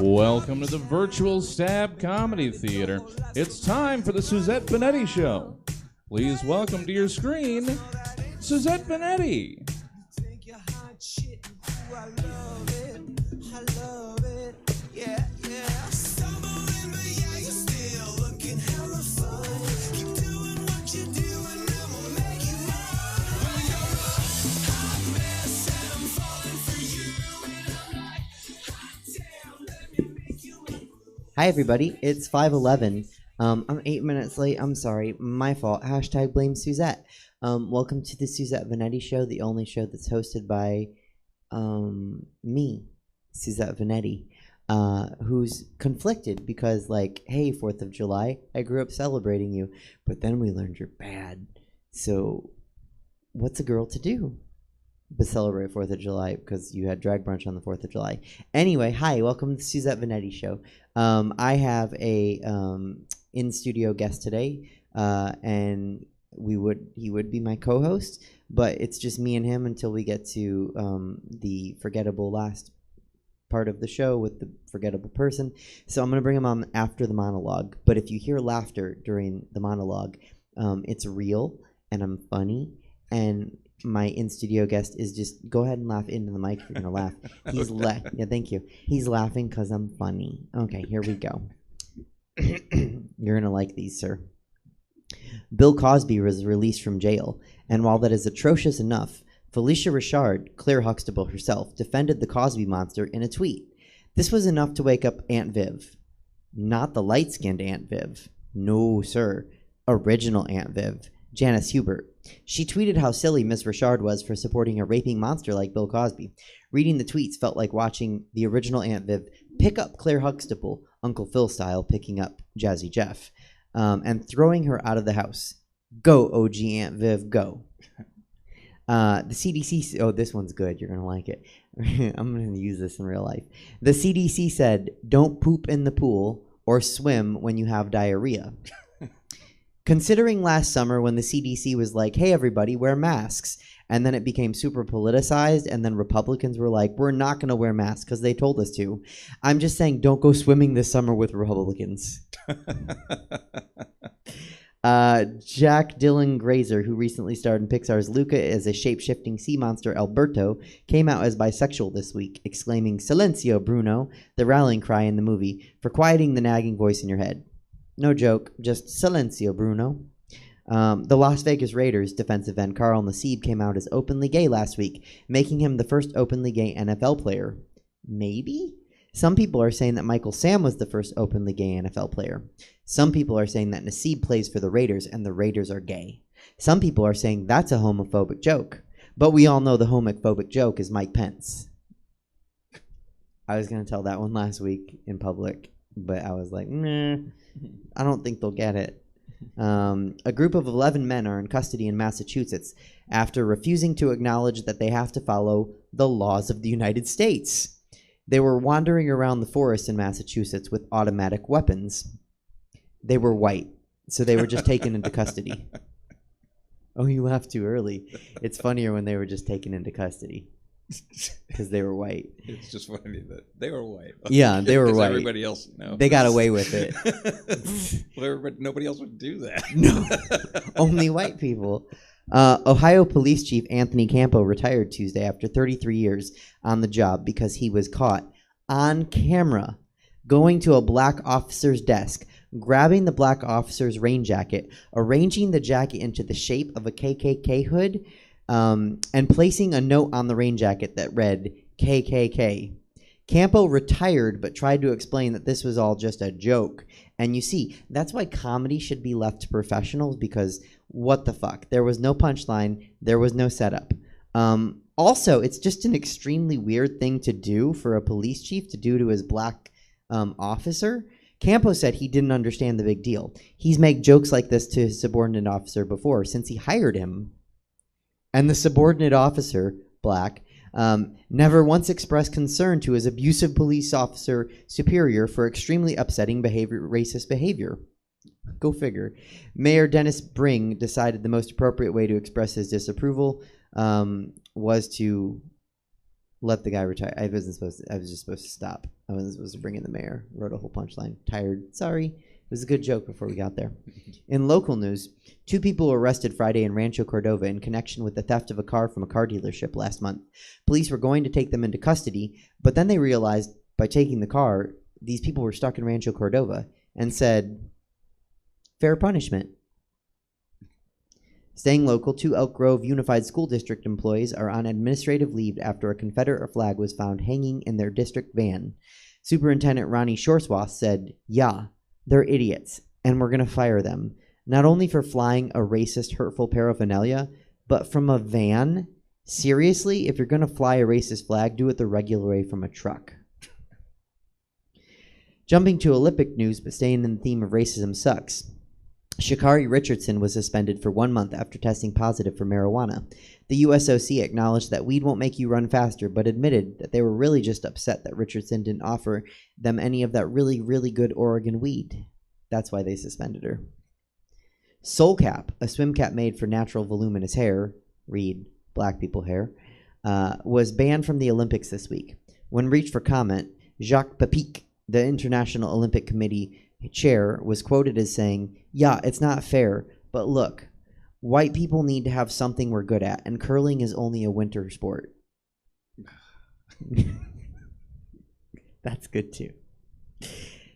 Welcome to the virtual Stab Comedy Theater. It's time for the Suzette Veneti Show. Please welcome to your screen, Suzette Veneti. Hi everybody, it's 5:11. I'm 8 minutes late. I'm sorry, my fault. Hashtag blame Suzette. Welcome to the Suzette Veneti Show, the only show that's hosted by me, Suzette Veneti, who's conflicted because, like, hey, 4th of July, I grew up celebrating you, but then we learned you're bad. So what's a girl to do but celebrate 4th of July because you had drag brunch on the 4th of July? Anyway, hi, welcome to the Suzette Veneti Show. I have a in-studio guest today, and he would be my co-host, but it's just me and him until we get to the forgettable last part of the show with the forgettable person. So I'm going to bring him on after the monologue, but if you hear laughter during the monologue, it's real, and I'm funny, and my in-studio guest is just go ahead and laugh into the mic if you're gonna laugh. He's yeah, thank you. He's laughing because I'm funny. Okay, here we go. You're gonna like these, sir. Bill Cosby was released from jail, and while that is atrocious enough, Felicia Richard, Claire Huxtable herself, defended the Cosby monster in a tweet. This was enough to wake up Aunt Viv. Not the light-skinned Aunt Viv. No, sir. Original Aunt Viv. Janice Hubert. She tweeted how silly Miss Richard was for supporting a raping monster like Bill Cosby. Reading the tweets felt like watching the original Aunt Viv pick up Claire Huxtable, Uncle Phil style, picking up Jazzy Jeff, and throwing her out of the house. Go, OG Aunt Viv, go. The CDC, oh, this one's good. You're going to like it. I'm going to use this in real life. The CDC said, don't poop in the pool or swim when you have diarrhea. Considering last summer when the CDC was like, hey, everybody, wear masks, and then it became super politicized, and then Republicans were like, we're not going to wear masks because they told us to. I'm just saying, don't go swimming this summer with Republicans. Jack Dylan Grazer, who recently starred in Pixar's Luca as a shape-shifting sea monster Alberto, came out as bisexual this week, exclaiming, Silencio, Bruno, the rallying cry in the movie, for quieting the nagging voice in your head. No joke, just Silencio, Bruno. The Las Vegas Raiders defensive end Carl Nassib came out as openly gay last week, making him the first openly gay NFL player. Maybe? Some people are saying that Michael Sam was the first openly gay NFL player. Some people are saying that Nassib plays for the Raiders and the Raiders are gay. Some people are saying that's a homophobic joke. But we all know the homophobic joke is Mike Pence. I was going to tell that one last week in public, but I was like, nah, I don't think they'll get it. A group of 11 men are in custody in Massachusetts after refusing to acknowledge that they have to follow the laws of the United States. They were wandering around the forest in Massachusetts with automatic weapons. They were white, so they were just taken into custody. Oh, you laughed too early. It's funnier when they were just taken into custody. Because they were white. It's just funny that they were white. Yeah, they were white. Everybody else, no. They got away with it. Well, nobody else would do that. No, only white people. Ohio Police Chief Anthony Campo retired Tuesday after 33 years on the job because he was caught on camera going to a black officer's desk, grabbing the black officer's rain jacket, arranging the jacket into the shape of a KKK hood, and placing a note on the rain jacket that read KKK. Campo retired but tried to explain that this was all just a joke. And you see, that's why comedy should be left to professionals, because what the fuck? There was no punchline. There was no setup. Also, it's just an extremely weird thing to do for a police chief to do to his black officer. Campo said he didn't understand the big deal. He's made jokes like this to his subordinate officer before since he hired him. And the subordinate officer, black, never once expressed concern to his abusive police officer superior for extremely upsetting racist behavior. Go figure. Mayor Dennis Bring decided the most appropriate way to express his disapproval was to Let the guy retire. I wasn't supposed to. I was just supposed to stop. I wasn't supposed to bring in the mayor. Wrote a whole punchline. Tired. Sorry. It was a good joke before we got there. In local news, 2 people were arrested Friday in Rancho Cordova in connection with the theft of a car from a car dealership last month. Police were going to take them into custody, but then they realized by taking the car, these people were stuck in Rancho Cordova and said, fair punishment. Staying local, 2 Elk Grove Unified School District employees are on administrative leave after a Confederate flag was found hanging in their district van. Superintendent Ronnie Shorswath said, yeah, they're idiots, and we're going to fire them. Not only for flying a racist, hurtful paraphernalia, but from a van? Seriously, if you're going to fly a racist flag, do it the regular way from a truck. Jumping to Olympic news, but staying in the theme of racism sucks. Sha'Carri Richardson was suspended for 1 month after testing positive for marijuana. The USOC acknowledged that weed won't make you run faster, but admitted that they were really just upset that Richardson didn't offer them any of that really, really good Oregon weed. That's why they suspended her. Soul Cap, a swim cap made for natural voluminous hair, read black people hair, was banned from the Olympics this week. When reached for comment, Jacques Papique, the International Olympic Committee chair, was quoted as saying, yeah, it's not fair, but look, white people need to have something we're good at, and curling is only a winter sport. That's good too.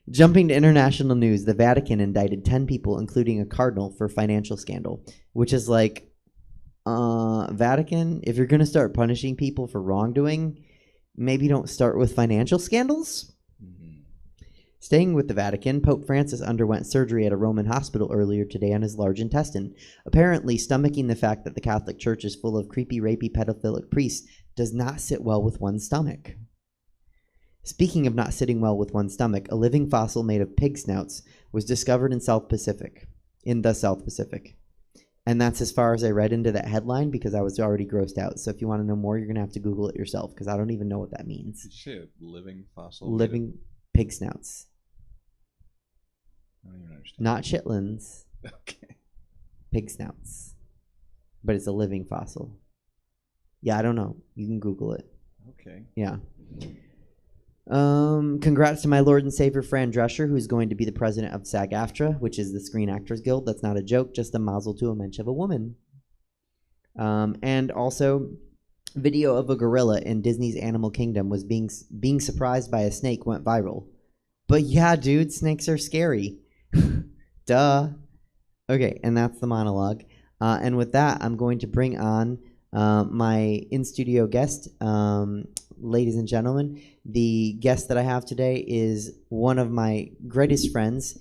Jumping to international news, the Vatican indicted 10 people, including a cardinal, for financial scandal, which is like, Vatican, if you're going to start punishing people for wrongdoing, maybe don't start with financial scandals? Staying with the Vatican, Pope Francis underwent surgery at a Roman hospital earlier today on his large intestine, apparently stomaching the fact that the Catholic Church is full of creepy, rapey, pedophilic priests does not sit well with one's stomach. Speaking of not sitting well with one's stomach, a living fossil made of pig snouts was discovered in the South Pacific. And that's as far as I read into that headline because I was already grossed out. So if you want to know more, you're going to have to Google it yourself because I don't even know what that means. Shit, living fossil? Living pig snouts. I don't even understand. Not chitlins. Okay. Pig snouts. But it's a living fossil. Yeah, I don't know. You can Google it. Okay. Yeah. Congrats to my Lord and Savior Fran Drescher, who's going to be the president of SAG-AFTRA, which is the Screen Actors Guild. That's not a joke, just a mazel to a mensch of a woman. And also, video of a gorilla in Disney's Animal Kingdom was being surprised by a snake went viral. But yeah, dude, snakes are scary. Duh. Okay, and that's the monologue. And with that, I'm going to bring on my in-studio guest. Ladies and gentlemen, the guest that I have today is one of my greatest friends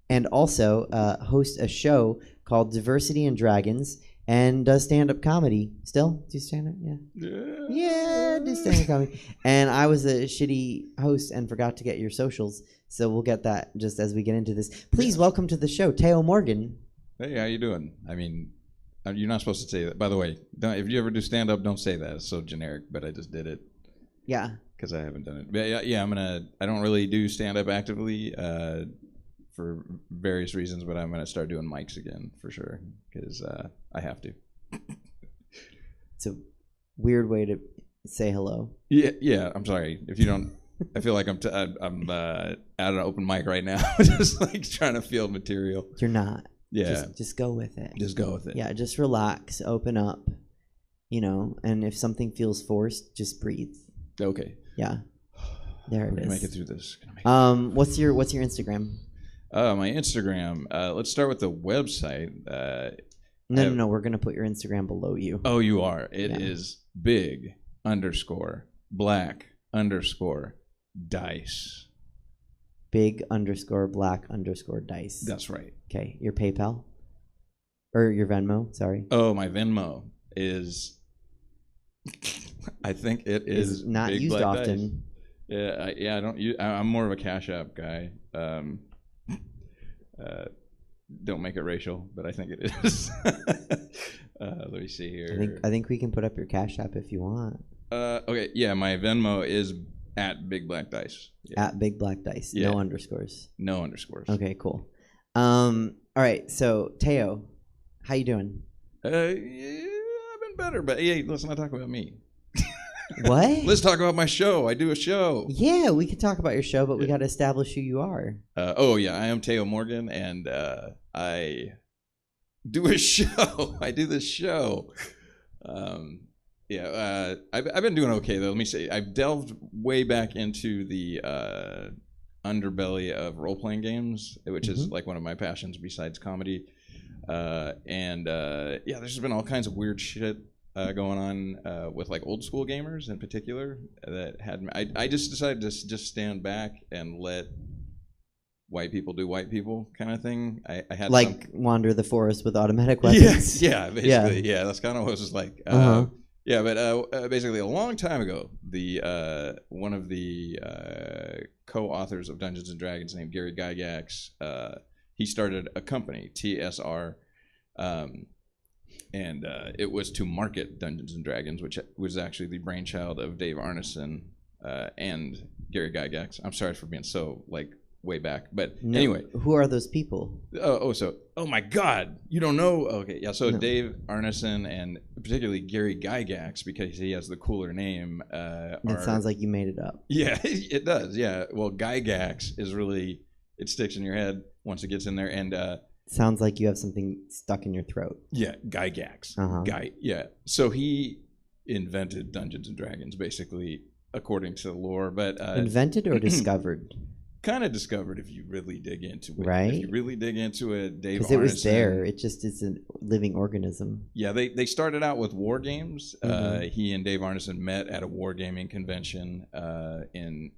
and also hosts a show called Diversity and Dragons and does stand-up comedy. Still? Do stand-up? Yeah. Yeah, do stand-up comedy. And I was a shitty host and forgot to get your socials, so we'll get that just as we get into this. Please welcome to the show, Teo Morgan. Hey, how you doing? I mean, you're not supposed to say that. By the way, if you ever do stand-up, don't say that. It's so generic, but I just did it. Yeah. Because I haven't done it. But yeah, I don't really do stand-up actively for various reasons, but I'm going to start doing mics again for sure because I have to. It's a weird way to say hello. Yeah. I'm sorry if you don't. I feel like I'm at an open mic right now, just like trying to field material. You're not. Yeah. Just go with it. Just go with it. Yeah, just relax, open up, and if something feels forced, just breathe. Okay. Yeah. There it is. Make it through this. What's your Instagram? My Instagram. Let's start with the website. No. We're gonna put your Instagram below you. Oh, you are. It is big_black_dice. Big_black_dice. That's right. Okay. Your PayPal or your Venmo? Sorry. Oh, my Venmo is. I think it is not big used black often. Dice. Yeah. I don't. I'm more of a Cash App guy. Don't make it racial, but I think it is. Let me see here. I think we can put up your Cash App if you want. Okay. Yeah, my Venmo is at Big Black Dice. Yeah. At Big Black Dice. Yeah. No underscores. No underscores. Okay. Cool. All right. So Teo, how you doing? Yeah, I've been better, but hey, let's not talk about me. What? Let's talk about my show. I do a show. Yeah, we could talk about your show, but we got to establish who you are. Oh yeah, I am Teo Morgan, and I do a show. I do this show. I've been doing okay though. Let me say, I've delved way back into the underbelly of role-playing games, which is like one of my passions besides comedy. There's just been all kinds of weird shit going on with like old school gamers in particular that had me. I just decided to just stand back and let white people do white people kind of thing. I had like wander the forest with automatic weapons. Yeah, basically, yeah. That's kind of what it was like. Yeah, but basically, a long time ago, the one of the co-authors of Dungeons and Dragons, named Gary Gygax, he started a company, TSR, and it was to market Dungeons and Dragons, which was actually the brainchild of Dave Arneson and Gary Gygax. I'm sorry for being so like way back, but anyway, who are those people? Oh my God, you don't know? Okay, yeah. So no. Dave Arneson and particularly Gary Gygax, because he has the cooler name. That sounds like you made it up. Yeah, it does. Yeah. Well, Gygax is really, it sticks in your head once it gets in there, and sounds like you have something stuck in your throat. Yeah, Gygax. Guy. Yeah. So he invented Dungeons and Dragons, basically, according to the lore. But invented or discovered? Kind of discovered if you really dig into it. Right. If you really dig into it, Dave Arneson. Because it was there. It just is a living organism. Yeah, they started out with war games. He and Dave Arneson met at a wargaming convention in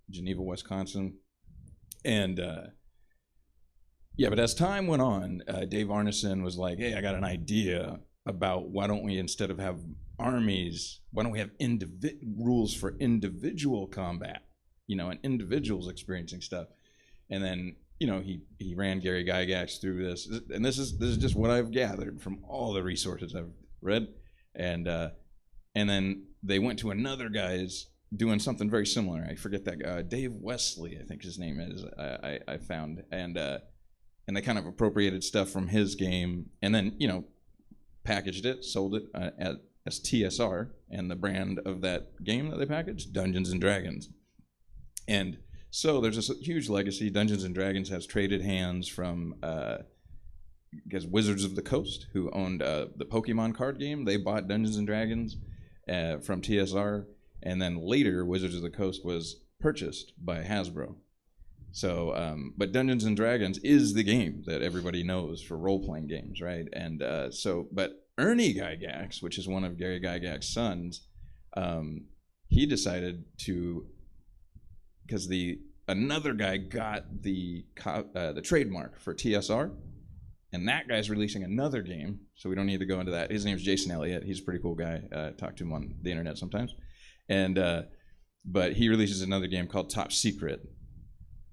Geneva, Wisconsin. And but as time went on, Dave Arneson was like, hey, I got an idea about why don't we, instead of have armies, why don't we have rules for individual combat? And individuals experiencing stuff. And then, he ran Gary Gygax through this. And this is just what I've gathered from all the resources I've read. And then they went to another guy's doing something very similar. I forget that guy. Dave Wesley, I think his name is, I found. And they kind of appropriated stuff from his game and then, packaged it, sold it as TSR, and the brand of that game that they packaged, Dungeons and Dragons. And so there's this huge legacy. Dungeons and Dragons has traded hands from Wizards of the Coast, who owned the Pokemon card game. They bought Dungeons and Dragons from TSR, and then later Wizards of the Coast was purchased by Hasbro. So, but Dungeons and Dragons is the game that everybody knows for role-playing games, right? And but Ernie Gygax, which is one of Gary Gygax's sons, he decided to, because another guy got the trademark for TSR, and that guy's releasing another game, so we don't need to go into that. His name's Jason Elliott. He's a pretty cool guy. Talk to him on the internet sometimes. And but he releases another game called Top Secret,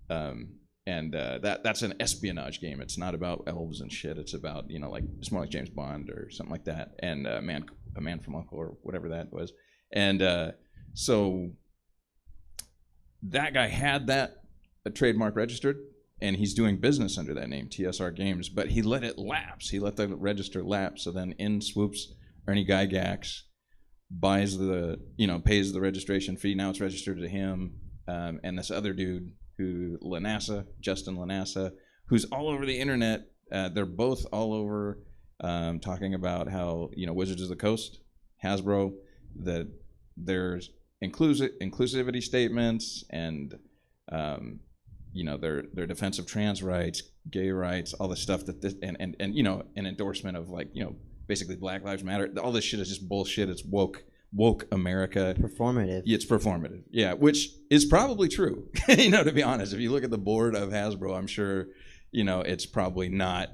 that's an espionage game. It's not about elves and shit. It's about it's more like James Bond or something like that. And a man from U.N.C.L.E. or whatever that was. And so that guy had that trademark registered, and he's doing business under that name, TSR Games, but he let it lapse. He let the register lapse. So then in swoops Ernie Gygax, buys pays the registration fee. Now it's registered to him. And this other dude Justin Lanassa, who's all over the internet. They're both all over talking about how, Wizards of the Coast, Hasbro, that there's inclusivity statements and their defense of trans rights, gay rights, all this stuff that and an endorsement of basically Black Lives Matter. All this shit is just bullshit. It's woke America. Performative. It's performative. Yeah, which is probably true. To be honest, if you look at the board of Hasbro, I'm sure it's probably not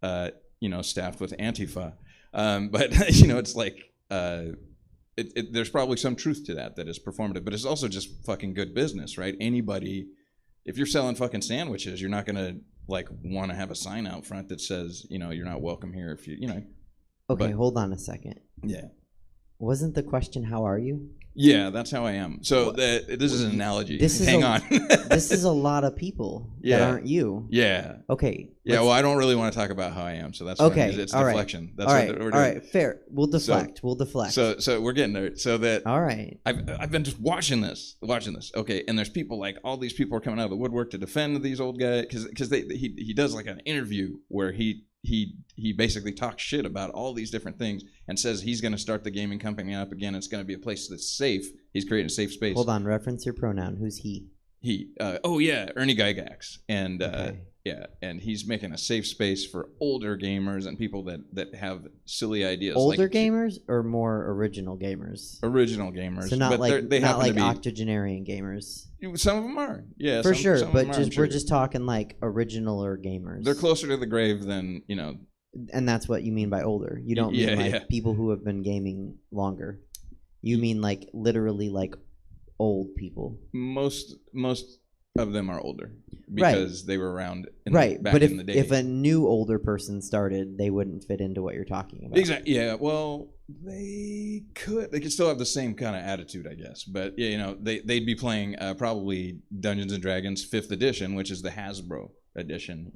staffed with Antifa. But it's like there's probably some truth to that is performative, but it's also just fucking good business, right? Anybody, if you're selling fucking sandwiches, you're not gonna want to have a sign out front that says, you're not welcome here if you. Okay, hold on a second. Yeah. Wasn't the question, how are you? Yeah, that's how I am. So this is an analogy. Hang on. This is a lot of people that aren't you. Yeah. Okay. Yeah, well, I don't really want to talk about how I am, so that's okay. Fine. It's all deflection. Right. That's all what right. we're doing. All right, fair. We'll deflect. So we're getting there. So that all right. I've been just watching this. Okay, and there's people like all these people are coming out of the woodwork to defend these old guys because he does like an interview where he basically talks shit about all these different things and says he's going to start the gaming company up again. It's going to be a place that's safe. He's creating a safe space. Hold on, reference your pronoun. Who's he? He. Ernie Gygax, and okay. and he's making a safe space for older gamers and people that have silly ideas. Older gamers or more original gamers? Original gamers. So not but they not like to be, octogenarian gamers. Some of them are, yeah, for sure. Some but we're just talking like original or gamers. They're closer to the grave than And that's what you mean by older. You don't mean like people who have been gaming longer. You mean like literally like old people. Most of them are older because they were around back in the day. If a new older person started, they wouldn't fit into what you're talking about. Exactly. Yeah. Well, they could still have the same kind of attitude, I guess. But they'd be playing probably Dungeons and Dragons 5th edition, which is the Hasbro edition.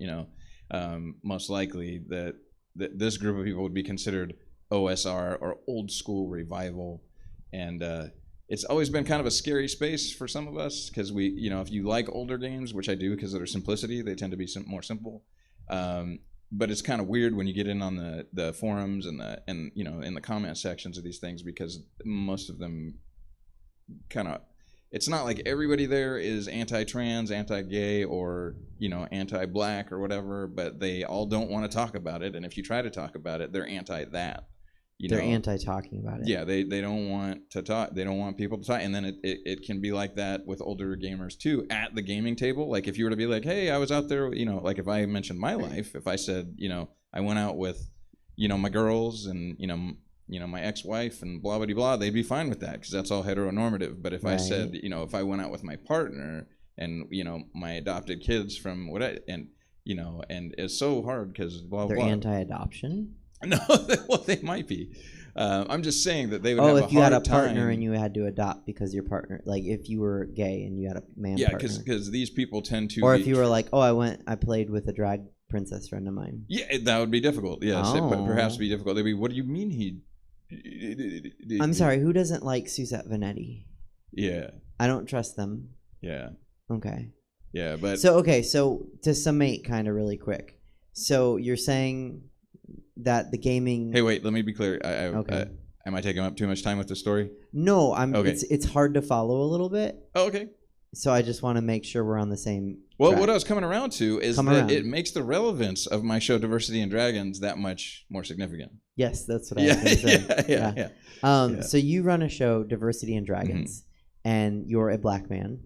Most likely that this group of people would be considered OSR or old school revival, and it's always been kind of a scary space for some of us because we, if you like older games, which I do because of their simplicity, they tend to be more simple. But it's kind of weird when you get in on the forums and in the comment sections of these things because most of them it's not like everybody there is anti-trans, anti-gay, or anti-black or whatever, but they all don't want to talk about it. And if you try to talk about it, they're anti-that. They're anti-talking about it. Yeah, they don't want to talk. They don't want people to talk. And then it can be like that with older gamers too at the gaming table. Like if you were to be like, hey, I was out there, like if I mentioned my life, if I said, I went out with, my girls and, my ex-wife and blah, blah, blah, they'd be fine with that because that's all heteronormative. But if I said, if I went out with my partner and, my adopted kids from and it's so hard because blah, blah, blah. They're anti-adoption? No, well, they might be. I'm just saying that they would have a hard time. if you had a partner and you had to adopt because your partner, like if you were gay and you had a man partner. Yeah, because these people tend to. Or if you were like, I played with a drag princess friend of mine. Yeah, that would be difficult. Yes, it would perhaps be difficult. They'd be, what do you mean he? I'm sorry, who doesn't like Suzette Veneti? Yeah. I don't trust them. Yeah. Okay. Yeah, but. So to summate kind of really quick. So you're saying that the gaming. Hey, wait. Let me be clear. Okay. Am I taking up too much time with the story? No, Okay. It's hard to follow a little bit. Oh, okay. So I just want to make sure we're on the same. Well, track. what I was coming around to is it makes the relevance of my show, Diversity and Dragons, that much more significant. Yes, that's what I was going to say. Yeah. So you run a show, Diversity and Dragons, and you're a black man.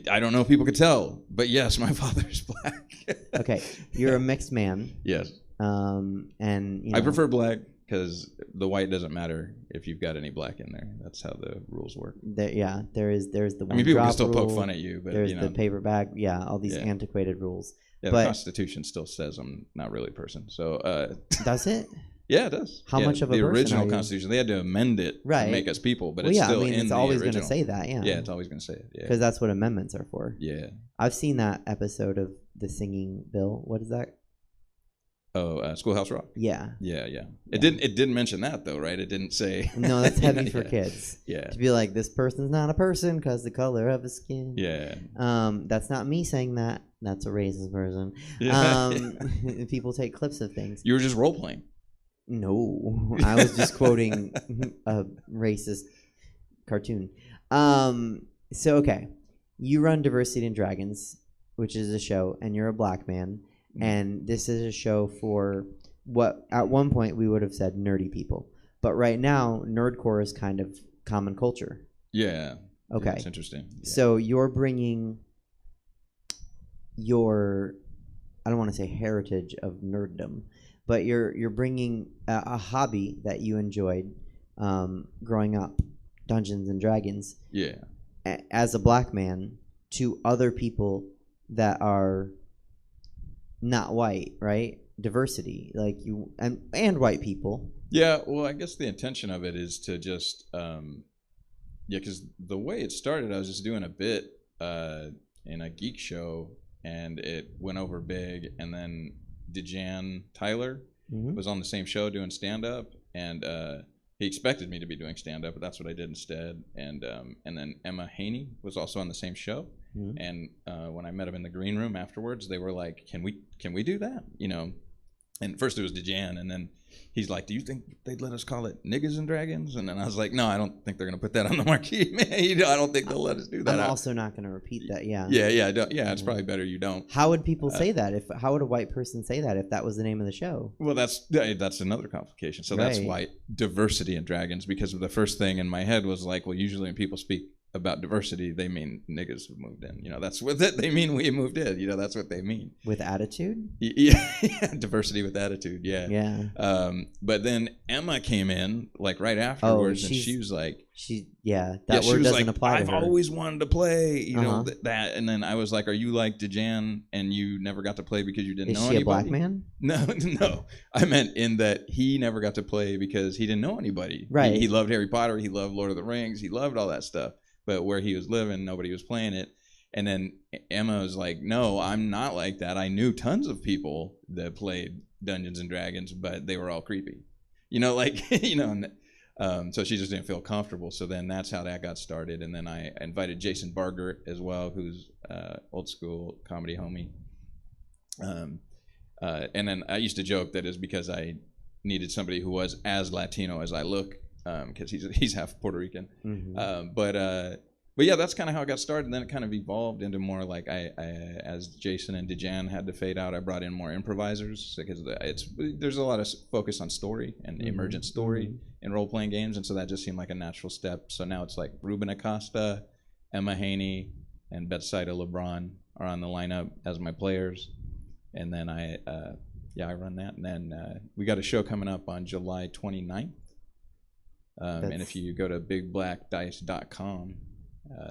I don't know if people could tell, but yes, my father's black. Okay, you're a mixed man. Yes. And I prefer black because the white doesn't matter if you've got any black in there. That's how the rules work. There's the one. I mean, people can still rule, poke fun at you, but there's the paper bag. Yeah, all these antiquated rules. Yeah, the Constitution still says I'm not really a person. So does it? Yeah, it does. How much of a the person original are you? Constitution? They had to amend it to make us people, but it's still in it's the always original. going to say that. Yeah. Yeah, it's always going to say it. Yeah. Because that's what amendments are for. Yeah. I've seen that episode of the singing bill. What is that? Oh, Schoolhouse Rock. Yeah. Yeah. It didn't mention that though, right? It didn't say. No, that's heavy for kids. Yeah. To be like, this person's not a person because the color of his skin. Yeah. That's not me saying that. That's a racist person. Yeah. People take clips of things. You were just role playing. No, I was just quoting a racist cartoon. So okay, you run Diversity and Dragons, which is a show, and you're a black man, and this is a show for what at one point we would have said nerdy people, but right now nerdcore is kind of common culture. Yeah. Okay. That's interesting. Yeah. So you're bringing your, I don't want to say heritage of nerddom, but you're bringing a hobby that you enjoyed growing up, Dungeons and Dragons. Yeah. As a black man to other people that are not white, right? Diversity, like you and white people. Yeah. Well, I guess the intention of it is to just Yeah, because the way it started, I was just doing a bit in a geek show, and it went over big. And then Dejan Tyler was on the same show doing stand-up, and he expected me to be doing stand-up, but that's what I did instead. And then Emma Haney was also on the same show. And when I met him in the green room afterwards, they were like, "Can we do that?" You know. And first it was Dejan, and then he's like, "Do you think they'd let us call it Niggas and Dragons?" And then I was like, "No, I don't think they're gonna put that on the marquee, man. You know, I don't think they'll let us do that." I'm also not gonna repeat that. Yeah. Yeah. It's probably better you don't. How would people say that? How would a white person say that if that was the name of the show? Well, that's another complication. So that's why diversity in dragons, because the first thing in my head was like, well, usually when people speak about diversity, they mean niggas have moved in. You know, that's what they mean. We moved in. You know, that's what they mean. With attitude? Yeah, diversity with attitude. Yeah. Yeah. But then Emma came in like right afterwards, and she was like, that word doesn't apply to her. I've always wanted to play, you know, that. And then I was like, are you like Dejan and you never got to play because you didn't know anybody? Is she a black man? No. I meant in that he never got to play because he didn't know anybody. Right. He loved Harry Potter. He loved Lord of the Rings. He loved all that stuff. But where he was living, nobody was playing it. And then Emma was like, no, I'm not like that. I knew tons of people that played Dungeons and Dragons, but they were all creepy. You know, like, you know, so she just didn't feel comfortable. So then that's how that got started. And then I invited Jason Barger as well, who's old school comedy homie. And then I used to joke that is because I needed somebody who was as Latino as I look, because he's half Puerto Rican. But yeah, that's kind of how it got started. And then it kind of evolved into more like I as Jason and Dejan had to fade out, I brought in more improvisers because there's a lot of focus on story and emergent story in role-playing games, and so that just seemed like a natural step. So now it's like Ruben Acosta, Emma Haney, and Betsaida LeBron are on the lineup as my players, and then I run that. And then we got a show coming up on July 29th, and if you go to bigblackdice.com,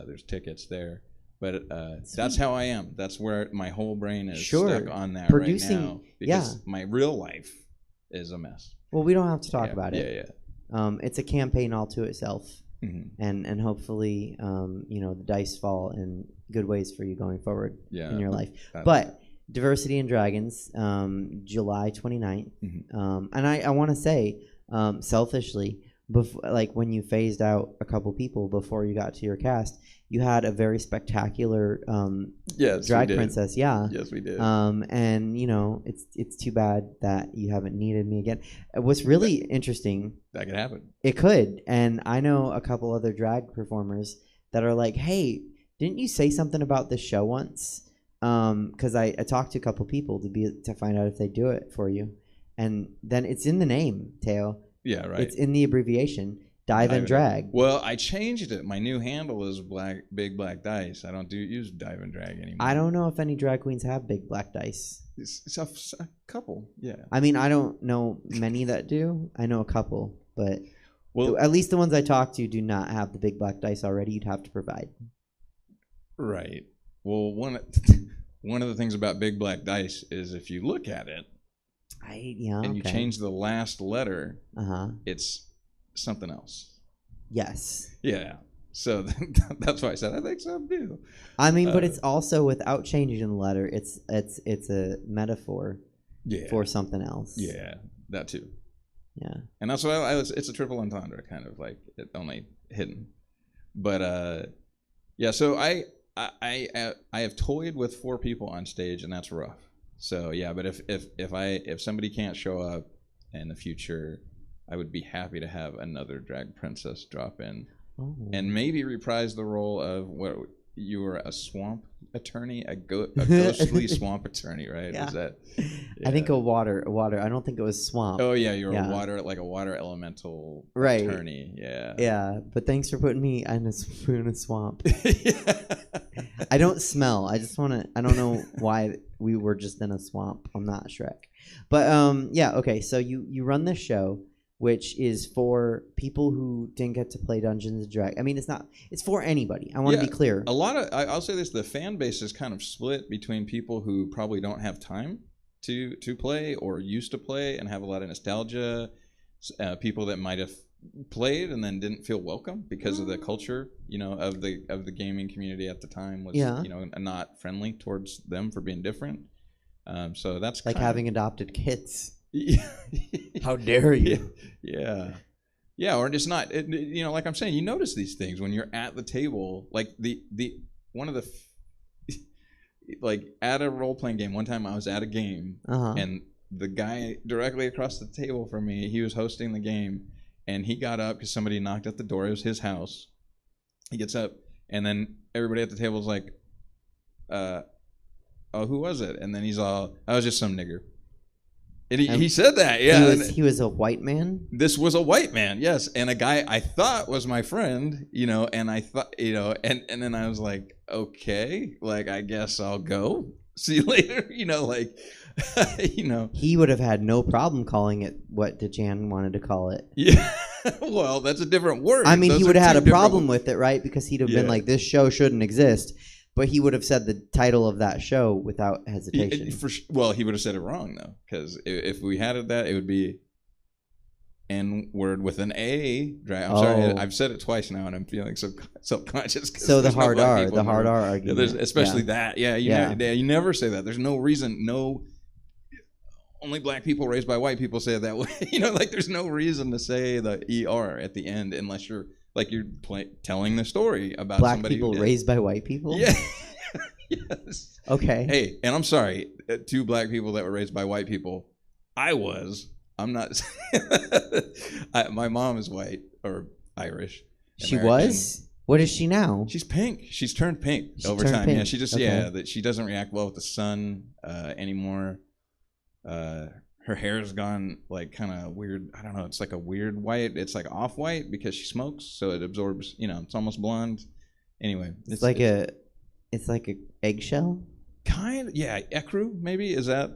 there's tickets there. But that's how I am. That's where my whole brain is stuck on that right now, because my real life is a mess. Well, we don't have to talk about it. Yeah. It's a campaign all to itself, and hopefully, the dice fall in good ways for you going forward in your life. But Diversity in Dragons, July 29th, and I want to say, selfishly, like when you phased out a couple people before you got to your cast, you had a very spectacular drag princess. Yes, we did. And it's too bad that you haven't needed me again. What's really interesting, that could happen. It could, and I know a couple other drag performers that are like, "Hey, didn't you say something about this show once?" Because I talked to a couple people to find out if they do it for you, and then it's in the name, Teo. Yeah, right. It's in the abbreviation, Dive and Drag. Well, I changed it. My new handle is Big Black Dice. I don't use Dive and Drag anymore. I don't know if any drag queens have Big Black Dice. It's a couple, yeah. I mean, I don't know many that do. I know a couple, but at least the ones I talk to do not have the Big Black Dice already. You'd have to provide. Right. Well, one of the things about Big Black Dice is if you look at it, you change the last letter, it's something else. Yes. Yeah. So that's why I said I think so too. I mean, but it's also without changing the letter. It's a metaphor for something else. Yeah, that too. Yeah. And that's why it's a triple entendre, kind of like it only hidden. But so I have toyed with 4 people on stage, and that's rough. So yeah, but if somebody can't show up in the future, I would be happy to have another drag princess drop in and maybe reprise the role of what you were, a swamp attorney, a ghostly swamp attorney, right? Yeah. Is that? I think a water. I don't think it was swamp. Oh yeah, you're a water elemental attorney. Yeah. Yeah, but thanks for putting me in a swamp. I don't smell. I don't know why we were just in a swamp. I'm not Shrek. But okay, so you run this show, which is for people who didn't get to play Dungeons and Dragons. I mean, it's for anybody. I want to be clear. I'll say this, the fan base is kind of split between people who probably don't have time to play or used to play and have a lot of nostalgia, people that might have played and then didn't feel welcome because of the culture, of the gaming community at the time was, not friendly towards them for being different. So that's like having adopted kids. Yeah. How dare you? Yeah. Yeah, or just not. Like I'm saying, you notice these things when you're at the table. Like one of the like at a role playing game. One time I was at a game, and the guy directly across the table from me, he was hosting the game, and he got up because somebody knocked at the door. It was his house. He gets up, and then everybody at the table is like, "Oh, who was it?" And then he's all, "I was just some nigger." And he said that, yeah. He was a white man? This was a white man, yes. And a guy I thought was my friend, and I thought, and then I was like, okay, like, I guess I'll go. See you later, He would have had no problem calling it what DeJan wanted to call it. Yeah. Well, that's a different word. I mean, he would have had a problem with it, right? Because he'd have been like, this show shouldn't exist. But he would have said the title of that show without hesitation. Well, he would have said it wrong, though. Because if we had that, it would be N-word with an A. I'm sorry, I've said it twice now, and I'm feeling self-conscious. So the hard R argument. Especially that. Yeah, you never say that. There's no reason, only black people raised by white people say it that way. There's no reason to say the ER at the end unless you're telling the story about black somebody people raised by white people. Yeah. Yes. Okay. Hey, and I'm sorry, 2 black people that were raised by white people. I'm not. My mom is white or Irish. She was. What is she now? She's pink. She's turned pink over time. Pink. Yeah, she just that she doesn't react well with the sun anymore. Her hair's gone like kind of weird. I don't know. It's like a weird white. It's like off-white because she smokes, so it absorbs. It's almost blonde. Anyway, it's like a eggshell. Kind of, yeah. Ecru, maybe is that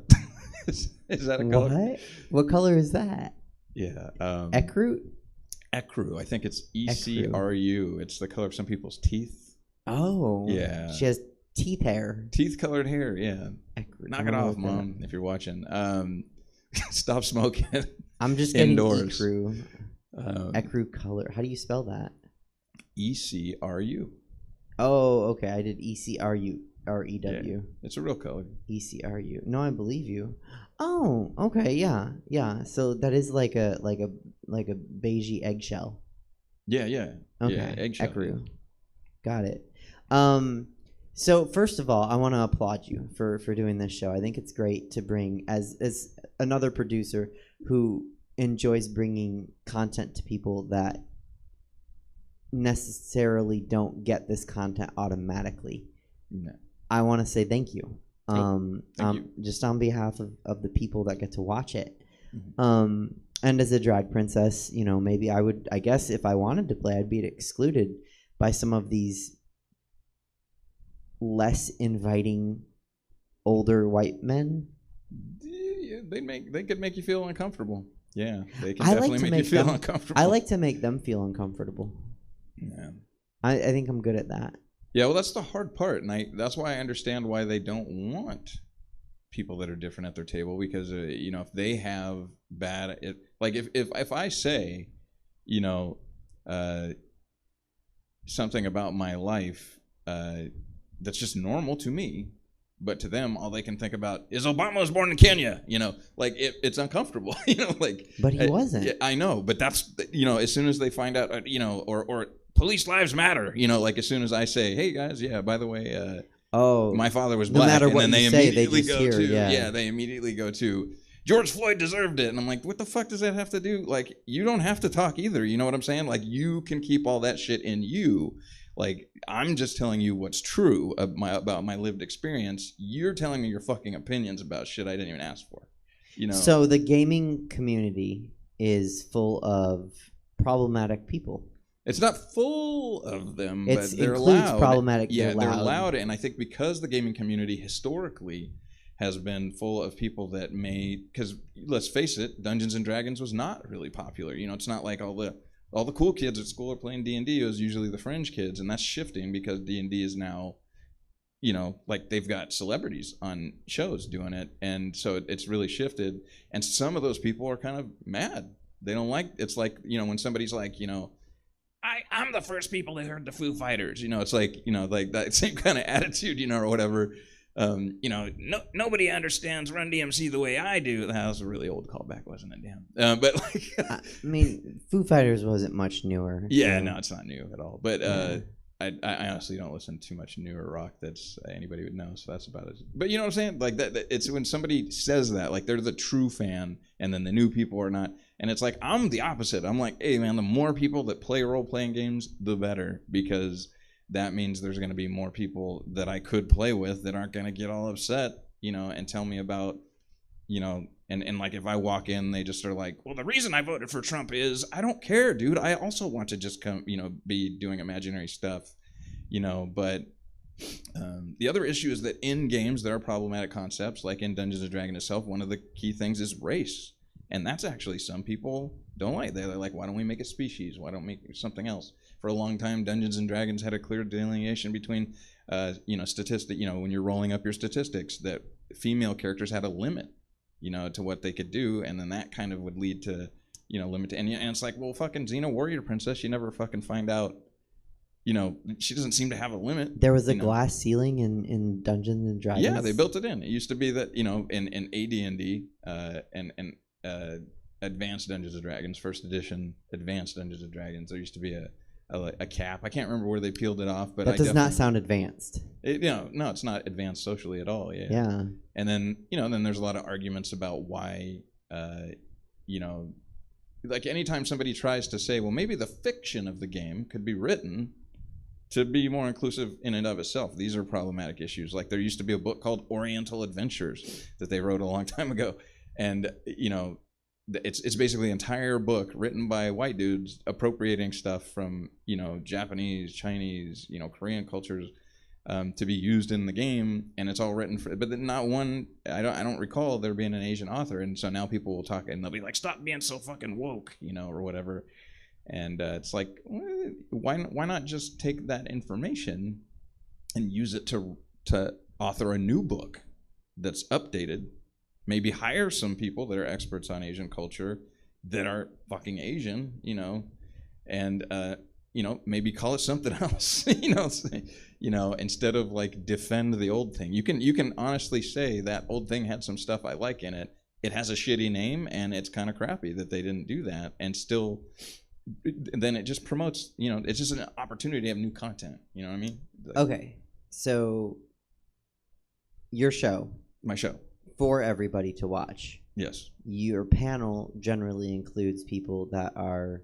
is that a color? What color is that? Yeah. Ecru. Ecru. I think it's ECRU. It's the color of some people's teeth. Oh. Yeah. She has teeth hair. Teeth-colored hair. Yeah. Ecru. Knock it off, Mom, if you're watching. Stop smoking. I'm just getting indoors. Ecru. Ecru color. How do you spell that? ECRU. Oh, okay. I did ECRU. REW. Yeah, it's a real color. ECRU. No, I believe you. Oh, okay. Yeah. So that is like a beigey eggshell. Yeah. Okay. Yeah, eggshell. Ecru. Got it. So first of all, I want to applaud you for doing this show. I think it's great to bring as another producer who enjoys bringing content to people that necessarily don't get this content automatically. No. I want to say thank you. Thank you. Just on behalf of the people that get to watch it. Mm-hmm. And as a drag princess, maybe I guess if I wanted to play, I'd be excluded by some of these less inviting older white men. Yeah, they could make you feel uncomfortable. Yeah, they can definitely make you feel uncomfortable. I like to make them feel uncomfortable. Yeah, I think I'm good at that. Yeah, well, that's the hard part, and that's why I understand why they don't want people that are different at their table, because if they have bad, if I say, something about my life that's just normal to me, but to them all they can think about is Obama was born in Kenya. It's uncomfortable. But he wasn't. I know, but that's as soon as they find out, or police lives matter. As soon as I say, hey guys, yeah, by the way, my father was black, no matter and what then they you say, immediately they just go hear, to they immediately go to George Floyd deserved it, and I'm like, what the fuck does that have to do? You don't have to talk either. You know what I'm saying? You can keep all that shit in you. I'm just telling you what's true about my lived experience. You're telling me your fucking opinions about shit I didn't even ask for. So the gaming community is full of problematic people. It's not full of them, but they're includes loud. Problematic. Yeah, they're loud, and I think because the gaming community historically has been full of people that because let's face it, Dungeons and Dragons was not really popular. It's not like all the cool kids at school are playing D&D. It was usually the fringe kids, and that's shifting because D&D is now, they've got celebrities on shows doing it, and so it's really shifted. And some of those people are kind of mad They don't like. It's like, you know, when somebody's like, you know, I'm the first people that heard the Foo Fighters. You know, it's like, you know, like that same kind of attitude, you know, or whatever. You know, nobody understands Run DMC the way I do. That was a really old callback, wasn't it? Damn. But like, I mean, Foo Fighters wasn't much newer. yeah, so. no, it's not new at all. But I honestly don't listen to too much newer rock that's anybody would know. So that's about it. But you know what I'm saying? Like that it's when somebody says that, like they're the true fan, and then the new people are not. And it's like I'm the opposite. I'm like, hey man, the more people that play role-playing games, the better, because that means there's going to be more people that I could play with that aren't going to get all upset, you know, and tell me about, you know, and like if I walk in, they just are like, well, the reason I voted for Trump is I don't care, dude. I also want to just come, you know, be doing imaginary stuff, you know. But the other issue is that in games there are problematic concepts, like in Dungeons and Dragons itself. One of the key things is race, and that's actually some people don't like. They're like, why don't we make a species? Why don't we make something else? For a long time, Dungeons and Dragons had a clear delineation between, you know, statistic. You know, when you're rolling up your statistics, that female characters had a limit, you know, to what they could do, and then that kind of would lead to, you know, limit. And it's like, well, fucking Xena Warrior Princess, you never fucking find out. You know, she doesn't seem to have a limit. There was a glass ceiling in Dungeons and Dragons. Yeah, they built it in. It used to be that, you know, in AD&D and Advanced Dungeons and Dragons, first edition Advanced Dungeons and Dragons, there used to be a cap. I can't remember where they peeled it off, but that does not sound advanced. You know, no, it's not advanced socially at all. Yeah. Yeah. And then, you know, then there's a lot of arguments about why, you know, like anytime somebody tries to say, well, maybe the fiction of the game could be written to be more inclusive in and of itself. These are problematic issues. Like there used to be a book called Oriental Adventures that they wrote a long time ago, and you know, it's basically an entire book written by white dudes appropriating stuff from, you know, Japanese, Chinese, you know, Korean cultures to be used in the game, and it's all written for. But then not one. I don't recall there being an Asian author, and so now people will talk and they'll be like, "Stop being so fucking woke," you know, or whatever. And it's like, why not just take that information and use it to author a new book that's updated? Maybe hire some people that are experts on Asian culture that are fucking Asian, you know, and you know, maybe call it something else, you know, instead of like defend the old thing. You can honestly say that old thing had some stuff I like in it. It has a shitty name, and it's kind of crappy that they didn't do that, and still. Then it just promotes, you know, it's just an opportunity to have new content. You know what I mean? Okay, so your show, My show, for everybody to watch. Yes. Your panel generally includes people that are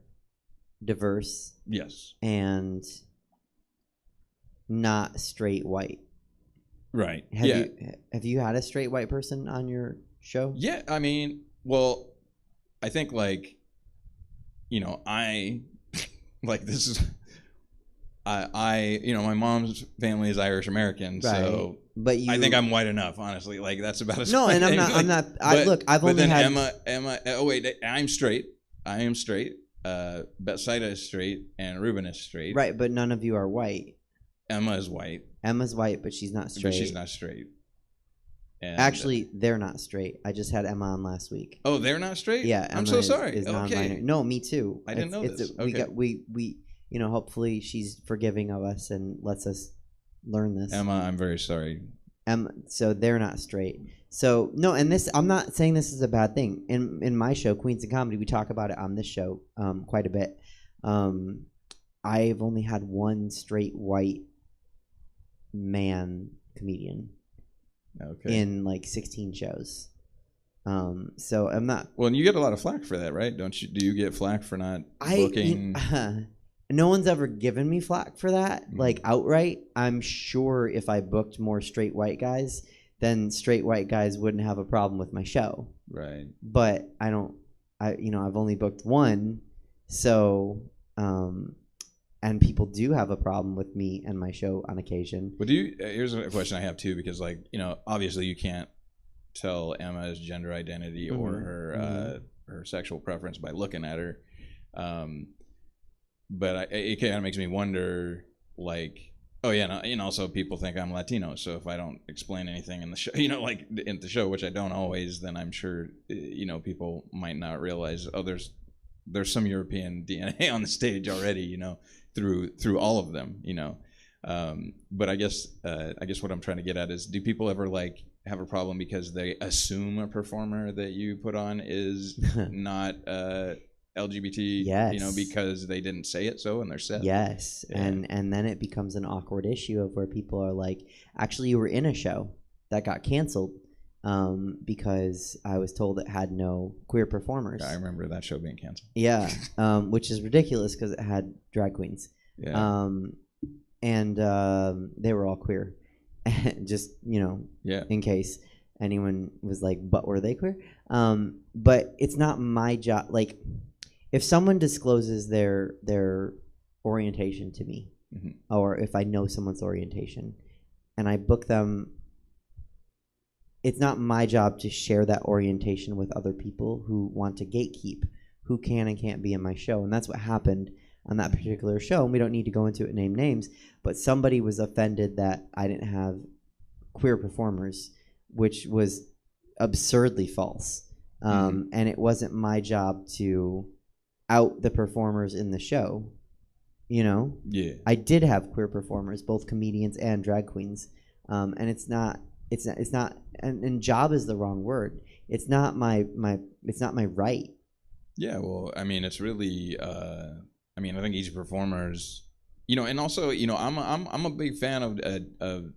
diverse. Yes. And not straight white. Right. Have you had a straight white person on your show? Yeah, I mean, well, I think like, you know, like this is, you know, my mom's family is Irish American, right. So but I think I'm white enough, honestly. Like that's about as no, and I'm not. Like, I'm not. Look, I've only then had Emma. Oh wait, I'm straight. I am straight. Betsaida is straight, and Ruben is straight. Right, but none of you are white. Emma is white. Emma's white, but she's not straight. But she's not straight. And, actually, they're not straight. I just had Emma on last week. Oh, they're not straight? Yeah, Emma I'm so sorry. Is non-binary. No, me too. I didn't know this. Okay. We you know, hopefully she's forgiving of us and lets us learn this. Emma, I'm very sorry. So they're not straight. So no, and this, I'm not saying this is a bad thing. In my show, Queens of Comedy, we talk about it on this show quite a bit. I've only had one straight white man comedian. Okay. In like 16 shows. So I'm not. Well, and you get a lot of flack for that, right? Don't you? Do you get flack for not booking? No one's ever given me flack for that, like outright. I'm sure if I booked more straight white guys, then straight white guys wouldn't have a problem with my show. Right. But I don't. You know, I've only booked one, so. And people do have a problem with me and my show on occasion. Well, here's a question I have too, because like, you know, obviously you can't tell Emma's gender identity or her sexual preference by looking at her. But it kind of makes me wonder, like, oh yeah, and also people think I'm Latino, so if I don't explain anything in the show, you know, like in the show, which I don't always, then I'm sure, you know, people might not realize, oh, there's there's some European DNA on the stage already, you know, through all of them, you know. But I guess what I'm trying to get at is, do people ever like have a problem because they assume a performer that you put on is not LGBT, Yes. you know, because they didn't say it so in their set? Yes. Yeah. And then it becomes an awkward issue of where people are like, actually, you were in a show that got canceled because I was told it had no queer performers. I remember that show being canceled. Yeah, which is ridiculous because it had drag queens. Yeah. And they were all queer. Just, you know, Yeah. in case anyone was like, but were they queer? But it's not my job. Like, if someone discloses their orientation to me, or if I know someone's orientation and I book them, it's not my job to share that orientation with other people who want to gatekeep who can and can't be in my show. And that's what happened on that particular show. And we don't need to go into it and name names, but somebody was offended that I didn't have queer performers, which was absurdly false. And it wasn't my job to out the performers in the show, you know? Yeah. I did have queer performers, both comedians and drag queens. And it's not, and job is the wrong word. It's not my right. Yeah, well, I mean, it's really, I mean, I think each performer's, you know, and also, you know, I'm a big fan of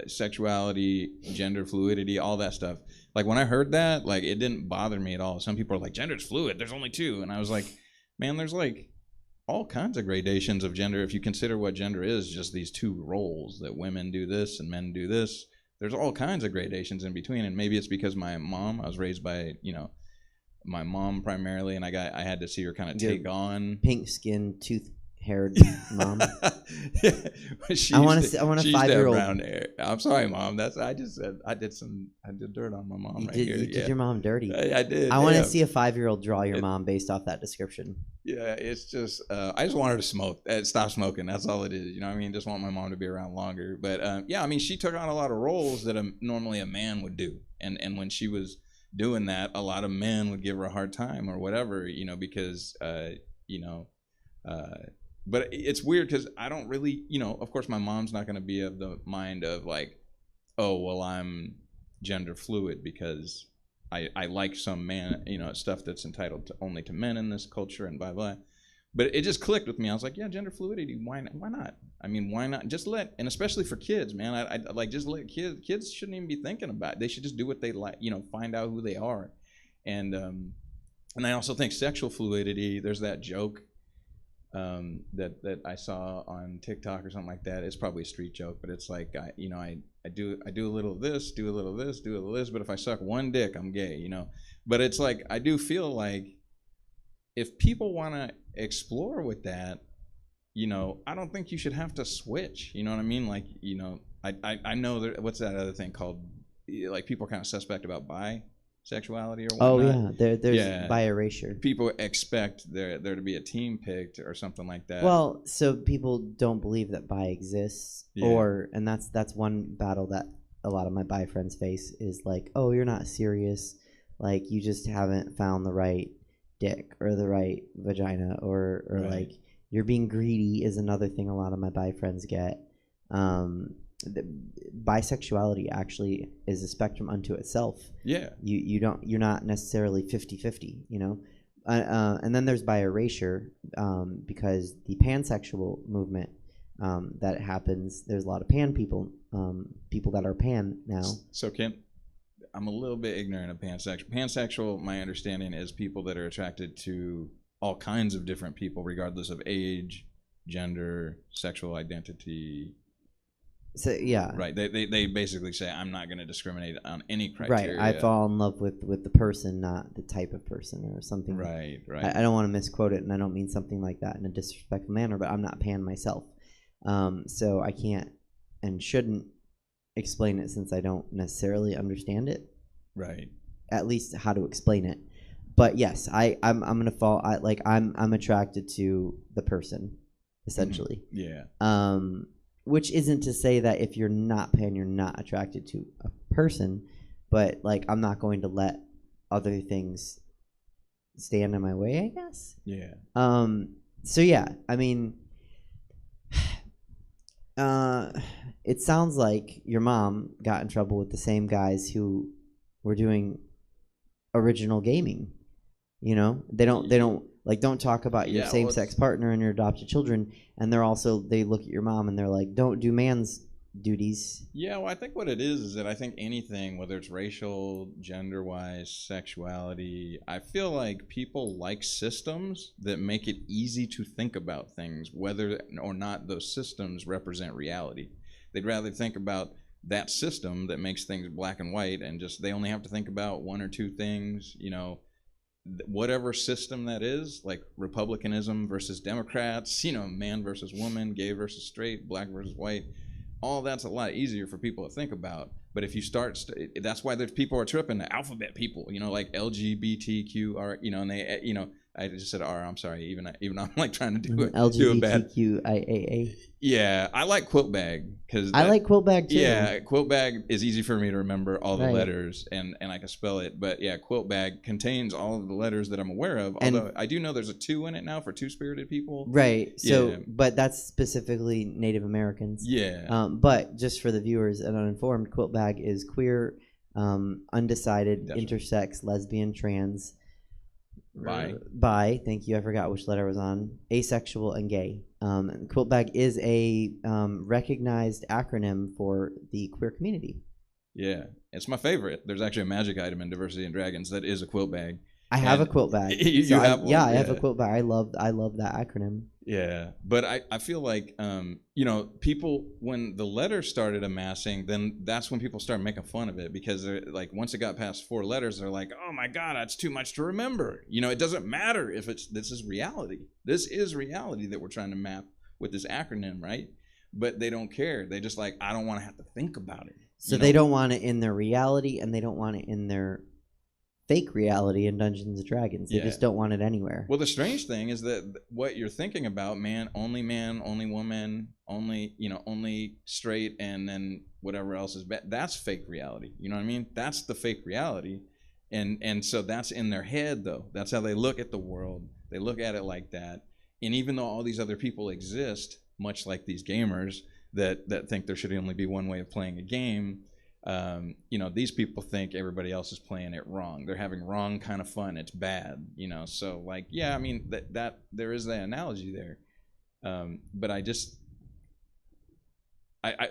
sexuality, gender fluidity, all that stuff. Like, when I heard that, like, it didn't bother me at all. Some people are like, gender's fluid, there's only two. And I was like, man, there's like all kinds of gradations of gender. If you consider what gender is, just these two roles, that women do this and men do this. There's all kinds of gradations in between. And maybe it's because my mom, I was raised by, you know, my mom primarily, and I had to see her kind of take on pink skin, tooth-haired mom. She I want a used to have 5-year-old. brown hair. I'm sorry, Mom. I did dirt on my mom right here. You did your mom dirty. I did. I want to see a 5-year-old draw your mom based off that description. Yeah, it's just I just want her to smoke, stop smoking. That's all it is. You know what I mean? Just want my mom to be around longer. But yeah, I mean, she took on a lot of roles that normally a man would do, and when she was doing that, a lot of men would give her a hard time or whatever, you know, because you know, but it's weird because I don't really, you know, of course my mom's not going to be of the mind of like, oh, well, I'm gender fluid because I like some man, you know, stuff that's entitled to only to men in this culture and blah blah. But it just clicked with me. I was like, yeah, gender fluidity. Why not? I mean, why not? Just and especially for kids, man. I like, just let kids shouldn't even be thinking about it. They should just do what they like, you know, find out who they are. And I also think sexual fluidity. There's that joke that I saw on TikTok or something like that. It's probably a street joke, but it's like, I do a little of this, do a little of this, do a little of this. But if I suck one dick, I'm gay, you know. But it's like, I do feel like if people want to explore with that, you know, I don't think you should have to switch. You know what I mean? Like, you know, I know that, what's that other thing called? Like, people are kind of suspect about bisexuality or whatnot. Oh yeah, there's bi erasure. People expect there to be a team picked or something like that. Well, so people don't believe that bi exists, and that's one battle that a lot of my bi friends face is like, oh, you're not serious, like you just haven't found the right dick or the right vagina, or right. Like you're being greedy is another thing a lot of my bi friends get. Bisexuality actually is a spectrum unto itself. Yeah, you're not necessarily 50-50, you know. And then there's bi erasure, because the pansexual movement that happens, there's a lot of pan people that are pan now. So I'm a little bit ignorant of pansexual. Pansexual, my understanding, is people that are attracted to all kinds of different people, regardless of age, gender, sexual identity. So yeah, right. They basically say, I'm not going to discriminate on any criteria. Right. I fall in love with the person, not the type of person or something. Right. I don't want to misquote it, and I don't mean something like that in a disrespectful manner. But I'm not pan myself, so I can't and shouldn't explain it since I don't necessarily understand it. Right. At least how to explain it. But yes, I'm gonna fall. I'm attracted to the person, essentially. Yeah. Which isn't to say that if you're not pan, you're not attracted to a person, but like I'm not going to let other things stand in my way, I guess. Yeah. So yeah, I mean, it sounds like your mom got in trouble with the same guys who were doing original gaming. You know, they don't talk about your same-sex partner and your adopted children, and they look at your mom and they're like, don't do man's duties. Yeah, well, I think what it is that I think anything, whether it's racial, gender-wise, sexuality, I feel like people like systems that make it easy to think about things, whether or not those systems represent reality. They'd rather think about that system that makes things black and white, and just they only have to think about one or two things, you know, whatever system that is, like republicanism versus Democrats, you know, man versus woman, gay versus straight, black versus white, all that's a lot easier for people to think about. But if you that's why there's people are tripping, the alphabet people, you know, like LGBTQR, you know, and they, you know, I just said R, I'm sorry, even I'm like trying to do a bad LGBTQIAA. Yeah, I like quilt bag because I like quilt bag too. Yeah, quilt bag is easy for me to remember all the letters and I can spell it. But yeah, quilt bag contains all of the letters that I'm aware of. Although I do know there's a 2 in it now for two-spirited people. Right. So, but that's specifically Native Americans. Yeah. But just for the viewers and uninformed, quilt bag is queer, undecided, intersex, lesbian, trans. Bi. Thank you. I forgot which letter was on. Asexual and gay. Quilt bag is a recognized acronym for the queer community. Yeah, it's my favorite. There's actually a magic item in Diversity and Dragons that is a quilt bag. I have a quilt bag. You have one? Yeah, I have a quilt bag. I love that acronym. Yeah, but I feel like, you know, people, when the letters started amassing, then that's when people started making fun of it because they're like, once it got past 4 letters, they're like, oh my God, that's too much to remember. You know, it doesn't matter if this is reality. This is reality that we're trying to map with this acronym, right? But they don't care. They just like, I don't want to have to think about it. So they don't want it in their reality and they don't want it in their fake reality in Dungeons and Dragons. They just don't want it anywhere. Well, the strange thing is that what you're thinking about, man, only woman, only, you know, only straight, and then whatever else is bad, that's fake reality. You know what I mean? That's the fake reality. And so that's in their head, though. That's how they look at the world. They look at it like that. And even though all these other people exist, much like these gamers that think there should only be one way of playing a game, you know, these people think everybody else is playing it wrong. They're having wrong kind of fun. It's bad, you know. So like, yeah, I mean that there is that analogy there. But I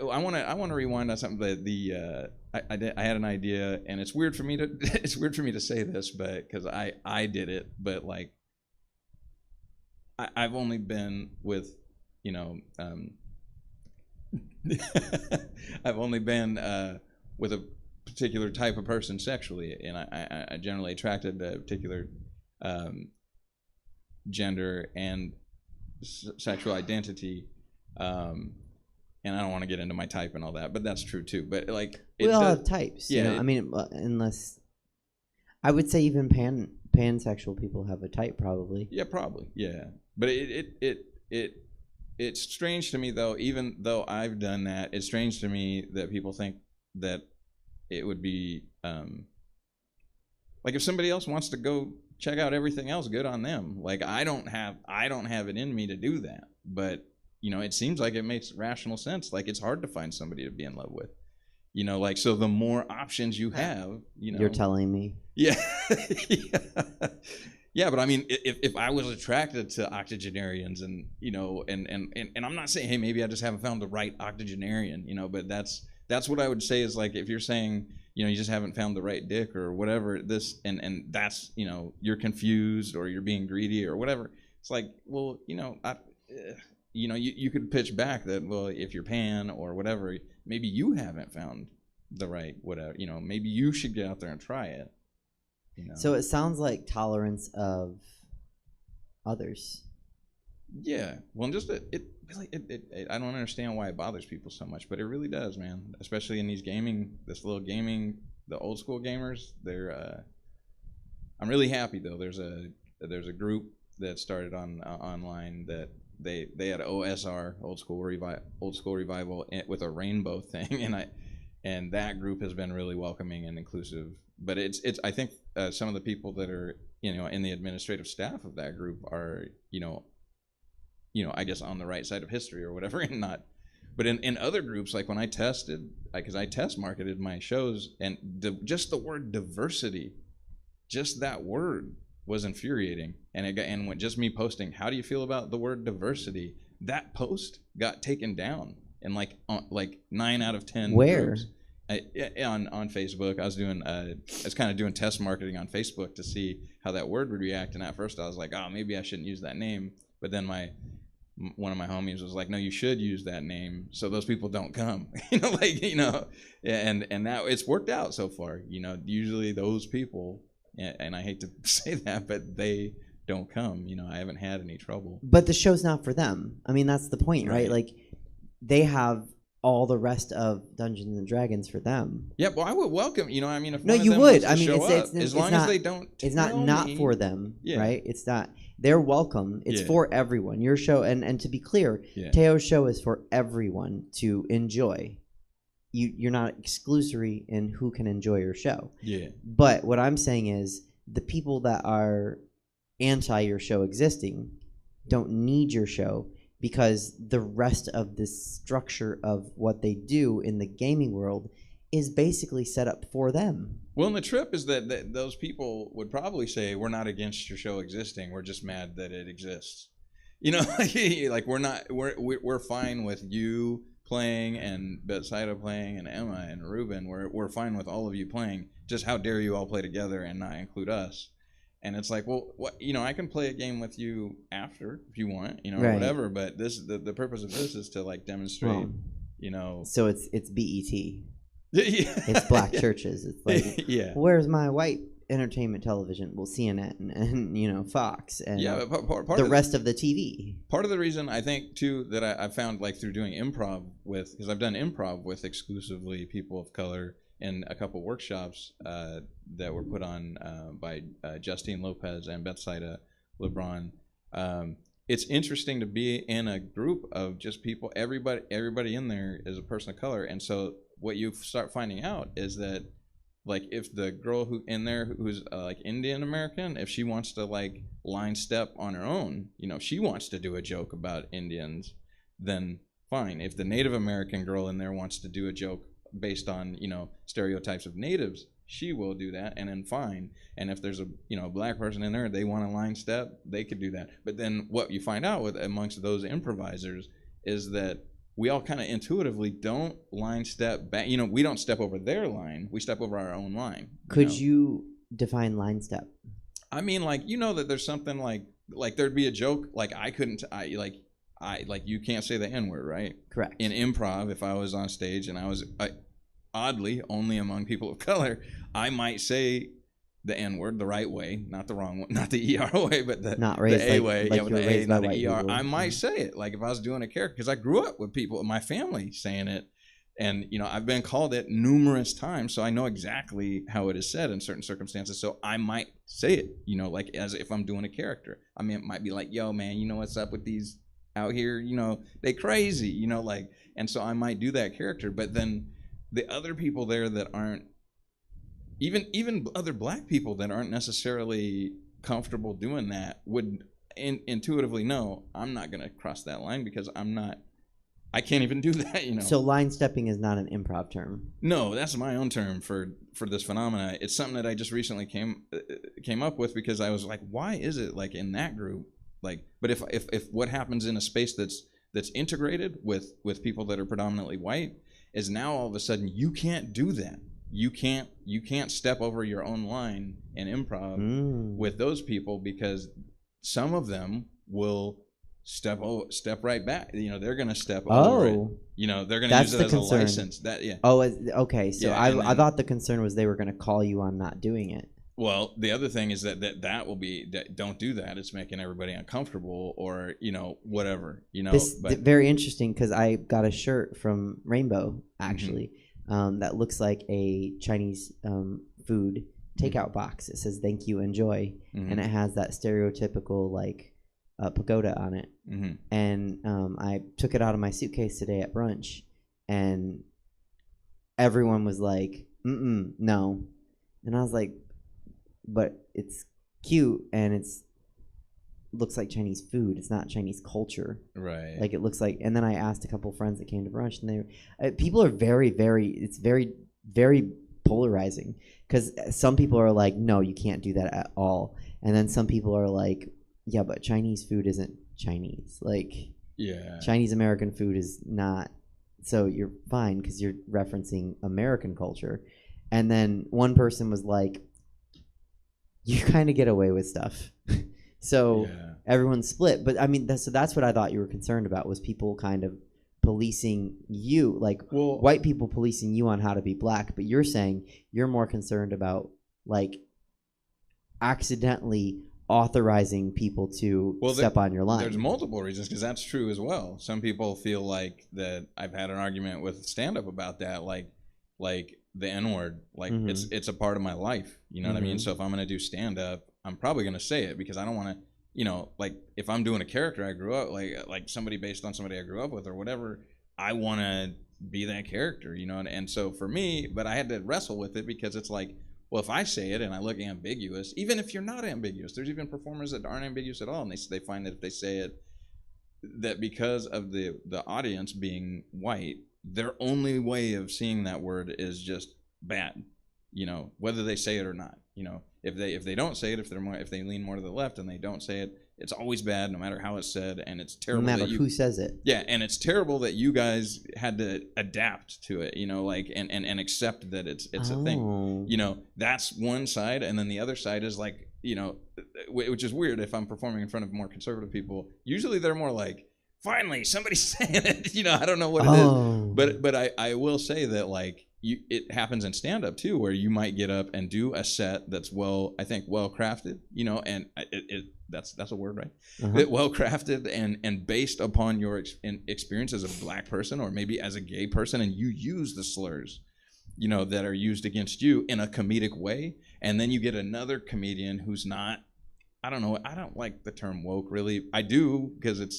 want to rewind on something that I had an idea, and it's weird for me to say this, but because I did it, but like I've only been with, you know, I've only been with a particular type of person sexually, and I generally attracted to a particular gender and sexual identity, and I don't want to get into my type and all that, but that's true too. But like, we all have types. Yeah, you know? I mean, unless I would say even pansexual people have a type, probably. Yeah, probably. Yeah, but it's strange to me though. Even though I've done that, it's strange to me that people think that it would be like if somebody else wants to go check out everything else, good on them. Like I don't have it in me to do that, but you know, it seems like it makes rational sense. Like it's hard to find somebody to be in love with, you know, like, so the more options you have, you know. You're telling me. Yeah. Yeah, but I mean, if I was attracted to octogenarians and, you know, and I'm not saying, hey, maybe I just haven't found the right octogenarian, you know, but that's what I would say is like, if you're saying, you know, you just haven't found the right dick or whatever, this, and that's, you know, you're confused or you're being greedy or whatever. It's like, well, you know, you know, you could pitch back that, well, if you're pan or whatever, maybe you haven't found the right whatever, you know, maybe you should get out there and try it. You know? So it sounds like tolerance of others. Yeah, well, just it really, I don't understand why it bothers people so much, but it really does, man. Especially in these the old school gamers. They're, I'm really happy though. There's a group that started online that they had OSR, old school revival, with a rainbow thing, and that group has been really welcoming and inclusive. But it's I think some of the people that are in the administrative staff of that group are I guess on the right side of history or whatever, and not. But in other groups, like when I tested, because I test marketed my shows, and just the word diversity, just that word was infuriating. And when just me posting, how do you feel about the word diversity? That post got taken down in like 9 out of 10 Where? groups. On Facebook. I was kind of doing test marketing on Facebook to see how that word would react. And at first I was like, oh, maybe I shouldn't use that name. But then one of my homies was like, no, you should use that name so those people don't come. And that it's worked out so far. Usually those people, and I hate to say that, but they don't come. I haven't had any trouble. But the show's not for them. I mean, that's the point, right? Like, they have all the rest of Dungeons and Dragons for them. Yeah, well, I would welcome. If no, one you of them would. wants to I mean, show it's up, as long as they don't. It's not for them, Yeah. right? It's not. They're welcome. It's for everyone. Your show, and to be clear, Teo's show is for everyone to enjoy. You're not exclusory in who can enjoy your show. Yeah. But what I'm saying is the people that are anti your show existing don't need your show, because the rest of the structure of what they do in the gaming world is basically set up for them. Well, and the trip is that those people would probably say, we're not against your show existing. We're just mad that it exists. Like we're fine with you playing and Betsaida playing and Emma and Ruben. We're fine with all of you playing. Just how dare you all play together and not include us? And it's like, well, what, I can play a game with you after if you want, or whatever. But the purpose of this is to like demonstrate, So it's BET. Yeah. It's black churches. It's like, where's my white entertainment television? Well, CNN and Fox and part the rest of the TV. Part of the reason I think too that I found, like, through doing improv because I've done improv with exclusively people of color in a couple workshops that were put on by Justine Lopez and Betsaida LeBron. It's interesting to be in a group of just people. Everybody in there is a person of color, and so what you start finding out is that, like, if the girl who's like Indian American, if she wants to like line step on her own, if she wants to do a joke about Indians, then fine. If the Native American girl in there wants to do a joke based on stereotypes of natives, she will do that, and then fine. And if there's a black person in there, they want to line step, they could do that. But then what you find out amongst those improvisers is that we all kind of intuitively don't line step back. We don't step over their line. We step over our own line. Could you define line step? I mean, like, that there's something like there'd be a joke like you can't say the N-word, right? Correct. In improv, if I was on stage and I was oddly only among people of color, I might say the N-word the right way, not the wrong one, not the ER way, but the A way, with the A, not the ER. I might say it like if I was doing a character, because I grew up with people in my family saying it, and I've been called it numerous times, so I know exactly how it is said in certain circumstances. So I might say it, like as if I'm doing a character. I mean, it might be like, "Yo, man, what's up with these out here? They crazy, like," and so I might do that character. But then the other people there that aren't. Even other black people that aren't necessarily comfortable doing that would intuitively know I'm not going to cross that line, because I can't even do that, So line stepping is not an improv term. No, that's my own term for this phenomena. It's something that I just recently came up with, because I was like, why is it like in that group? Like, but if what happens in a space that's integrated with people that are predominantly white is now all of a sudden you can't do that. You can't step over your own line in improv with those people, because some of them will step right back. They're going to step over it. They're going to use it as a license. Oh, okay. So I thought the concern was they were going to call you on not doing it. Well, the other thing is that will be that don't do that. It's making everybody uncomfortable, or whatever. Very interesting, because I got a shirt from Rainbow actually. That looks like a Chinese food takeout box. It says "Thank you, enjoy," and it has that stereotypical like pagoda on it. And I took it out of my suitcase today at brunch, and everyone was like, no. And I was like, but it's cute and it's looks like Chinese food. It's not Chinese culture. Right. Like it looks like. And then I asked a couple friends that came to brunch, and people are very, very. It's very, very polarizing because some people are like, no, you can't do that at all, and then some people are like, yeah, but Chinese food isn't Chinese. Like, yeah, Chinese American food is not. So you're fine because you're referencing American culture. And then one person was like, you kind of get away with stuff. So everyone's split. But I mean, that's what I thought you were concerned about, was people kind of policing you, like white people policing you on how to be black. But you're saying you're more concerned about like accidentally authorizing people to step on your line. There's multiple reasons, because that's true as well. Some people feel like that. I've had an argument with stand-up about that, like the N-word, like it's a part of my life. You know what I mean? So if I'm gonna do stand-up, I'm probably gonna say it because I don't want to, you know, like if I'm doing a character I grew up like somebody based on somebody I grew up with or whatever, I want to be that character, you know. And so for me, but I had to wrestle with it because it's like, well, if I say it and I look ambiguous, even if you're not ambiguous, there's even performers that aren't ambiguous at all, and they find that if they say it, that because of the audience being white, their only way of seeing that word is just bad, you know, whether they say it or not. You know, if they don't say it, if they lean more to the left and they don't say it, it's always bad, no matter how it's said, and it's terrible. No matter who says it. Yeah, and it's terrible that you guys had to adapt to it, you know, like and accept that it's a thing. You know, that's one side, and then the other side is like, you know, which is weird. If I'm performing in front of more conservative people, usually they're more like, finally somebody's saying it. You know, I don't know what it is, but I will say that like it happens in stand-up too, where you might get up and do a set that's well crafted, you know, and that's a word, right? Well crafted and based upon your experience as a black person or maybe as a gay person, and you use the slurs, you know, that are used against you in a comedic way, and then you get another comedian who's not, I don't know, I don't like the term woke really. I do because it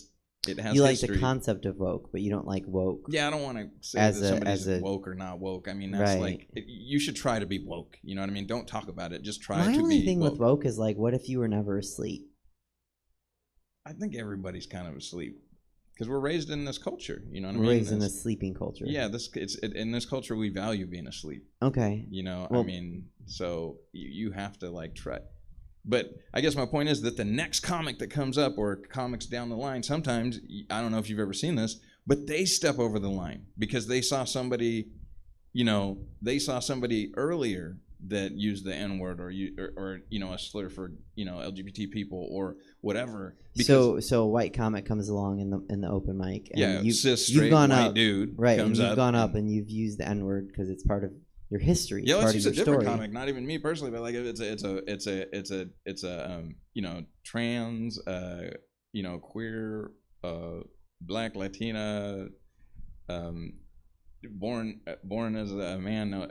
has you history. Like the concept of woke, but you don't like woke. Yeah, I don't want to say that somebody's woke or not woke. I mean, that's like, you should try to be woke. You know what I mean? Don't talk about it. Just try to be woke. My only thing with woke is like, what if you were never asleep? I think everybody's kind of asleep because we're raised in this culture. You know what I mean? We're raised in a sleeping culture. Yeah, in this culture we value being asleep. Okay. You know, well, I mean, so you have to like try. But I guess my point is that the next comic that comes up, or comics down the line, sometimes, I don't know if you've ever seen this, but they step over the line because they saw somebody, you know, earlier that used the N-word or you know, a slur for, you know, LGBT people or whatever. So a white comic comes along in the open mic, and cis straight white dude right, comes and you've up gone up and you've used the N-word because it's part of your history. Yeah, let's use a different comic. Not even me personally, but like it's a you know, trans, you know, queer, black, Latina, born as a man,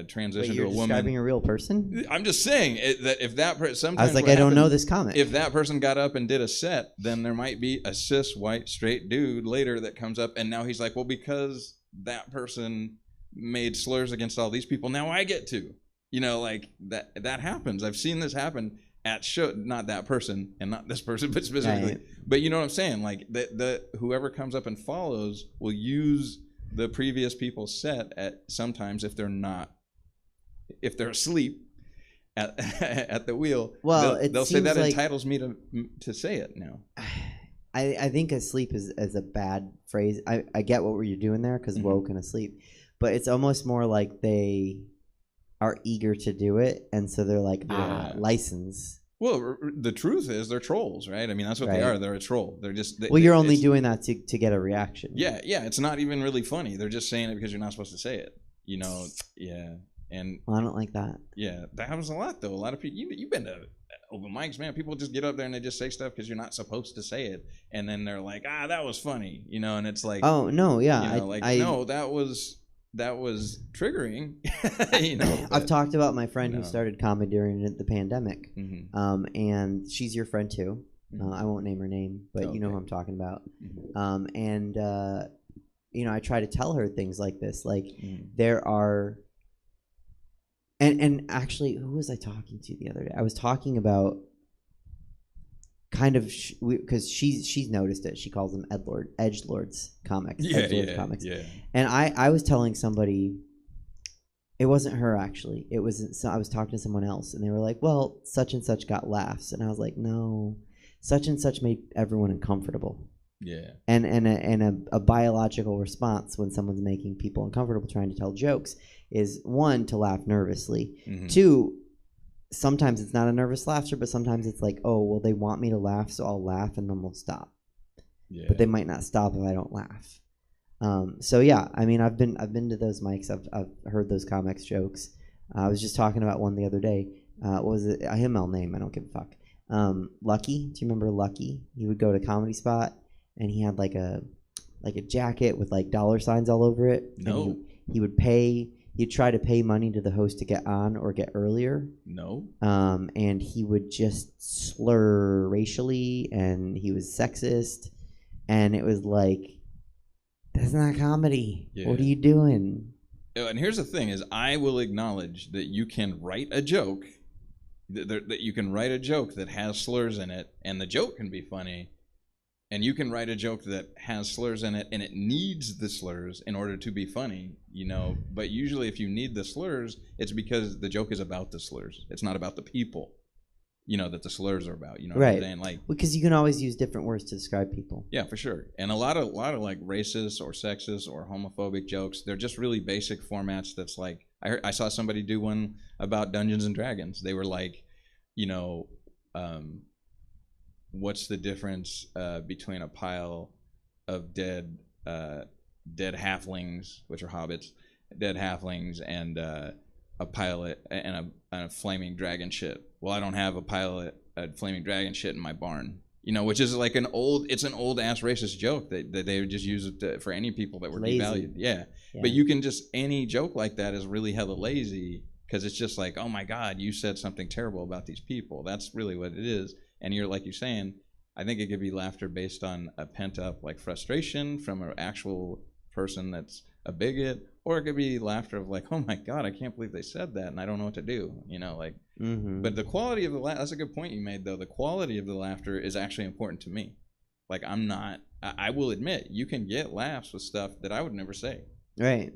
transition to a woman. Describing a real person? I'm just saying that if that sometimes I was like, I don't know this comic. If that person got up and did a set, then there might be a cis white straight dude later that comes up, and now he's like, well, because that person made slurs against all these people, now I get to, you know, like that happens. I've seen this happen at show, not that person and not this person, but specifically. Right. But you know what I'm saying? Like the whoever comes up and follows will use the previous people's set at sometimes if they're asleep at the wheel. Well, they'll say that like, entitles me to say it now. I think asleep is a bad phrase. I get what you're doing there because woke and asleep. But it's almost more like they are eager to do it, and so they're like, license. Well, the truth is they're trolls, right? I mean, that's what they are. They're a troll. They're just... you're only doing that to get a reaction. Yeah, it's not even really funny. They're just saying it because you're not supposed to say it, you know? Yeah, and... Well, I don't like that. Yeah, that happens a lot, though. A lot of people... You've been to open mics, man. People just get up there and they just say stuff because you're not supposed to say it, and then they're like, that was funny, you know? And it's like... Oh, no, yeah. You know, no, that was triggering. You know, I've talked about my friend who started comedy during the pandemic, and she's your friend too. I won't name her name, but you know who I'm talking about. And I try to tell her things like this. Like there are, and actually, who was I talking to the other day? I was talking about kind of because she's noticed it. She calls them edgelords comics. Edgelords comics. Yeah. And I was telling somebody, it wasn't her actually. It was I was talking to someone else, and they were like, "Well, such and such got laughs," and I was like, "No, such and such made everyone uncomfortable." Yeah. And a biological response when someone's making people uncomfortable trying to tell jokes is, one, to laugh nervously. Two, sometimes it's not a nervous laughter, but sometimes it's like, oh, well, they want me to laugh, so I'll laugh and then we'll stop. Yeah. But they might not stop if I don't laugh. So yeah, I mean, I've been to those mics. I've heard those comics jokes. I was just talking about one the other day. What was it? A Himmel name? I don't give a fuck. Lucky. Do you remember Lucky? He would go to Comedy Spot, and he had like a jacket with like dollar signs all over it. No. He would pay. He'd try to pay money to the host to get on or get earlier. No. And he would just slur racially, and he was sexist, and it was like, that's not comedy. Yeah. What are you doing? And here's the thing: is I will acknowledge that you can write a joke, that you can write a joke that has slurs in it, and the joke can be funny. And you can write a joke that has slurs in it, and it needs the slurs in order to be funny, But usually if you need the slurs, it's because the joke is about the slurs. It's not about the people, that the slurs are about, right. What I'm saying? Like, because you can always use different words to describe people. Yeah, for sure. And a lot of like racist or sexist or homophobic jokes, they're just really basic formats that's like, I saw somebody do one about Dungeons and Dragons. They were like, what's the difference between a pile of dead halflings, which are hobbits, dead halflings, and a pilot and a flaming dragon shit? Well, I don't have a pilot, a flaming dragon shit in my barn, which is like it's an old ass racist joke that they would just use it for any people that were devalued. Yeah. But you can any joke like that is really hella lazy, because it's just like, oh my God, you said something terrible about these people. That's really what it is. And like you're saying, I think it could be laughter based on a pent-up like frustration from an actual person that's a bigot, or it could be laughter of like, oh my God, I can't believe they said that, and I don't know what to do. But the quality of the that's a good point you made, though. The quality of the laughter is actually important to me. Like, I will admit, you can get laughs with stuff that I would never say. Right.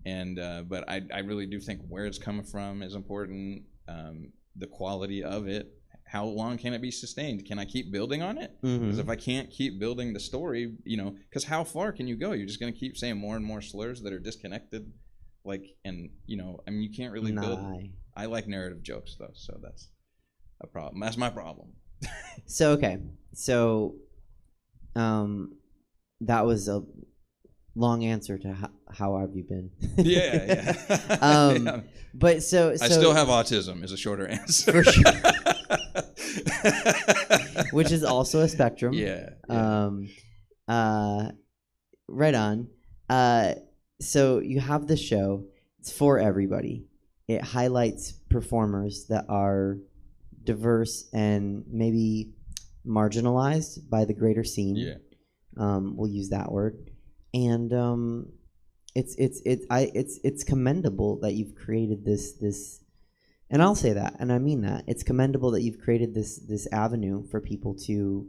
And but I really do think where it's coming from is important. The quality of it. How long can it be sustained? Can I keep building on it? Because if I can't keep building the story, because how far can you go? You're just going to keep saying more and more slurs that are disconnected. You can't really build. I like narrative jokes, though, so that's a problem. That's my problem. Okay. So, that was a long answer to how have you been? Yeah. Yeah. But so I still have autism is a shorter answer. For sure. Which is also a spectrum. Yeah. Right on. So you have this show. It's for everybody. It highlights performers that are diverse and maybe marginalized by the greater scene. Yeah. We'll use that word. And it's commendable that you've created this, and I'll say that, and I mean that. It's commendable that you've created this avenue for people to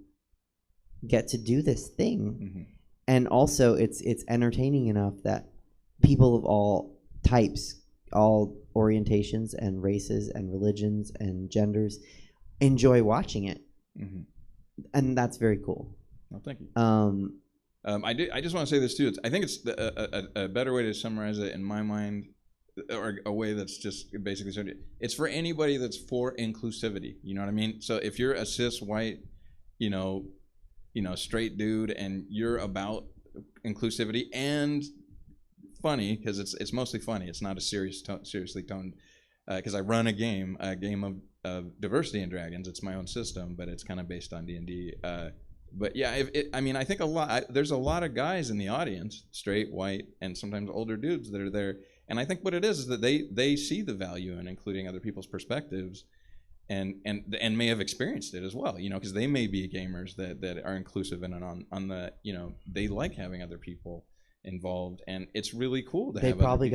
get to do this thing. And also it's entertaining enough that people of all types, all orientations and races and religions and genders enjoy watching it. And that's very cool. Well, thank you. I just want to say this too. I think it's a better way to summarize it in my mind, or a way that's just basically, it's for anybody that's for inclusivity. You know what I mean? So if you're a cis white, straight dude, and you're about inclusivity and funny, because it's mostly funny. It's not a seriously toned. Because I run a game of diversity in dragons. It's my own system, but it's kind of based on D&D. But yeah, I think there's a lot of guys in the audience, straight, white, and sometimes older dudes that are there. And I think what it is that they see the value in including other people's perspectives, and may have experienced it as well, because they may be gamers that are inclusive and on the, they like having other people. involved, and it's really cool to They have. probably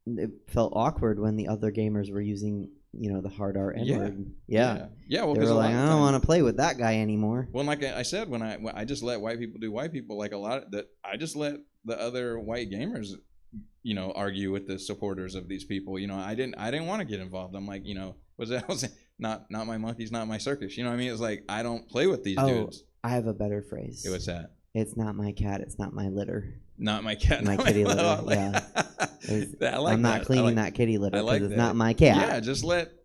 it felt awkward when the other gamers were using, the hard R N-word. Yeah. Well, they because were like, I don't want to play with that guy anymore. Well, like I said, when I just let white people do white people, like I just let the other white gamers, argue with the supporters of these people. I didn't want to get involved. I'm like, what's that? I was not my monkeys, not my circus. You know what I mean? It's like, I don't play with these dudes. I have a better phrase. Hey, what's that? It's not my cat. It's not my litter. Not my cat. My kitty litter. Yeah. I'm not cleaning that kitty litter because it's not my cat. Yeah, just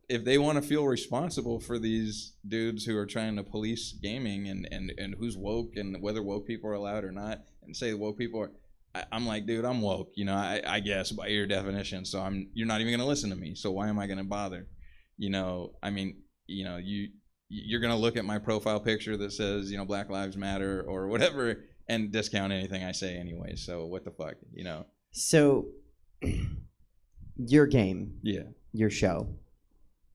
if they want to feel responsible for these dudes who are trying to police gaming and who's woke and whether woke people are allowed or not, and say woke people are, I'm like, dude, I'm woke, I guess by your definition. So you're not even gonna listen to me. So why am I gonna bother? I mean, you're gonna look at my profile picture that says, Black Lives Matter or whatever, and discount anything I say anyway. So what the fuck, So, your game. Yeah. Your show.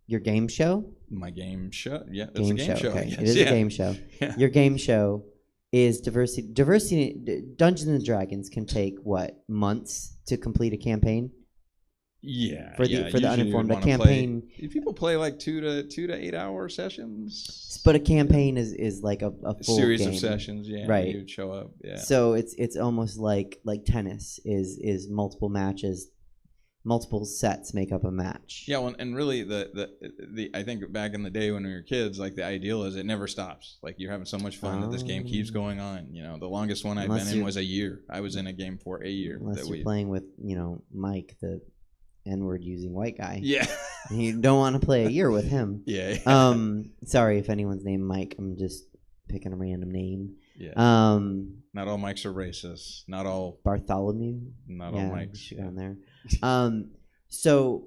Your game show? My game show? Yeah, it's game a game show. Okay. It is a game show. Yeah. Your game show is diversity. Dungeons and Dragons can take, what, months to complete a campaign? Yeah. For the uninformed, a campaign. People play like 2 to 8 hour sessions. But a campaign is like a full series game. Of sessions, yeah. Right. You'd show up. Yeah. So it's almost like tennis is multiple matches, multiple sets make up a match. Yeah, well, and really the I think back in the day when we were kids, like the ideal is it never stops. Like you're having so much fun that this game keeps going on. The longest one I've been in was a year. I was in a game for a year. Unless you're playing with Mike, the N-word using white guy. Yeah. You don't want to play a year with him. Yeah. Sorry if anyone's named Mike. I'm just picking a random name. Yeah. Not all Mikes are racist. Not all Bartholomew. Not all Mikes. On there. So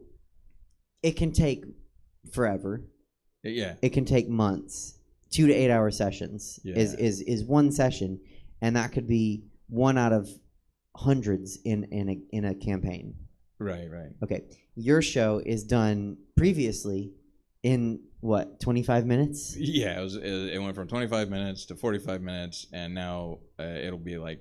it can take forever. Yeah. It can take months. 2 to 8 hour sessions is one session, and that could be one out of hundreds in a campaign. Right. Okay. Your show is done previously in what, 25 minutes? Yeah, it went from 25 minutes to 45 minutes, and now it'll be like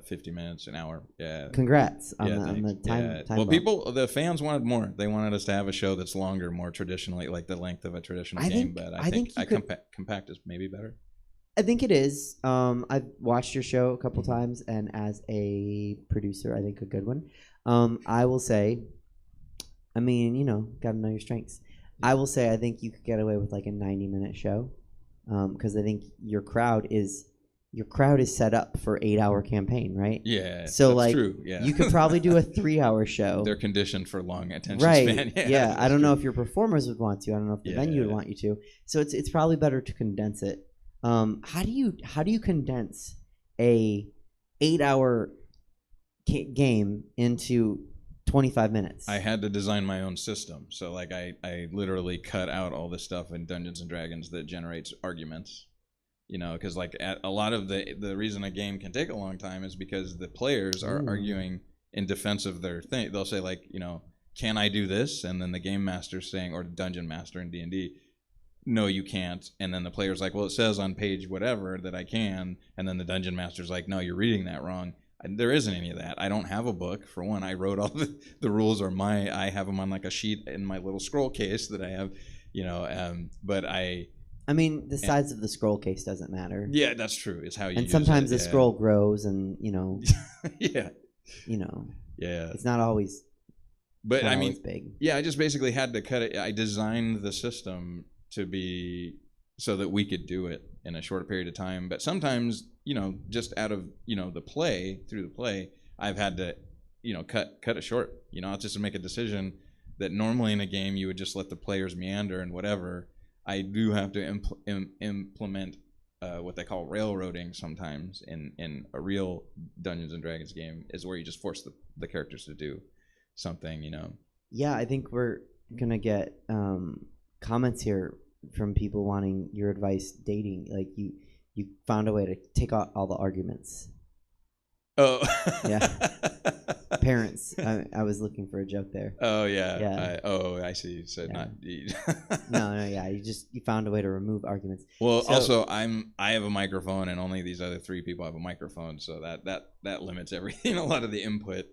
50 minutes, an hour. Yeah. Congrats on the time. Well, the fans wanted more. They wanted us to have a show that's longer, more traditionally, like the length of a traditional game. But I think compact is maybe better. I think it is. I've watched your show a couple times, and as a producer, I think a good one. I will say, I mean, got to know your strengths. I will say I think you could get away with like a 90-minute show, because I think your crowd is set up for 8-hour campaign, right? Yeah, so that's true. Yeah. You could probably do a 3-hour show. They're conditioned for long attention span. Yeah, yeah. I don't know if your performers would want to. I don't know if the venue would want you to. So it's probably better to condense it. How do you condense a 8-hour game into 25 minutes? I had to design my own system. So like I literally cut out all the stuff in Dungeons and Dragons that generates arguments. Because like a lot of the reason a game can take a long time is because the players are arguing in defense of their thing. They'll say like, can I do this? And then the game master's saying, or dungeon master in D&D, no, you can't. And then the player's like, well, it says on page whatever that I can. And then the dungeon master's like, no, you're reading that wrong. There isn't any of that. I don't have a book. For one, I wrote all the rules I have them on like a sheet in my little scroll case that I have, but I mean, the size of the scroll case doesn't matter. Yeah, that's true. It's how you. And sometimes the scroll grows, and yeah. Yeah. It's not always. But I mean, big. Yeah, I just basically had to cut it. I designed the system to be so that we could do it in a short period of time. But sometimes, just out of through the play, I've had to, cut it short. Just to make a decision that normally in a game you would just let the players meander and whatever. I do have to implement what they call railroading sometimes in a real Dungeons and Dragons game, is where you just force the characters to do something, Yeah, I think we're gonna get comments here from people wanting your advice dating. Like you found a way to take out all the arguments. Oh. Yeah. Parents. I was looking for a joke there. Oh yeah. Yeah. I see. So Yeah. not. No, yeah. You found a way to remove arguments. Well, So- also I have a microphone, and only these other 3 people have a microphone, so that limits everything. A lot of the input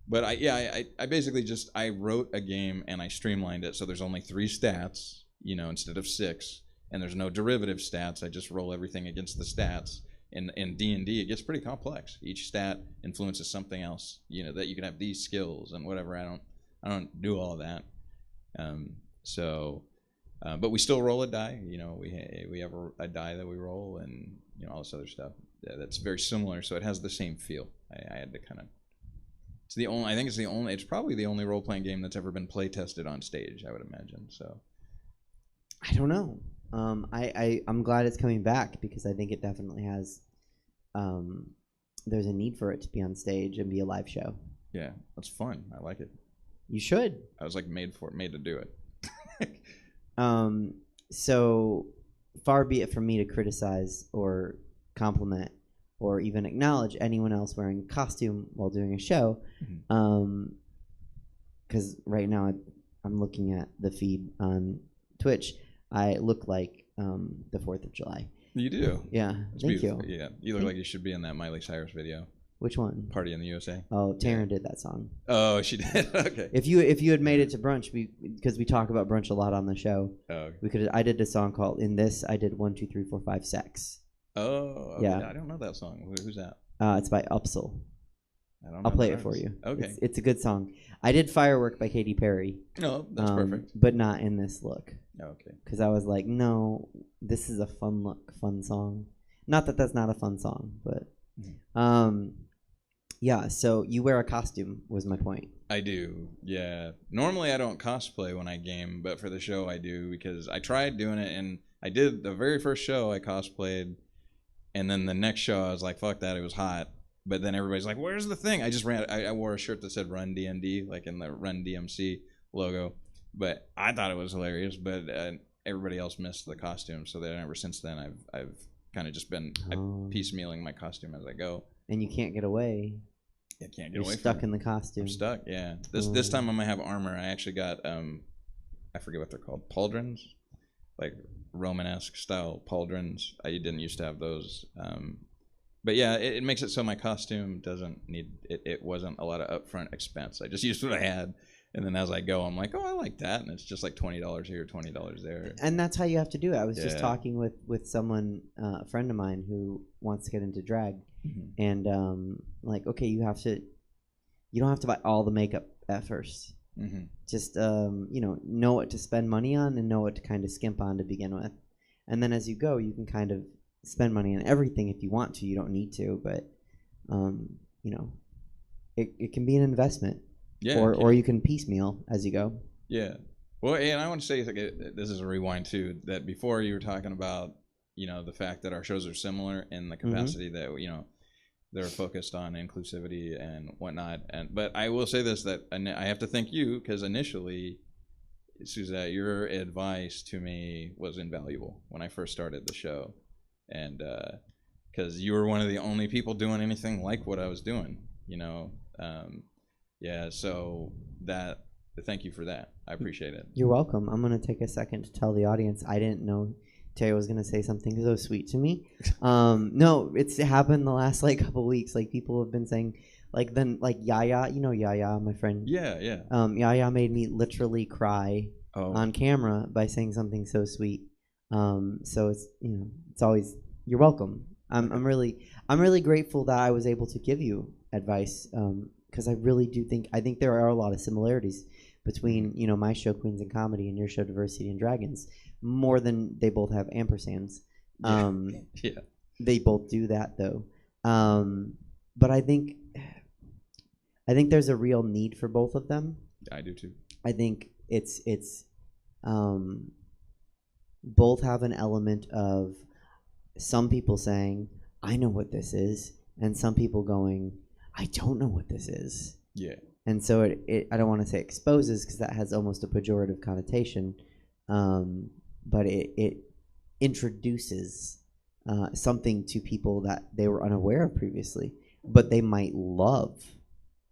but I basically just I wrote a game and I streamlined it so there's only 3 stats, instead of 6, and there's no derivative stats. I just roll everything against the stats. In D&D, it gets pretty complex. Each stat influences something else. That you can have these skills and whatever. I don't do all of that. But we still roll a die. We have a die that we roll, and all this other stuff that's very similar. So it has the same feel. I had to kind of. It's probably the only role-playing game that's ever been play tested on stage, I would imagine. So I don't know. I'm glad it's coming back because I think it definitely has. There's a need for it to be on stage and be a live show. Yeah, that's fun. I like it. You should. I was like made to do it. So far be it from me to criticize or compliment or even acknowledge anyone else wearing a costume while doing a show. Because right now I'm looking at the feed on Twitch. I look like the 4th of July. You do. Yeah. It's Thank beautiful. you. Yeah, you look like you should be in that Miley Cyrus video. Which one? Party in the USA. Oh, Taryn did that song. Oh, she did. Okay. If you had made it to brunch, because we talk about brunch a lot on the show, I did a song called "In This." I did 1, 2, 3, 4, 5, sex. Oh, okay. Yeah. I don't know that song. Who's that? It's by Upsell. I'll play it for you. Okay. It's a good song. I did "Firework" by Katy Perry. No, that's perfect. But not in this look. Okay. Because I was like, no, this is a fun song. Not that that's not a fun song, but yeah. So you wear a costume was my point. I do. Yeah. Normally I don't cosplay when I game, but for the show I do because I tried doing it, and I did the very first show I cosplayed, and then the next show I was like, fuck that, it was hot. But then everybody's like, where's the thing? I wore a shirt that said Run DMD, like in the Run DMC logo. But I thought it was hilarious, but everybody else missed the costume. So then ever since then, I've kind of just been piecemealing my costume as I go. And you can't get away. I can't get You're away stuck from in the costume. I'm stuck, yeah. This time I'm going to have armor. I actually got, I forget what they're called, pauldrons? Like Romanesque style pauldrons. I didn't used to have those. But yeah, it makes it so my costume doesn't need, it wasn't a lot of upfront expense. I just used what I had. And then as I go, I'm like, oh, I like that. And it's just like $20 here, $20 there. And that's how you have to do it. I was just talking with someone, a friend of mine who wants to get into drag. And like, okay, you don't have to buy all the makeup at first. Just, know what to spend money on and know what to kind of skimp on to begin with. And then as you go, you can kind of spend money on everything if you want to. You don't need to, but, it can be an investment. Yeah, or you can piecemeal as you go. Yeah. Well, and I want to say, this is a rewind too, that before you were talking about, the fact that our shows are similar in the capacity that, they're focused on inclusivity and whatnot. But I will say this, that I have to thank you, because initially, Suzette, your advice to me was invaluable when I first started the show. And because you were one of the only people doing anything like what I was doing, yeah, so thank you for that. I appreciate it. You're welcome. I'm going to take a second to tell the audience I didn't know Teo was going to say something so sweet to me. No, it's happened the last couple weeks. People have been saying Yaya, Yaya, my friend. Yeah. Yaya made me literally cry on camera by saying something so sweet. So it's it's always, you're welcome. I'm really grateful that I was able to give you advice. Because I really do think there are a lot of similarities between my show Queens and Comedy and your show Diversity and Dragons, more than they both have ampersands. Yeah. They both do that though. But I think there's a real need for both of them. I do too. I think it's both have an element of some people saying, I know what this is, and some people going, I don't know what this is. Yeah. And so I don't want to say exposes, because that has almost a pejorative connotation, but it introduces something to people that they were unaware of previously. but they might love,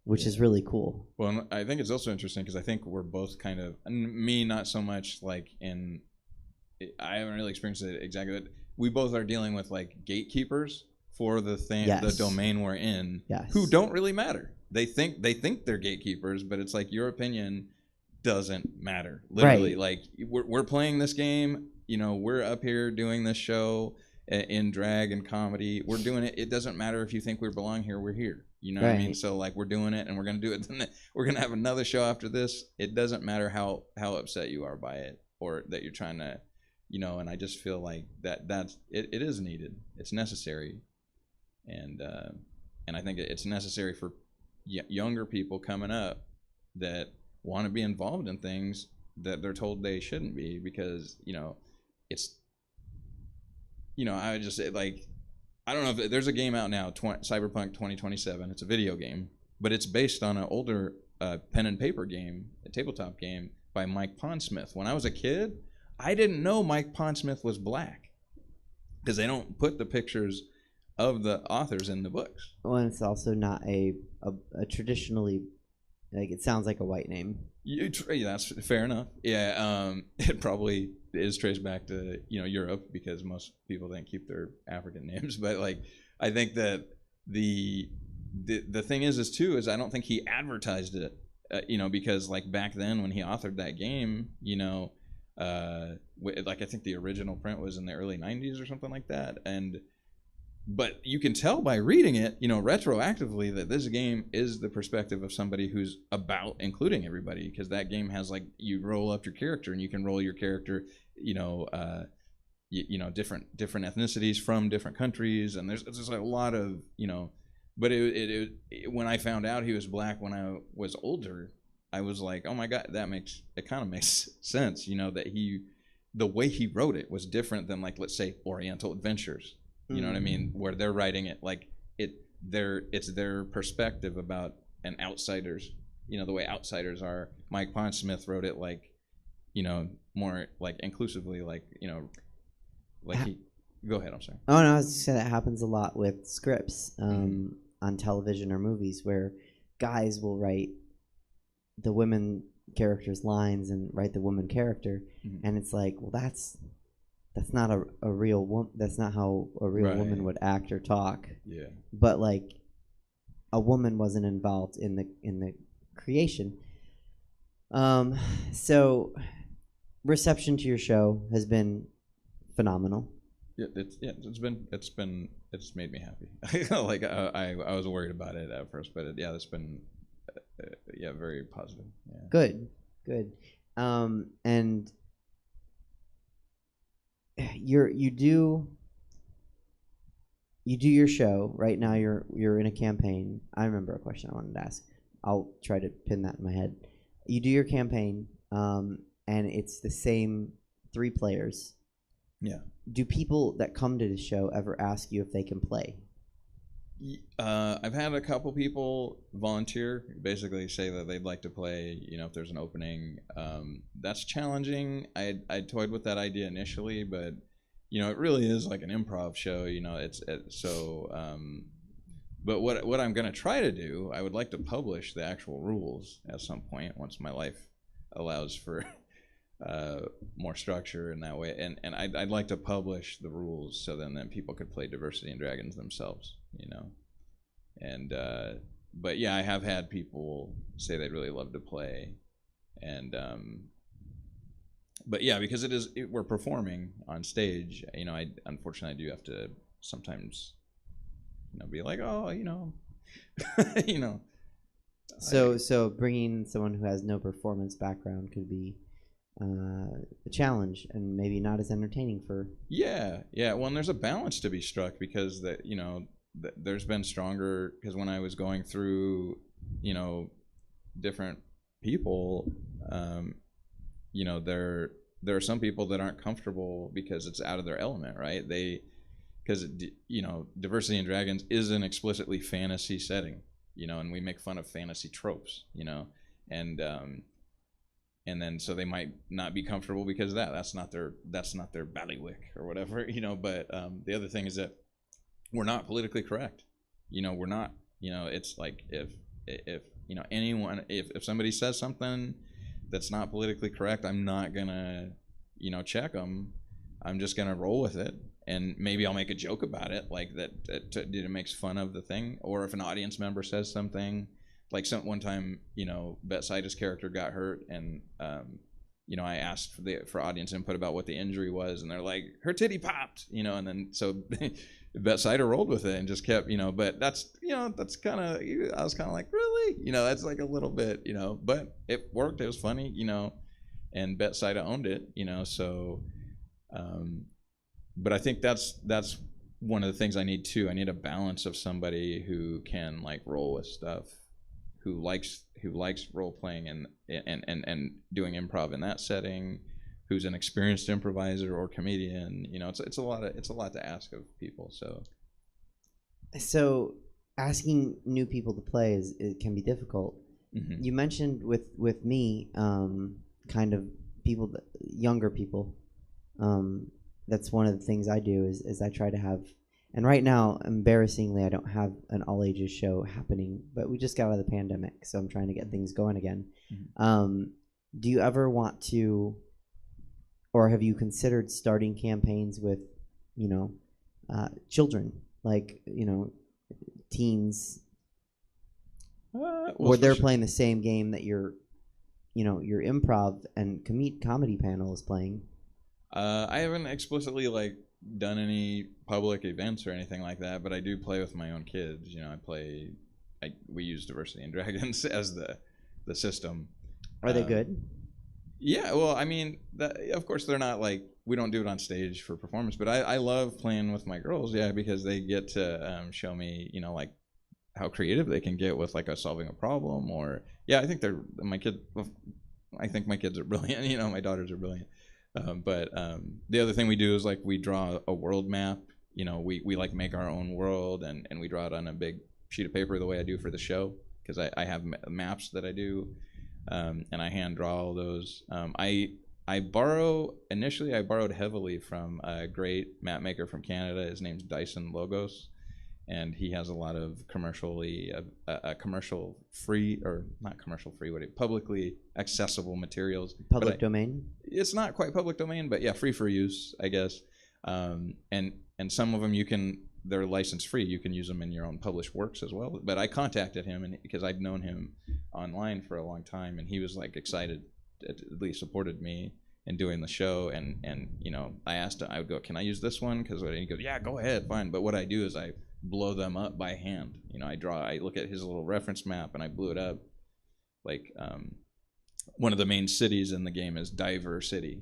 which is really cool. Well, I think it's also interesting because I think we're both kind of, and me not so much like I haven't really experienced it exactly, but we both are dealing with like gatekeepers for the thing, the domain we're in, who don't really matter. They think they're gatekeepers, but it's like your opinion doesn't matter. Literally, like we're playing this game. We're up here doing this show in drag and comedy. We're doing it. It doesn't matter if you think we belong here. We're here. You know what I mean? So like we're doing it, and we're gonna do it. We're gonna have another show after this. It doesn't matter how upset you are by it, or that you're trying to, And I just feel like that's it is needed. It's necessary, and I think it's necessary for younger people coming up that want to be involved in things that they're told they shouldn't be, because it's I would just say, like, I don't know if there's a game out now, Cyberpunk 2027. It's a video game, but it's based on an older pen and paper game, a tabletop game by Mike Pondsmith. When I was a kid, I didn't know Mike Pondsmith was black because they don't put the pictures of the authors in the books. Well, and it's also not a traditionally, like, it sounds like a white name. That's fair enough. Yeah, it probably is traced back to Europe, because most people didn't keep their African names. But like, I think that the thing is I don't think he advertised it, because like back then when he authored that game, like I think the original print was in the early 90s or something like that, but you can tell by reading it, retroactively, that this game is the perspective of somebody who's about including everybody, because that game has, like, you roll up your character and you can roll your character, different ethnicities from different countries, and there's a lot of, but when I found out he was black when I was older, I was like, oh my God, it kind of makes sense, that the way he wrote it was different than, like, let's say Oriental Adventures. You know what I mean? Where they're writing it like it's their perspective about an outsiders, the way outsiders are. Mike Pondsmith wrote it like, more like inclusively, like, go ahead, I'm sorry. Oh no, I was just saying that happens a lot with scripts on television or movies, where guys will write the women characters' lines and write the woman character, and it's like, well, that's not a real woman. That's not how a real woman would act or talk. Yeah. But like, a woman wasn't involved in the creation. So reception to your show has been phenomenal. Yeah, it's made me happy. Like I was worried about it at first, but it's been very positive. Yeah. Good. And you do your show right now. You're in a campaign. I remember a question I wanted to ask. I'll try to pin that in my head. You do your campaign, and it's the same 3 players. Yeah. Do people that come to the show ever ask you if they can play? I've had a couple people volunteer, basically say that they'd like to play, if there's an opening. That's challenging. I toyed with that idea initially, but it really is like an improv show. But what I'm going to try to do, I would like to publish the actual rules at some point once my life allows for more structure in that way, and I'd like to publish the rules so then people could play Diversity and Dragons themselves, and but yeah, I have had people say they'd really love to play, and but yeah, because we're performing on stage, I unfortunately do have to sometimes be like, oh, So bringing someone who has no performance background could be a challenge, and maybe not as entertaining for. Yeah. Well, and there's a balance to be struck, because there's been stronger, because when I was going through, different people, there are some people that aren't comfortable because it's out of their element, right? Because Diversity and Dragons is an explicitly fantasy setting, and we make fun of fantasy tropes, and then so they might not be comfortable because of that's not their ballywick or whatever, but the other thing is that we're not politically correct, we're not, it's like if anyone, if somebody says something that's not politically correct, I'm not gonna, check them. I'm just gonna roll with it, and maybe I'll make a joke about it, like that it makes fun of the thing. Or if an audience member says something, like one time, Bet Saida's character got hurt, and I asked for audience input about what the injury was, and they're like, her titty popped, and then so Bet Saida rolled with it and just kept, but that's kind of, I was kind of like, really, that's like a little bit, but it worked, it was funny, and Bet Saida owned it, so. But I think that's one of the things I need too. I need a balance of somebody who can like roll with stuff, who likes role playing and doing improv in that setting, who's an experienced improviser or comedian. It's a lot to ask of people. So asking new people to play it can be difficult. Mm-hmm. You mentioned with me, kind of people, younger people. That's one of the things I do is I try to have, and right now, embarrassingly, I don't have an all ages show happening, but we just got out of the pandemic, so I'm trying to get things going again. Mm-hmm. Do you ever want to, or have you considered starting campaigns with, children, like, teens, where they're playing the same game that your improv and comedy panel is playing? I haven't explicitly like done any public events or anything like that, but I do play with my own kids. We use Diversity and Dragons as the system. Are they good? Yeah, well, I mean, of course they're not like, we don't do it on stage for performance, but I love playing with my girls, because they get to show me, like how creative they can get with like solving a problem, or I think I think my kids are brilliant. My daughters are brilliant. But the other thing we do is like we draw a world map. We like make our own world, and we draw it on a big sheet of paper the way I do for the show, because I have maps that I do, and I hand draw all those. I borrowed heavily from a great map maker from Canada. His name's Dyson Logos, and he has a lot of commercial free, or not commercial free, publicly accessible materials. Public domain? It's not quite public domain, but free for use, I guess. And some of them they're license free. You can use them in your own published works as well. But I contacted him because I'd known him online for a long time, and he was like excited, at least supported me in doing the show. And I asked him, I would go, can I use this one? Because he goes, yeah, go ahead, fine. But what I do is I blow them up by hand. I look at his little reference map and I blew it up. Like one of the main cities in the game is Diver City,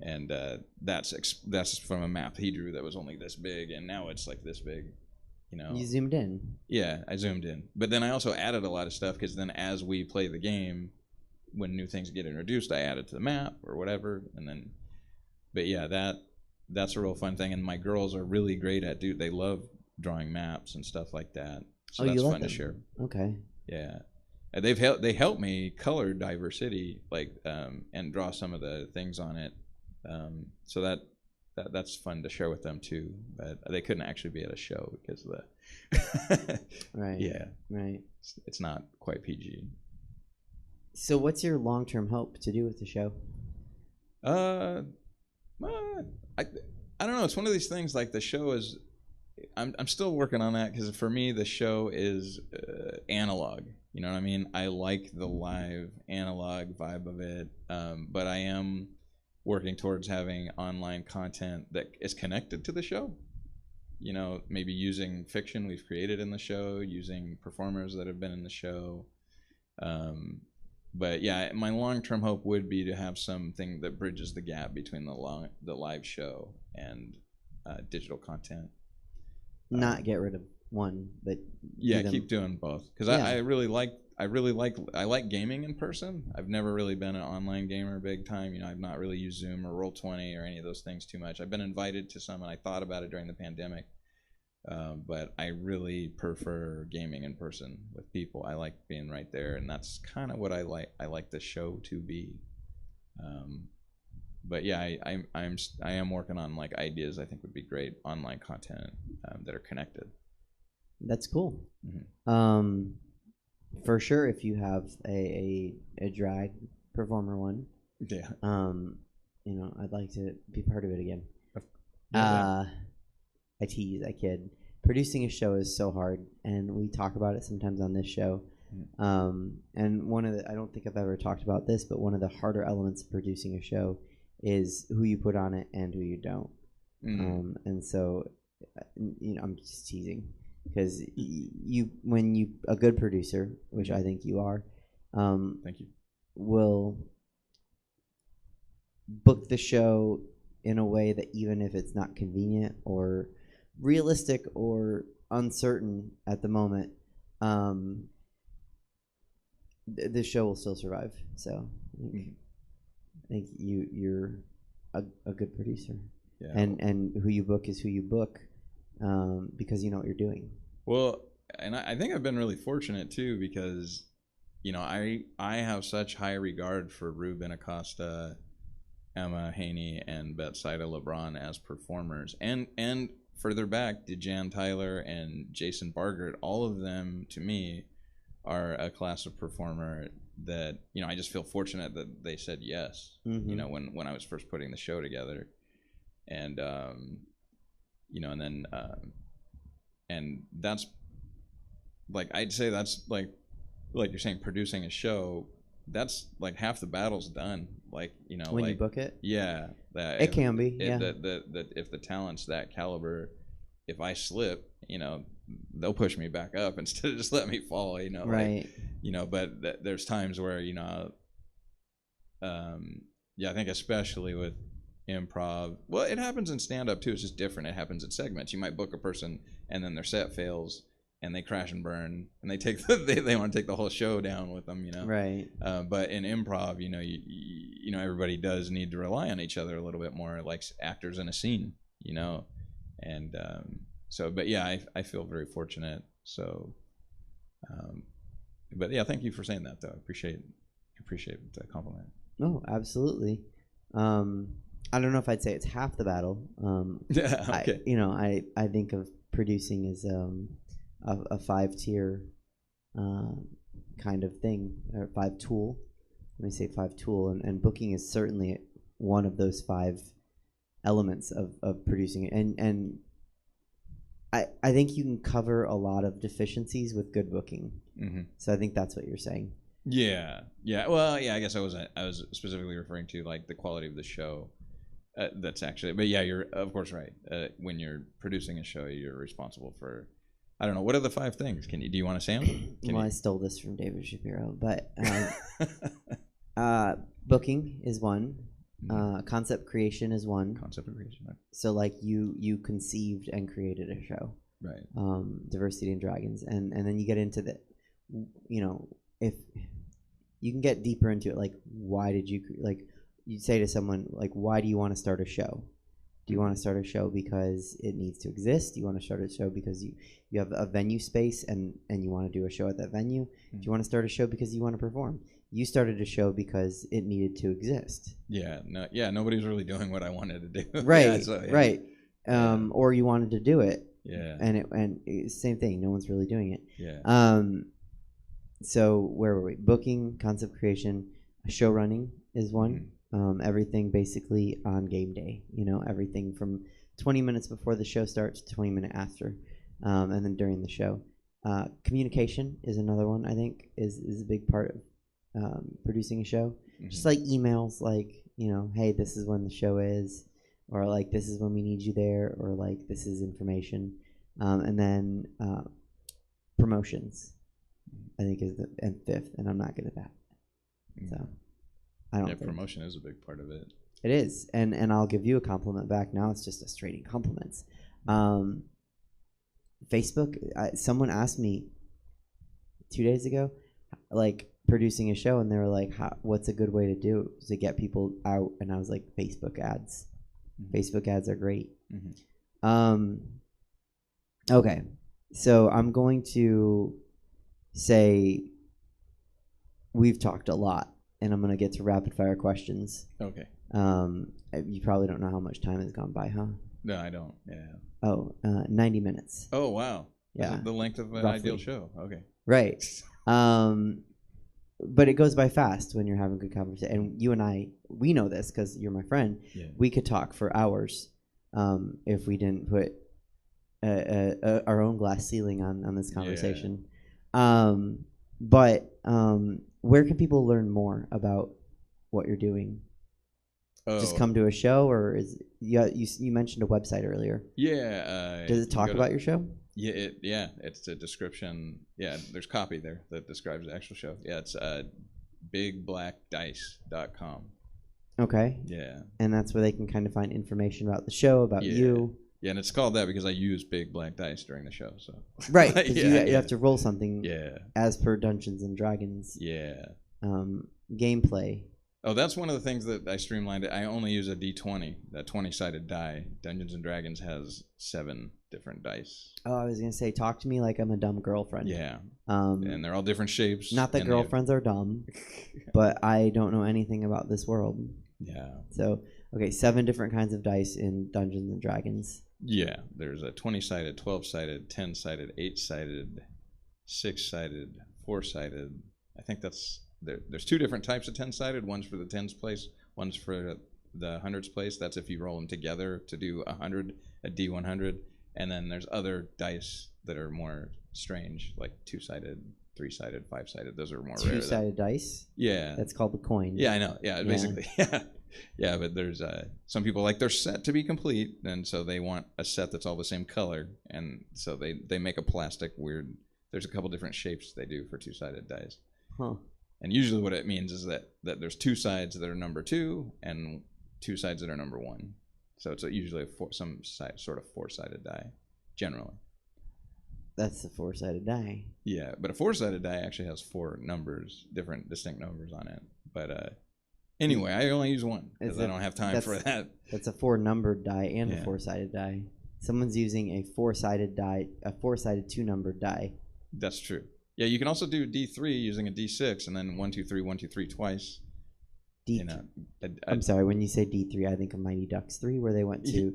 and that's from a map he drew that was only this big, and now it's like this big. You zoomed in. Yeah, I zoomed in, but then I also added a lot of stuff, because then as we play the game, when new things get introduced, I add it to the map or whatever, and then. But that's a real fun thing, and my girls are really great at they love drawing maps and stuff like that, so that's fun to share. Okay. Yeah, they helped me color Diver City, like and draw some of the things on it, so that's fun to share with them too. But they couldn't actually be at a show because of the right. Yeah, right. It's not quite PG. So what's your long-term hope to do with the show? I don't know. It's one of these things, like the show is. I'm still working on that, because for me the show is analog. You know what I mean? I like the live analog vibe of it, but I am working towards having online content that is connected to the show. Maybe using fiction we've created in the show, using performers that have been in the show. But my long-term hope would be to have something that bridges the gap between the live show and digital content. Not get rid of one, but keep doing both, because I like gaming in person. I've never really been an online gamer big time. I've not really used Zoom or Roll20 or any of those things too much. I've been invited to some, and I thought about it during the pandemic, but I really prefer gaming in person with people. I like being right there, and that's kind of what I like the show to be. But I am working on like ideas I think would be great online content that are connected. That's cool. Mm-hmm. For sure, if you have a drag performer one, Yeah. I'd like to be part of it again. Yeah. I tease, I kid. Producing a show is so hard, and we talk about it sometimes on this show. And I don't think I've ever talked about this, but one of the harder elements of producing a show is who you put on it and who you don't. And so, I'm just teasing because when you a good producer, which I think you are, Thank you. will book the show in a way that even if it's not convenient or realistic or uncertain at the moment, the show will still survive. So I think you're a good producer. Yeah. And who you book is who you book, because you know what you're doing. Well, and I think I've been really fortunate too, because I have such high regard for Ruben Acosta, Emma Haney, and Betsaida LeBron as performers, and further back, DeJan Tyler and Jason Bargert. All of them, to me, are a class of performer that I just feel fortunate that they said yes. When I was first putting the show together, and and then and that's like, I'd say that's like you're saying, producing a show, that's like half the battle's done. Like, when you book it, yeah, it can be. Yeah, that if the talent's that caliber, if I slip, they'll push me back up instead of just let me fall. Right. But there's times where I think especially with improv, well, it happens in stand-up too. It's just different. It happens in segments. You might book a person and then their set fails and they crash and burn, and they take they want to take the whole show down with them, Right. But in improv, everybody does need to rely on each other a little bit more, like actors in a scene, and but yeah, I feel very fortunate. So, but yeah, thank you for saying that, though. I appreciate the compliment. No, absolutely. I don't know if I'd say it's half the battle. Yeah. Okay. I think of producing as a 5-tier kind of thing, or 5-tool. Let me say 5-tool, and booking is certainly one of those 5 elements of producing it. And I think you can cover a lot of deficiencies with good booking. So I think that's what you're saying. Yeah. Well, yeah. I guess I was specifically referring to like the quality of the show. That's actually, but yeah, you're of course right. When you're producing a show, you're responsible for, I don't know, what are the 5 things? Do you want to say them? I stole this from David Shapiro, but booking is one. Concept creation is one. Concept creation. Right. So like you conceived and created a show. Right. Diversity and Dragons, and then you get into the, if you can get deeper into it, like why did you you'd say to someone like, why do you want to start a show? Do you want to start a show because it needs to exist? Do you want to start a show because you have a venue space and you want to do a show at that venue? Do you want to start a show because you want to perform? You started a show because it needed to exist. Yeah. No. Yeah. Nobody's really doing what I wanted to do. Right. Yeah. Right. Or you wanted to do it. Yeah. And same thing. No one's really doing it. Yeah. So where were we? Booking, concept creation, show running is one. Everything basically on game day. Everything from 20 minutes before the show starts to 20 minutes after, and then during the show. Communication is another one. I think is a big part of producing a show. Just like emails, like hey, this is when the show is, or like this is when we need you there, or like this is information, and then promotions. I think is the 5th, and I'm not good at that. So I don't. Yeah, think. Promotion is a big part of it. It is, and I'll give you a compliment back. Now it's just a straight compliments. Facebook. Someone asked me 2 days ago, like producing a show, and they were like, "What's a good way to get people out?" And I was like, "Facebook ads. Facebook ads are great." Okay, so I'm going to say we've talked a lot, and I'm going to get to rapid fire questions. Okay. You probably don't know how much time has gone by, huh? No, I don't. Yeah. Oh, 90 minutes. Oh, wow. Yeah. The length of an Roughly. ideal show. Okay. Right. But it goes by fast when you're having good conversation. And you and I, we know this because you're my friend. Yeah. We could talk for hours if we didn't put our own glass ceiling on this conversation. But where can people learn more about what you're doing? Just come to a show, or you mentioned a website earlier. Yeah. Does it talk about your show? Yeah, it's a description. Yeah, there's copy there that describes the actual show. Yeah, it's bigblackdice.com. Okay. Yeah. And that's where they can kind of find information about the show, about you. Yeah, and it's called that because I use big black dice during the show. So. Right, because you have to roll something. Yeah. As per Dungeons and Dragons. Yeah. Gameplay. Oh, that's one of the things that I streamlined. I only use a D20, that 20-sided die. Dungeons and Dragons has 7 different dice. Oh, I was gonna say, talk to me like I'm a dumb girlfriend. Yeah. And they're all different shapes. Not that girlfriends are dumb, but I don't know anything about this world. Yeah. So, okay, 7 different kinds of dice in Dungeons and Dragons. Yeah, there's a 20-sided, 12-sided, 10-sided, 8-sided, 6-sided, 4-sided. I think that's there's 2 different types of 10-sided. One's for the tens place, one's for the hundreds place. That's if you roll them together to do 100, a D100. And then there's other dice that are more strange, like 2-sided, 3-sided, 5-sided. Those are more rare. 2-sided dice? Yeah. That's called the coin. Yeah, I know. Yeah, basically. Yeah. Yeah, but there's some people like their set to be complete, and so they want a set that's all the same color, and so they make a plastic weird. There's a couple different shapes they do for 2-sided dice. Huh. And usually what it means is that there's 2 sides that are number 2 and 2 sides that are number 1. So it's usually some sort of 4-sided die, generally. That's the 4-sided die. Yeah, but a 4-sided die actually has 4 numbers, different distinct numbers on it. But anyway, I only use 1 because I don't have time for that. That's a 4-numbered die and a 4-sided die. Someone's using a 4-sided die, a 4-sided 2-numbered die. That's true. Yeah, you can also do D3 using a D6 and then 1, 2, 3, 1, 2, 3 twice. I'm sorry, when you say D3, I think of Mighty Ducks 3, where they went to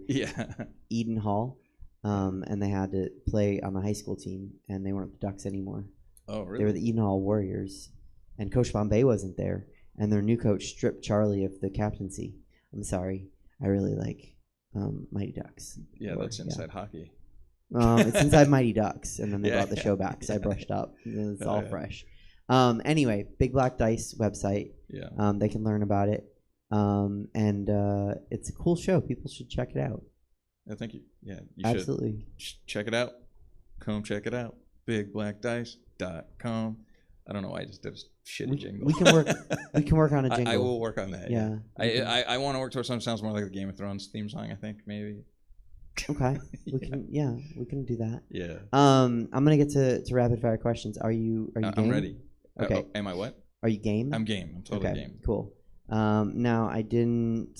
Eden Hall, and they had to play on the high school team, and they weren't the Ducks anymore. Oh, really? They were the Eden Hall Warriors, and Coach Bombay wasn't there, and their new coach stripped Charlie of the captaincy. I'm sorry, I really like Mighty Ducks. Yeah, that's inside hockey. It's inside Mighty Ducks, and then they brought the show back, so I brushed up. It's all fresh. Anyway, Big Black Dice website. Yeah. They can learn about it. And it's a cool show. People should check it out. Yeah, thank you. Yeah, you absolutely. Should check it out. Come check it out. BigBlackDice.com. I don't know why I just did a shitty jingle. We can work on a jingle. I will work on that. Yeah. I want to work towards something that sounds more like the Game of Thrones theme song, I think, maybe. Okay. We can do that. Yeah. I'm gonna get to rapid fire questions. Are you game? I'm ready. Okay. Am I what? Are you game? I'm game. I'm totally game. Cool. Now I didn't.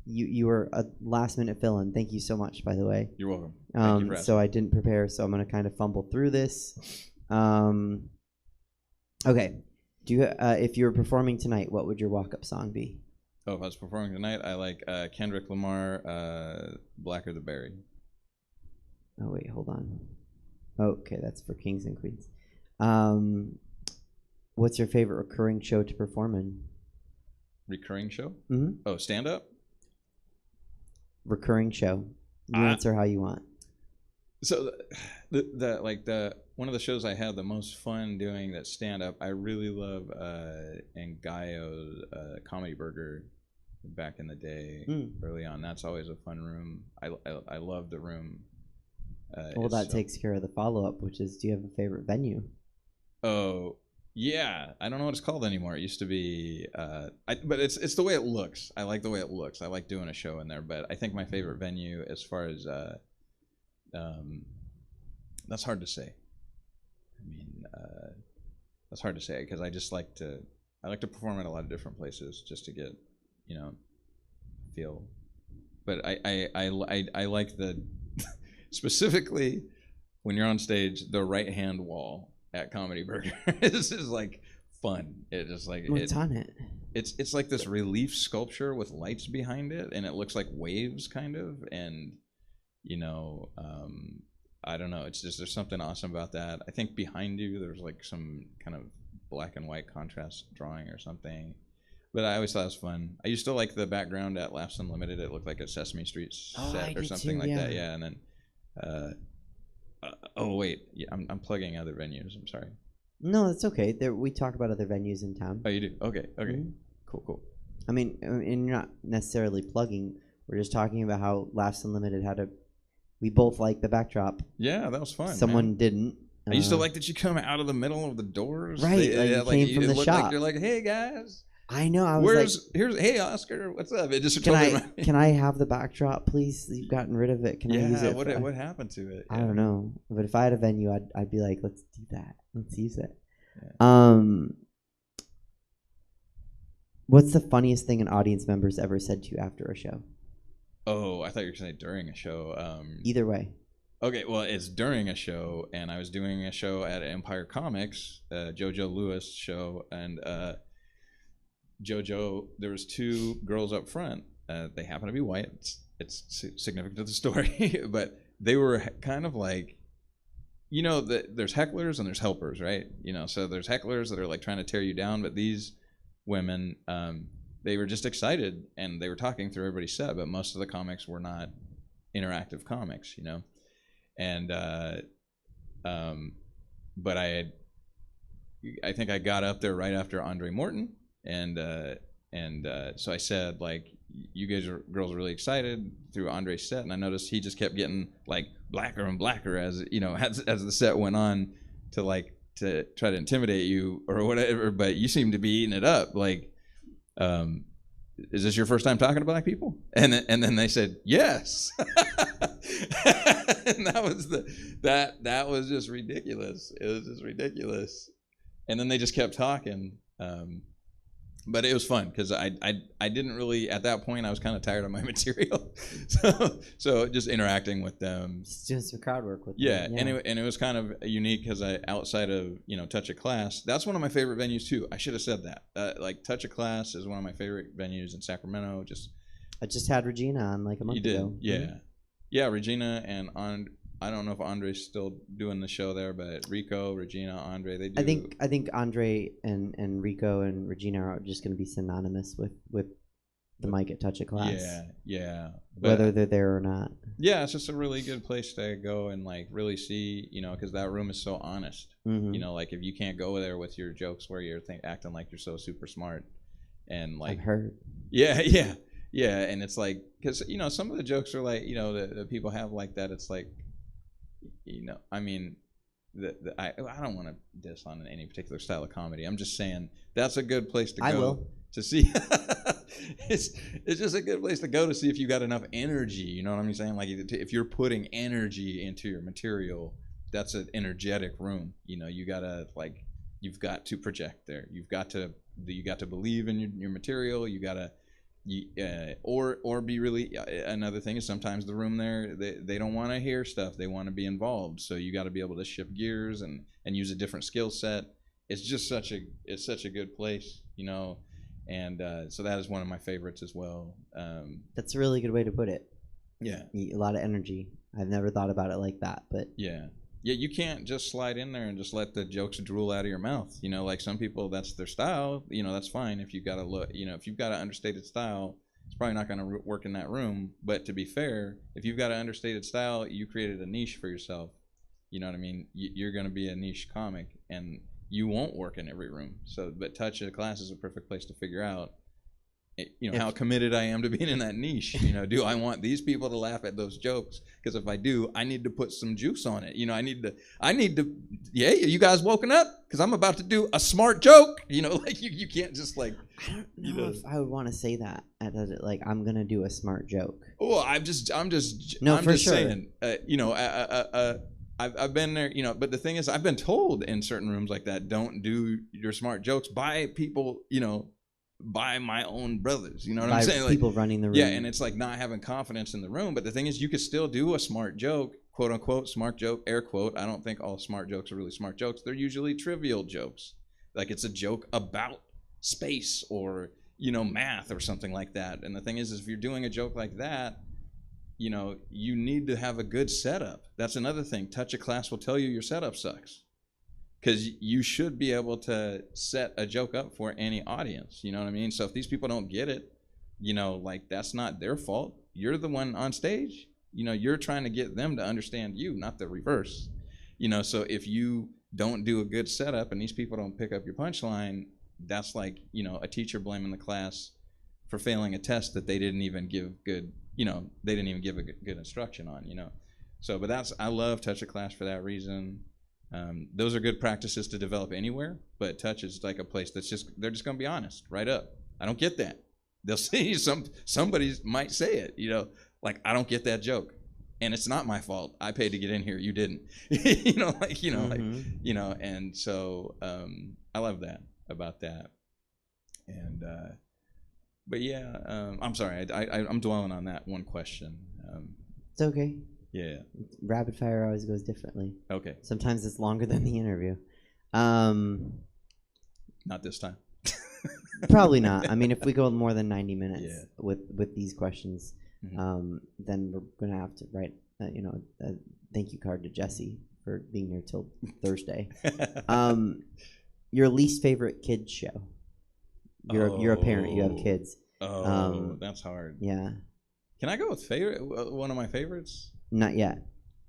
You were a last minute fill-in. Thank you so much, by the way. You're welcome. Thank you for asking. So I didn't prepare, so I'm gonna kind of fumble through this. Okay. Do you? If you were performing tonight, what would your walk-up song be? Oh, if I was performing tonight, I like Kendrick Lamar, Blacker the Berry. Oh, wait, hold on. Okay, that's for Kings and Queens. What's your favorite recurring show to perform in? Recurring show? Mm-hmm. Oh, stand-up? Recurring show. You answer how you want. So, one of the shows I had the most fun doing that stand-up, I really love Ngayo's Comedy Burger back in the day, early on. That's always a fun room. I love the room. Well, that takes care of the follow-up, which is, do you have a favorite venue? Oh, yeah. I don't know what it's called anymore. It used to be, but it's the way it looks. I like the way it looks. I like doing a show in there. But I think my favorite venue, as far as, that's hard to say. I mean, that's hard to say because I just like to perform at a lot of different places just to get, feel. But I like the specifically when you're on stage, the right-hand wall at Comedy Burger. This is like fun. It just like what's on it? It's like this relief sculpture with lights behind it, and it looks like waves kind of, and I don't know. It's just there's something awesome about that. I think behind you there's like some kind of black and white contrast drawing or something. But I always thought it was fun. I used to like the background at Laughs Unlimited. It looked like a Sesame Street set or something like that. Yeah, and then oh wait, yeah, I'm plugging other venues. I'm sorry. No, it's okay. We talk about other venues in town. Oh, you do? Okay. Cool. I mean, and you're not necessarily plugging. We're just talking about how Laughs Unlimited we both like the backdrop. Yeah, that was fun. Someone didn't. I used to like that you come out of the middle of the doors. Right, you came from the shop. Like you're like, hey guys. I know. I was hey Oscar, what's up? It just can I have the backdrop, please? You've gotten rid of it. Can I use it? What happened to it? I don't know. But if I had a venue, I'd be like, let's do that. Let's use it. Yeah. What's the funniest thing an audience member's ever said to you after a show? Oh, I thought you were saying during a show. Either way. Okay, well, it's during a show, and I was doing a show at Empire Comics, JoJo Lewis show, and JoJo, there was two girls up front. They happen to be white. It's significant to the story, but they were kind of like, there's hecklers and there's helpers, right? So there's hecklers that are like trying to tear you down, but these women, they were just excited and they were talking through everybody's set, but most of the comics were not interactive comics, and but I think I got up there right after Andre Morton, and so I said, like, you girls are really excited through Andre's set, and I noticed he just kept getting like blacker and blacker as the set went on to try to intimidate you or whatever, but you seem to be eating it up. Like, is this your first time talking to black people? And then they said yes. And that was just ridiculous. It was just ridiculous. And then they just kept talking. But it was fun because I didn't really, at that point I was kind of tired of my material, so just interacting with them, just doing some crowd work with them. Yeah. And it was kind of unique because outside of Touch a Class, that's one of my favorite venues too. I should have said that. Like Touch a Class is one of my favorite venues in Sacramento. I just had Regina on like a month ago. Yeah, mm-hmm. Yeah, Regina and I don't know if Andre's still doing the show there, but Rico, Regina, Andre, they do. I think Andre and Rico and Regina are just going to be synonymous with the mic at Touch a Class. Yeah. Whether they're there or not. Yeah, it's just a really good place to go and like really see, because that room is so honest. Mm-hmm. Like if you can't go there with your jokes where you're acting like you're so super smart, and like I've heard. Yeah, and it's like because some of the jokes are like the people have like that. It's like. I mean, I don't want to diss on any particular style of comedy. I'm just saying that's a good place to go to see. It's just a good place to go to see if you got enough energy. You know what I'm saying? Like if you're putting energy into your material, that's an energetic room. You've got to project there. You've got to believe in your material. You got to. Or be really another thing is sometimes the room there they don't want to hear stuff, they want to be involved, so you got to be able to shift gears and use a different skill set. It's such a good place, and so that is one of my favorites as well. That's a really good way to put it. Yeah, a lot of energy. I've never thought about it like that, but yeah, you can't just slide in there and just let the jokes drool out of your mouth. Like some people, that's their style. That's fine. If you've got if you've got an understated style, it's probably not going to work in that room. But to be fair, if you've got an understated style, you created a niche for yourself. You know what I mean? You're going to be a niche comic, and you won't work in every room. So, but Touch a Class is a perfect place to figure out. How committed I am to being in that niche. Do I want these people to laugh at those jokes? Because if I do, I need to put some juice on it. I need to. Yeah, you guys woken up? Because I'm about to do a smart joke. Like you can't just like. I don't know if I would want to say that. Like I'm gonna do a smart joke. Well, I'm just saying. I've been there. But the thing is, I've been told in certain rooms like that, don't do your smart jokes by people. By my own brothers, you know what I'm saying? People running the room. Yeah, and it's like not having confidence in the room. But the thing is, you could still do a smart joke, quote unquote, smart joke, air quote. I don't think all smart jokes are really smart jokes. They're usually trivial jokes. Like it's a joke about space or, math or something like that. And the thing is if you're doing a joke like that, you know, you need to have a good setup. That's another thing. Touch a Class will tell you your setup sucks. Because you should be able to set a joke up for any audience. You know what I mean? So if these people don't get it, you know, like, that's not their fault. You're the one on stage. You know, you're trying to get them to understand you, not the reverse. You know, so if you don't do a good setup and these people don't pick up your punchline, that's like, you know, a teacher blaming the class for failing a test that they didn't even give good, you know, they didn't even give a good instruction on, you know. So, but I love Touch a Class for that reason. Those are good practices to develop anywhere, but Touch is like a place that's they're just going to be honest, right up. I don't get that. They'll see somebody might say it, you know, like, I don't get that joke. And it's not my fault. I paid to get in here. You didn't. You know, like, you know, like, you know, and so I love that about that. And, but yeah, I'm sorry. I'm dwelling on that one question. It's okay. Yeah. Rapid fire always goes differently. Okay. Sometimes it's longer than the interview. Not this time. Probably not. I mean, if we go more than 90 minutes Yeah. with these questions, then we're gonna have to write, you know, a thank you card to Jesse for being here till Thursday. Your least favorite kids show? You're a parent. You have kids. That's hard. Yeah. Can I go with one of my favorites? Not yet.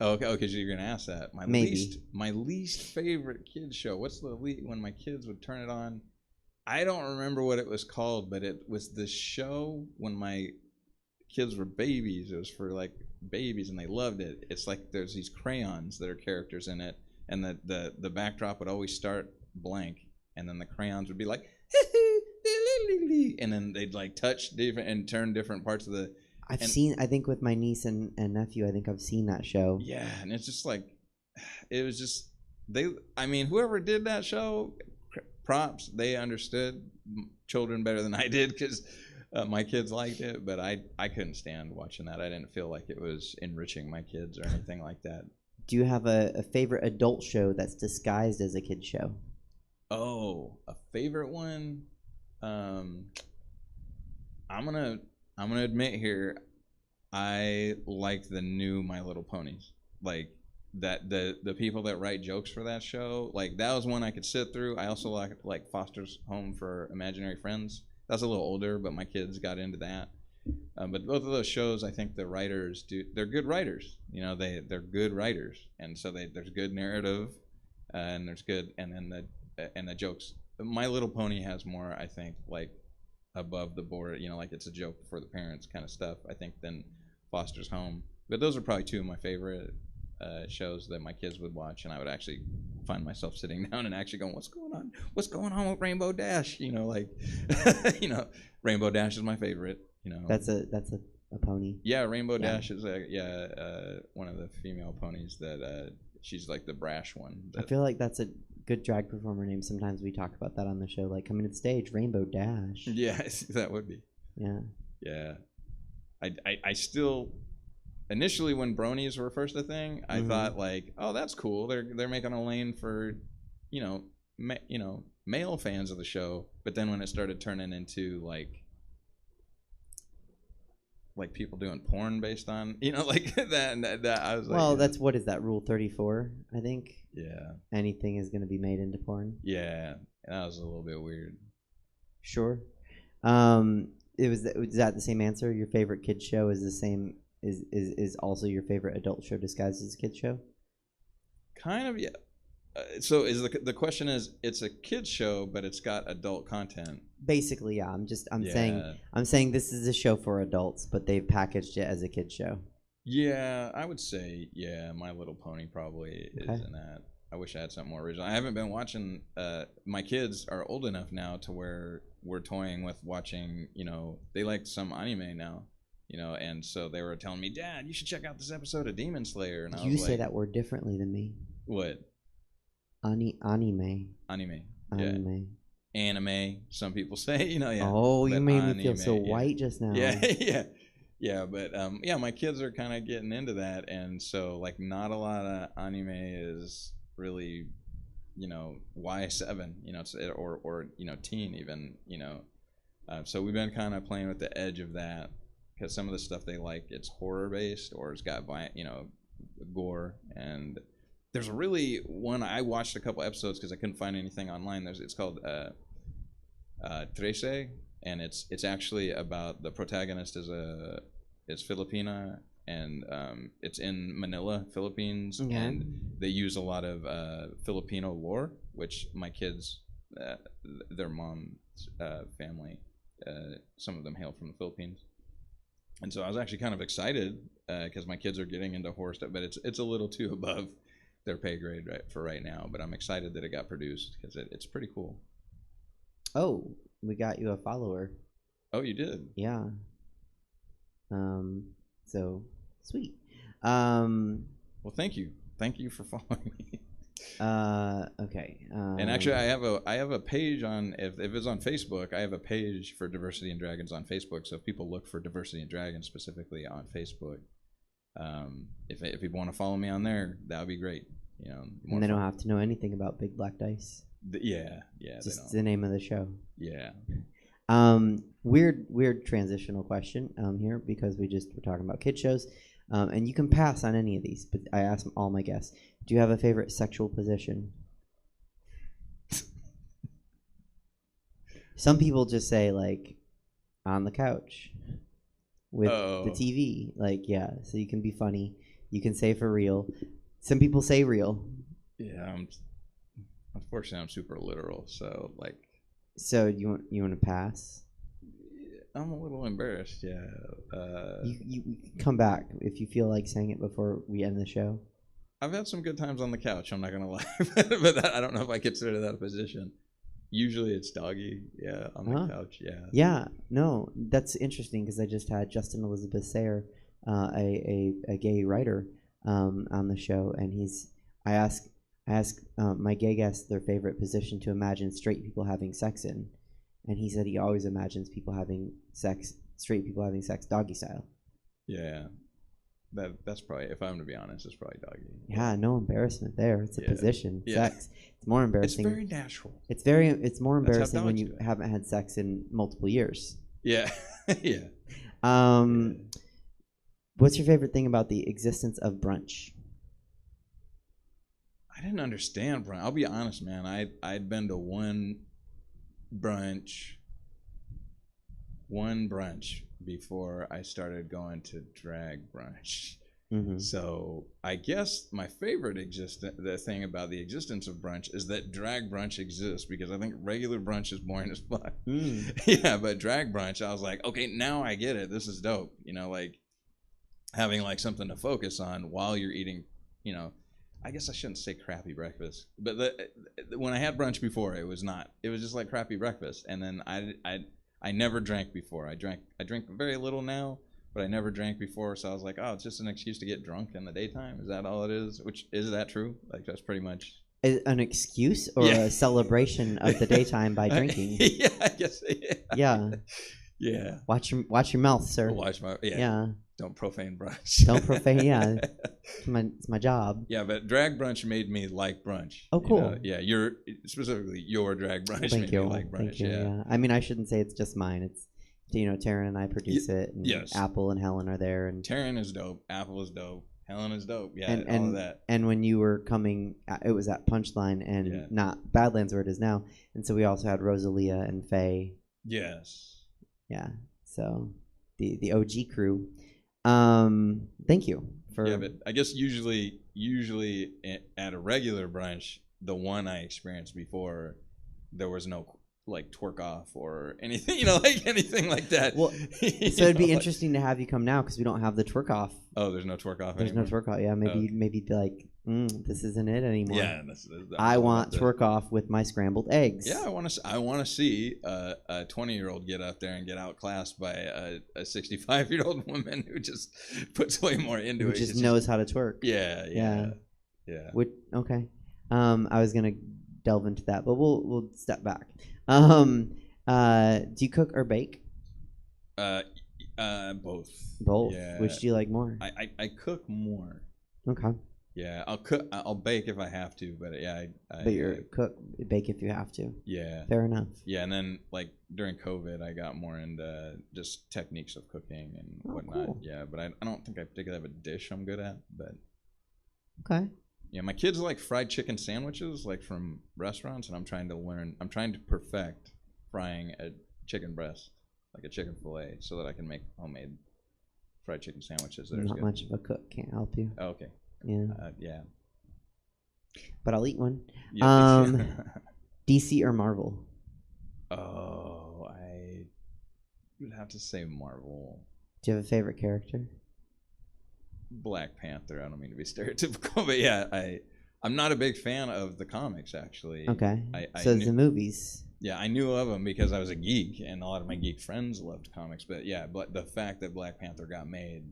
Oh, okay. Okay, so you're gonna ask that. Maybe. My least favorite kids show. What's when my kids would turn it on? I don't remember what it was called, but it was the show when my kids were babies. It was for like babies, and they loved it. It's like there's these crayons that are characters in it, and the backdrop would always start blank, and then the crayons would be like, and then they'd like touch different and turn different parts of the. I think with my niece and nephew, I think I've seen that show. Yeah, and it's just like, it was just, I mean, whoever did that show, props, they understood children better than I did, because my kids liked it, but I couldn't stand watching that. I didn't feel like it was enriching my kids or anything like that. Do you have a favorite adult show that's disguised as a kid show? Oh, a favorite one? I'm gonna admit here, I like the new My Little Ponies. Like that, the people that write jokes for that show, like that was one I could sit through. I also like Foster's Home for Imaginary Friends. That's a little older, but my kids got into that. But both of those shows, I think the writers they're good writers. You know, they're good writers, and so there's good narrative, and there's good, and then the jokes. My Little Pony has more, I think, like above the board, you know, like it's a joke for the parents kind of stuff, I think, than Foster's Home. But those are probably two of my favorite shows that my kids would watch, and I would actually find myself sitting down and actually going, what's going on with Rainbow Dash, you know, like you know, Rainbow Dash is my favorite, you know. That's a pony. Yeah, Rainbow Dash is one of the female ponies that she's like the brash one. I feel like that's a good drag performer name. Sometimes we talk about that on the show, like coming to the stage, Rainbow Dash. Yeah, that would be. Yeah. Yeah. I still, initially when bronies were first a thing, I thought like, oh, that's cool. They're making a lane for, you know, male fans of the show. But then when it started turning into like people doing porn based on, you know, like that I was like, well, that's, what is that, Rule 34, I think? Yeah. Anything is going to be made into porn. Yeah, that was a little bit weird. Sure. Was that the same answer? Your favorite kids show is the same, is also your favorite adult show disguised as a kids show? Kind of, yeah. So is the question is, it's a kids show, but it's got adult content. Basically, yeah. I'm saying this is a show for adults, but they've packaged it as a kids show. Yeah, I would say, yeah, My Little Pony probably is in that. I wish I had something more original. I haven't been watching. My kids are old enough now to where we're toying with watching. You know, they like some anime now. You know, and so they were telling me, Dad, you should check out this episode of Demon Slayer. And you say that word differently than me. What? Anime. Yeah. Anime. Some people say, you know, yeah. Oh, you made me feel so white just now. Yeah, but yeah, my kids are kind of getting into that, and so like not a lot of anime is really, you know, Y7, you know, or you know, teen even, you know. So we've been kind of playing with the edge of that, because some of the stuff they like, it's horror based or it's got gore. And there's a really one I watched a couple episodes because I couldn't find anything online. It's called Trece, and it's actually about the protagonist is Filipina, and it's in Manila, Philippines, and they use a lot of Filipino lore, which my kids, their mom's family, some of them hail from the Philippines, and so I was actually kind of excited because my kids are getting into horror stuff, but it's a little too above their pay grade for right now. But I'm excited that it got produced because it's pretty cool. Oh, we got you a follower. Oh, you did? Yeah. So sweet. Well, thank you for following me. Okay. And actually, I have a page on if it's on Facebook. I have a page for Diversity and Dragons on Facebook. So if people look for Diversity and Dragons specifically on Facebook, if people want to follow me on there, that would be great. You know, and they don't have to know anything about Big Black Dice. Yeah. Just the name of the show. Yeah. Weird transitional question here because we're talking about kid shows, and you can pass on any of these. But I ask all my guests, do you have a favorite sexual position? Some people just say like on the couch with the TV, like so you can be funny, you can say for real. Some people say real. Yeah, unfortunately I'm super literal, so like. So you want to pass? I'm a little embarrassed. Yeah. You come back if you feel like saying it before we end the show. I've had some good times on the couch. I'm not gonna lie, but I don't know if I consider that a position. Usually it's doggy. Yeah, on the couch. Yeah. Yeah. No, that's interesting because I just had Justin Elizabeth Sayer, a gay writer, on the show, and I ask my gay guests their favorite position to imagine straight people having sex in, and he said he always imagines straight people having sex doggy style. Yeah, that's probably, if I'm to be honest, it's probably doggy. Yeah, no embarrassment there. It's a position. Yeah. Sex. It's more embarrassing. It's very natural. It's more embarrassing when you haven't had sex in multiple years. Yeah. Yeah. What's your favorite thing about the existence of brunch? I didn't understand brunch. I'll be honest, man. I'd been to one brunch before I started going to drag brunch. Mm-hmm. So I guess my favorite the thing about the existence of brunch is that drag brunch exists, because I think regular brunch is boring as fuck. Yeah, but drag brunch, I was like, okay, now I get it. This is dope. You know, like having like something to focus on while you're eating, you know. I guess I shouldn't say crappy breakfast, but when I had brunch before, it was just like crappy breakfast. And then I never drank before. I drink very little now, but I never drank before. So I was like, oh, it's just an excuse to get drunk in the daytime. Is that all it is? Which, is that true? Like, that's pretty much an excuse or a celebration of the daytime by drinking. Yeah, I guess. Yeah. Yeah. Watch your mouth, sir. Watch my yeah. Don't profane brunch. Don't profane. Yeah. It's my job. Yeah, but drag brunch made me like brunch. Oh, cool. You know? Yeah, your drag brunch made me like brunch. Thank you. Yeah. I mean, I shouldn't say it's just mine. It's, Taryn and I produce it, and yes. Apple and Helen are there, and Taryn is dope. Apple is dope. Helen is dope. Yeah, and all of that. And when you were coming, it was at Punchline and not Badlands where it is now, and so we also had Rosalia and Faye. Yes. Yeah. So the OG crew. Thank you for. Yeah, but I guess usually at a regular brunch, the one I experienced before, there was no like twerk off or anything, like anything like that. Well, so it'd be interesting to have you come now because we don't have the twerk off. Oh, there's no twerk off. There's anymore? no twerk off. Yeah, maybe be like, this isn't it anymore. Yeah, I want twerk off with my scrambled eggs. Yeah, I want to see a 20-year-old get up there and get outclassed by a 65-year-old woman who just puts way more into it. Who just knows how to twerk. Yeah. Okay. I was gonna delve into that, but we'll step back. Do you cook or bake? Both. Both. Yeah. Which do you like more? I cook more. Okay. Yeah, I'll cook. I'll bake if I have to, but yeah, But you're cook, bake if you have to. yeah, Fair enough. yeah. And then like during COVID, I got more into just techniques of cooking and whatnot. Cool. Yeah, but I don't think I particularly have a dish I'm good at. But Okay. yeah, my kids like fried chicken sandwiches, like from restaurants, and I'm trying to learn. I'm trying to perfect frying a chicken breast, like a chicken fillet, so that I can make homemade fried chicken sandwiches. That are Not good. much of a cook. Can't help you. Oh, okay. Yeah. Yeah. But I'll eat one. Yeah. DC or Marvel? Oh, I would have to say Marvel. Do you have a favorite character? Black Panther. I don't mean to be stereotypical, but yeah, I'm not a big fan of the comics actually. Okay. I So knew, the movies. yeah, I knew of them because I was a geek, and a lot of my geek friends loved comics. But yeah, but the fact that Black Panther got made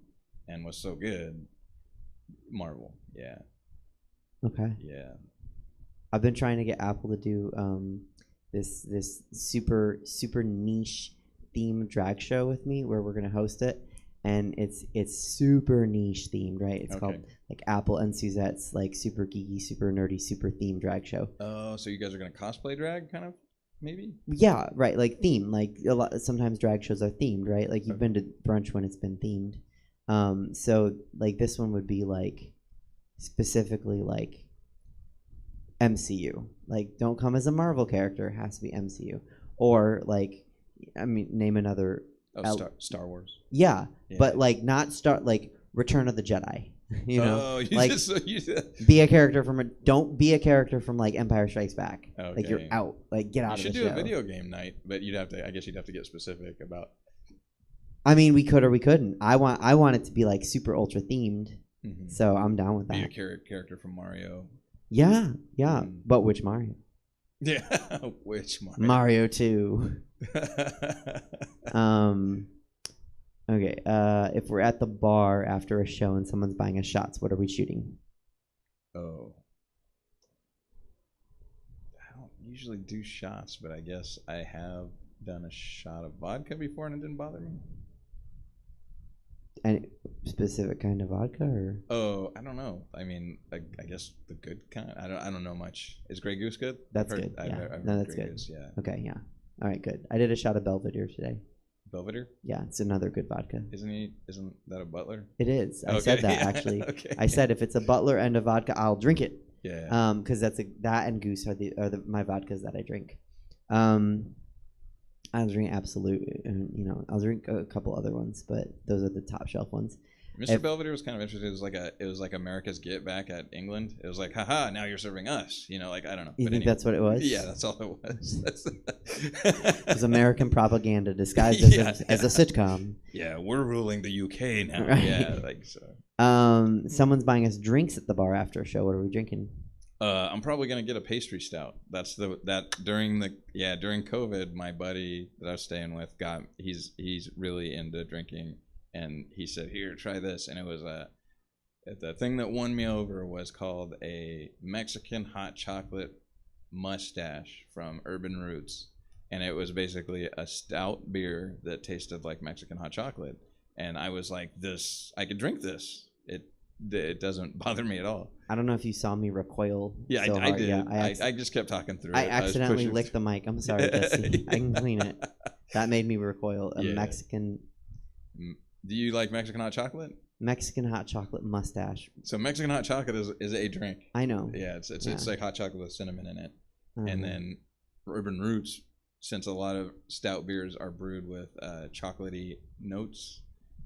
and was so good, Marvel. Yeah, Okay. yeah. I've been trying to get Apple to do this super niche themed drag show with me where we're gonna host it, and it's super niche themed, right? It's called like Apple and Suzette's like super geeky, super nerdy, super themed drag show. Oh, so you guys are gonna cosplay drag, kind of, maybe? Yeah, right. Like theme. Like a lot. Sometimes drag shows are themed, right? Like you've been to brunch when it's been themed. So like this one would be like specifically like MCU. Like don't come as a Marvel character. It has to be MCU. Or like, I mean, name another. Star Wars. Yeah, Yeah. but like not like Return of the Jedi. You know, you like be a character from don't be a character from like Empire Strikes Back. Okay. Like you're out. Like get out of the show. You should do a video game night, but I guess you'd have to get specific about. I mean, we could or we couldn't. I want it to be like super ultra themed. Mm-hmm. So I'm down with that. Be a character from Mario. Yeah. But which Mario? Yeah, which Mario? Mario 2. Okay. If we're at the bar after a show and someone's buying us shots, what are we shooting? Oh. I don't usually do shots, but I guess I have done a shot of vodka before and it didn't bother me. Any specific kind of vodka or? Oh, I don't know. I mean, I guess the good kind. I don't know much. Is Grey Goose good? That's good. No, that's good. Goose, yeah. Okay, yeah. All right, good. I did a shot of Belvedere today. Belvedere? Yeah, it's another good vodka. Isn't that a Butler? It is. I said that actually. Okay. I said if it's a Butler and a vodka, I'll drink it. Yeah. Because that and Goose are my vodkas that I drink. I'll drink Absolute, and I'll drink a couple other ones, but those are the top shelf ones. Mr. Belvedere was kind of interesting. It was like America's get back at England. It was like, haha, now you're serving us. Like I don't know. You think that's what it was? Yeah, that's all it was. It was American propaganda disguised as a sitcom. Yeah, we're ruling the UK now. Right. Yeah, like so. Someone's buying us drinks at the bar after a show. What are we drinking? I'm probably gonna get a pastry stout. During COVID, my buddy that I was staying with he's really into drinking, and he said, "Here, try this," and it was the thing that won me over was called a Mexican hot chocolate mustache from Urban Roots, and it was basically a stout beer that tasted like Mexican hot chocolate, and I was like, I could drink this. It doesn't bother me at all. I don't know if you saw me recoil. Yeah, so I hard. did. Yeah, I just kept talking through I it. accidentally licked the mic. I'm sorry, Bessie. I can clean it. That made me recoil. Mexican. Do you like Mexican hot chocolate? Mexican hot chocolate mustache. So Mexican hot chocolate is a drink. I know. Yeah, it's like hot chocolate with cinnamon in it. And then Urban Roots, since a lot of stout beers are brewed with chocolatey notes,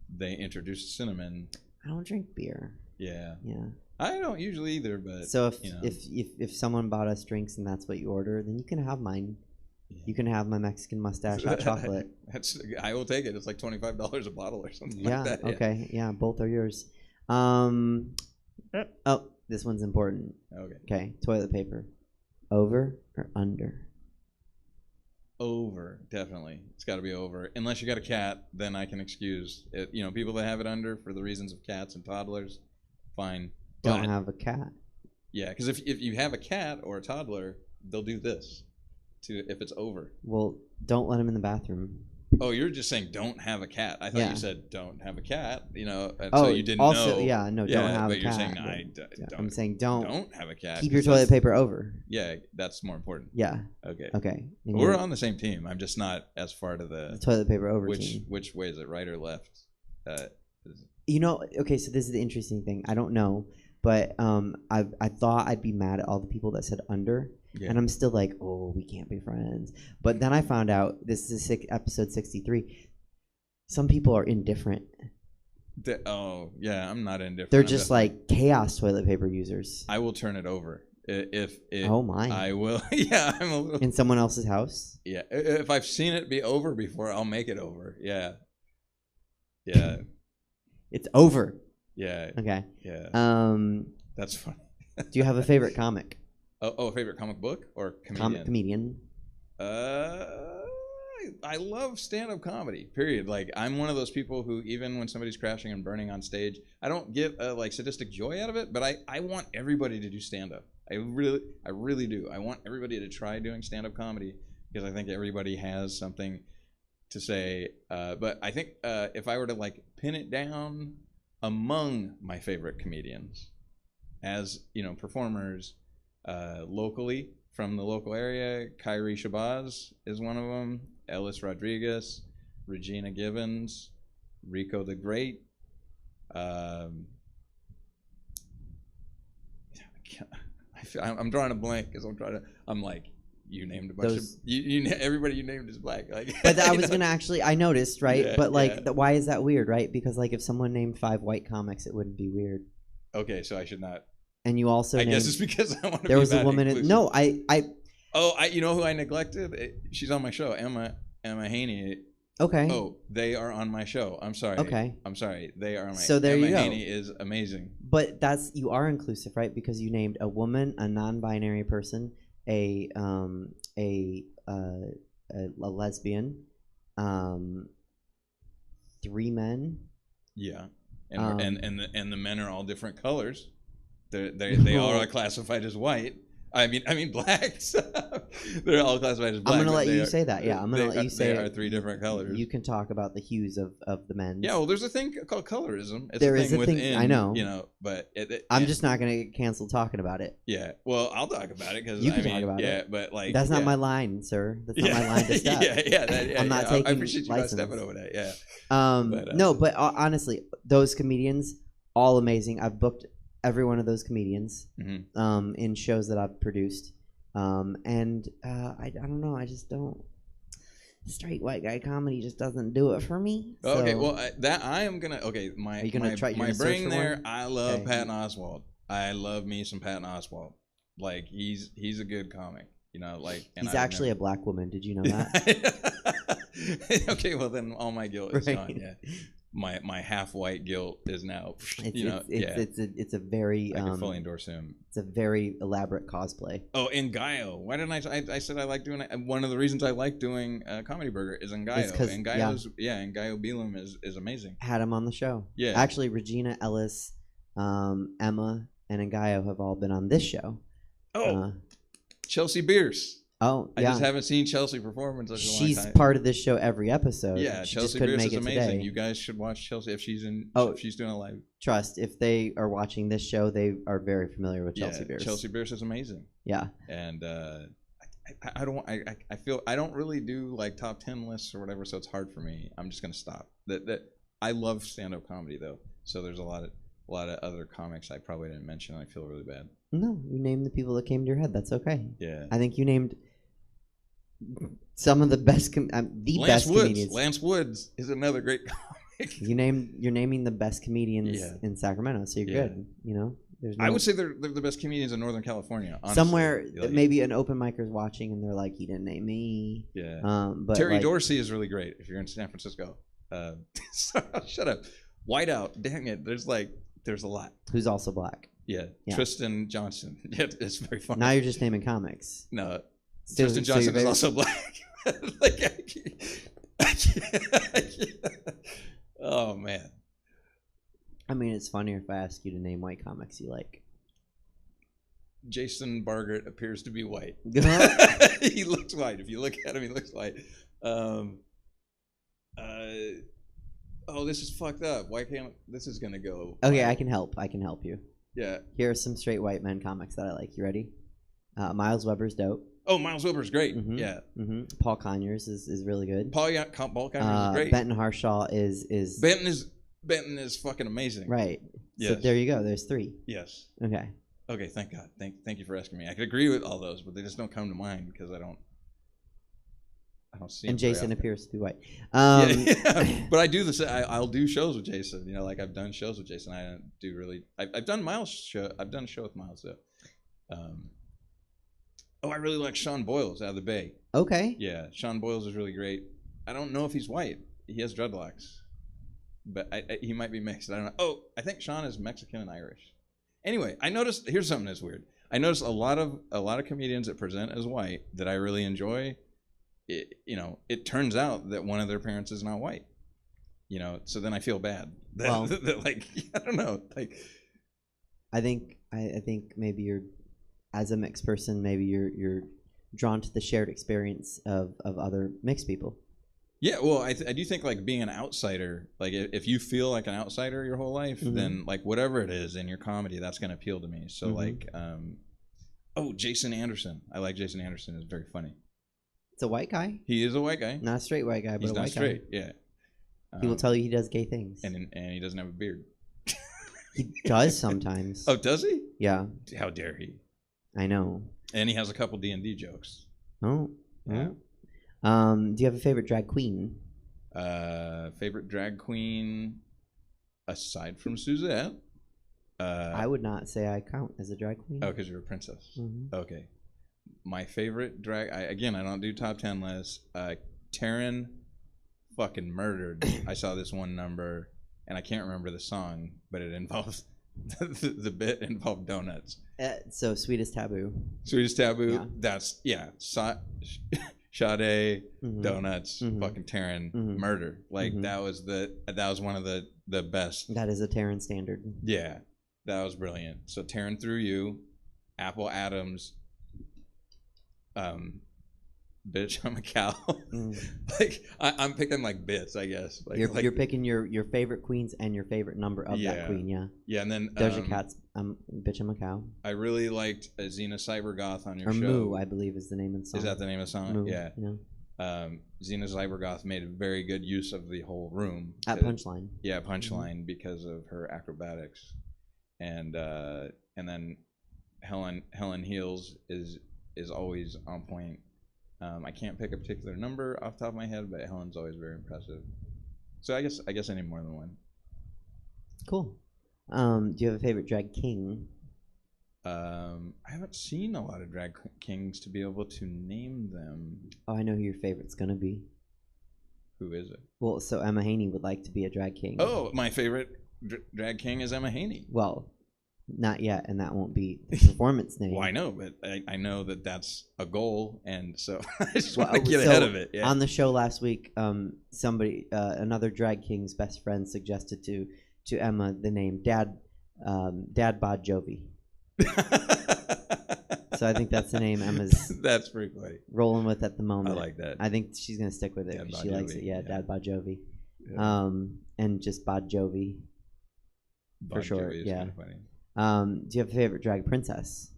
they introduced cinnamon. I don't drink beer. Yeah. Yeah. I don't usually either, but so if someone bought us drinks and that's what you order, then you can have mine. Yeah. You can have my Mexican mustache hot chocolate. I will take it. It's like $25 a bottle or something like that. Yeah. Okay. Yeah, both are yours. This one's important. Okay. Toilet paper. Over or under? Over, definitely. It's got to be over. Unless you got a cat, then I can excuse it. People that have it under for the reasons of cats and toddlers, fine. Don't have a cat. Yeah, because if you have a cat or a toddler, they'll do this if it's over. Well, don't let them in the bathroom. Oh, you're just saying don't have a cat. I thought Yeah. you said don't have a cat. And Oh, so you didn't also, know. yeah, no, don't have but a you're cat. saying But I'm saying don't have a cat. keep your 'cause that's- toilet paper over. Yeah, that's more important. Yeah. Okay. Okay. And We're your- on the same team. I'm just not as far to the the toilet paper over team. which way is it, right or left? Okay, so this is the interesting thing. I don't know, but I thought I'd be mad at all the people that said under, Yeah. and I'm still like, oh, we can't be friends. But then I found out this is episode 63. Some people are indifferent. Yeah, I'm not indifferent. They're I'm just definitely- like chaos toilet paper users. I will turn it over if Oh my! I will. Yeah, I'm a little. In someone else's house. Yeah, if I've seen it be over before, I'll make it over. Yeah. Yeah. It's over. Yeah. Okay. Yeah. That's funny. Do you have a favorite comic? A favorite comic book or comedian? Comedian. I love stand-up comedy. Period. Like, I'm one of those people who, even when somebody's crashing and burning on stage, I don't get like sadistic joy out of it. But I want everybody to do stand-up. I really do. I want everybody to try doing stand-up comedy because I think everybody has something to say. But I think if I were to like pin it down among my favorite comedians, as performers locally from the local area, Kyrie Shabazz is one of them. Ellis Rodriguez, Regina Givens, Rico the Great. I'm drawing a blank because I'm like, you named a bunch of everybody you named is black. Like, But I was gonna actually, I noticed, right? Yeah, but like, yeah. why is that weird, right? Because like, if someone named 5 white comics, it wouldn't be weird. Okay, so I should not. And you also I named, guess it's because I want to. there be was a that woman. inclusive. No, You know who I neglected? She's on my show, Emma Haney. Okay. Oh, they are on my show. I'm sorry. Okay. I'm sorry. They are on my. So there Emma you go. Haney is amazing. But you are inclusive, right? Because you named a woman, a non-binary person, a lesbian, 3 men. Yeah, and the men are all different colors. They all are classified as white. I mean blacks. They're all classified as black. I'm gonna let you say that. Yeah, I'm gonna let you say they are 3 different colors. You can talk about the hues of the men. Yeah, well, there's a thing called colorism. It's There a is thing a thing. within, I know. But I'm just not gonna get canceled talking about it. Yeah, well, I'll talk about it because You can talk about yeah, it. but like That's not yeah. my line, sir. That's not my line to step. I'm not taking I appreciate you not license. stepping over that. Yeah. No, but honestly, those comedians, all amazing. I've booked every one of those comedians in shows that I've produced. And I don't know. I just don't. Straight white guy comedy just doesn't do it for me. Okay, so- well, I am gonna. Okay, my Are you gonna my, try- you're my gonna search brain for there. one? I love Okay. Patton Oswalt. I love me some Patton Oswalt. Like he's a good comic. Like and He's actually a black woman. Did you know that? Okay, well then all my guilt is Right. gone. Yeah, my half white guilt is now. It's a very I can fully endorse him. it's a very elaborate cosplay. Oh, Ngaio. Why didn't I said I like doing it. One of the reasons I like doing Comedy Burger is Ngaio. 'cause- Ngaio Belam is amazing. Had him on the show. Yeah. Actually, Regina, Ellis, Emma, and Ngaio have all been on this show. Oh, Chelsea Bierce. Oh, I yeah. just haven't seen Chelsea perform in such a long She's time. part of this show every episode. Yeah, she Chelsea just couldn't Bierce make is it amazing. today. You guys should watch Chelsea if she's doing a live. Trust, if they are watching this show, they are very familiar with Chelsea Bierce. Chelsea Bierce is amazing. Yeah. And I feel I don't really do like top 10 lists or whatever, so it's hard for me. I'm just gonna stop. That I love stand-up comedy though, so there's a lot of other comics I probably didn't mention. And I feel really bad. No, you named the people that came to your head. That's okay. Yeah. I think you named some of the best, best comedians. Lance Woods is another great comic. You're naming the best comedians Yeah. in Sacramento, so you're Yeah. good. There's I would say they're the best comedians in Northern California. Honestly. somewhere Like, maybe an open micer's watching and they're like, "He didn't name me." Yeah. But Terry like, Dorsey is really great if you're in San Francisco. Shut up. Whiteout. Dang it. There's a lot. who's also black. Yeah. Yeah. Tristan Johnson. Yeah, it's very funny. Now you're just naming comics. No. So- Tristan so Johnson your is also black. Like, I can't. Oh man. I mean, it's funnier if I ask you to name white comics you like. Jason Bargert appears to be white. Uh-huh. He looks white. If you look at him, he looks white. Oh, this is fucked up. Why can't this is gonna go? Okay, I can help. I can help you. Yeah. Here are some straight white men comics that I like. You ready? Miles Weber's dope. Oh, Miles Weber's great. Mhm. Yeah. Paul Conyers is really good. Paul Conyers is great. Benton Harshaw is Benton is fucking amazing. Right. Yes. So there you go. There's 3. Yes. Okay. Okay. Thank God. Thank you for asking me. I could agree with all those, but they just don't come to mind because I don't see. And them very Jason often. appears to be white. Yeah. But I do this. I'll do shows with Jason. You know, like I've done shows with Jason. I don't do really. I've done Miles show. I've done a show with Miles though. Oh, I really like Sean Boyles out of the Bay. Okay. Yeah, Sean Boyles is really great. I don't know if he's white. He has dreadlocks, but he might be mixed. I don't know. Oh, I think Sean is Mexican and Irish. Anyway, I noticed. Here's something that's weird. I noticed a lot of comedians that present as white that I really enjoy. It turns out that one of their parents is not white. So then I feel bad. That like I don't know. Like I think maybe you're, as a mixed person, maybe you're drawn to the shared experience of other mixed people. Yeah, well, I do think like being an outsider, like if you feel like an outsider your whole life, then like whatever it is in your comedy, that's going to appeal to me. So like, Jason Anderson. I like Jason Anderson. It's very funny. It's a white guy. He is a white guy. Not a straight white guy, but He's a not white straight. guy. Yeah. He will tell you he does gay things. And he doesn't have a beard. He does sometimes. Oh, does he? Yeah. How dare he? I know. And he has a couple D&D jokes. Oh. Yeah. Do you have a favorite drag queen? Favorite drag queen aside from Suzette? I would not say I count as a drag queen. Oh, because you're a princess. Mm-hmm. Okay. My favorite drag. I don't do top 10 lists. Taryn fucking murdered. I saw this one number, and I can't remember the song, but it involves the bit involved donuts. So Sweetest Taboo. Sweetest Taboo. Yeah. That's Sade, donuts, fucking Taryn, murder. Like that was one of the best. That is a Taryn standard. Yeah, that was brilliant. So Taryn Through You, Apple Adams, Bitch I'm a Cow. Like I'm picking like bits, I guess. Like, you're picking your favorite queens and your favorite number of that queen. Yeah. Yeah, and then Doja Cat's Bitch I'm a Cow. I really liked Xena Cybergoth on your show. Moo, I believe, is the name of the song. Is that the name of the song? Moo, yeah. Xena Cybergoth made a very good use of the whole room. At Punchline. Yeah, Punchline, because of her acrobatics. And then Helen Heels is always on point. I can't pick a particular number off the top of my head, but Helen's always very impressive. So I guess I need more than one. Cool. Do you have a favorite drag king? I haven't seen a lot of drag kings to be able to name them. Oh, I know who your favorite's gonna be. Who is it? Well, so Emma Haney would like to be a drag king. Oh, my favorite drag king is Emma Haney. Well, not yet, and that won't be the performance name. Well, I know, but I know that that's a goal, and so I just want to get ahead of it. Yeah. On the show last week, somebody, another drag king's best friend, suggested to Emma the name Dad Bod Jovi. So I think that's the name Emma's that's pretty funny. Rolling with at the moment. I like that. I think she's gonna stick with it. Dad She Bod likes Jovi, it. Yeah, yeah. Dad Bod Jovi. Yeah. And just Bod Jovi for Bon sure. Jovi is Yeah. kind of funny. Do you have a favorite drag princess?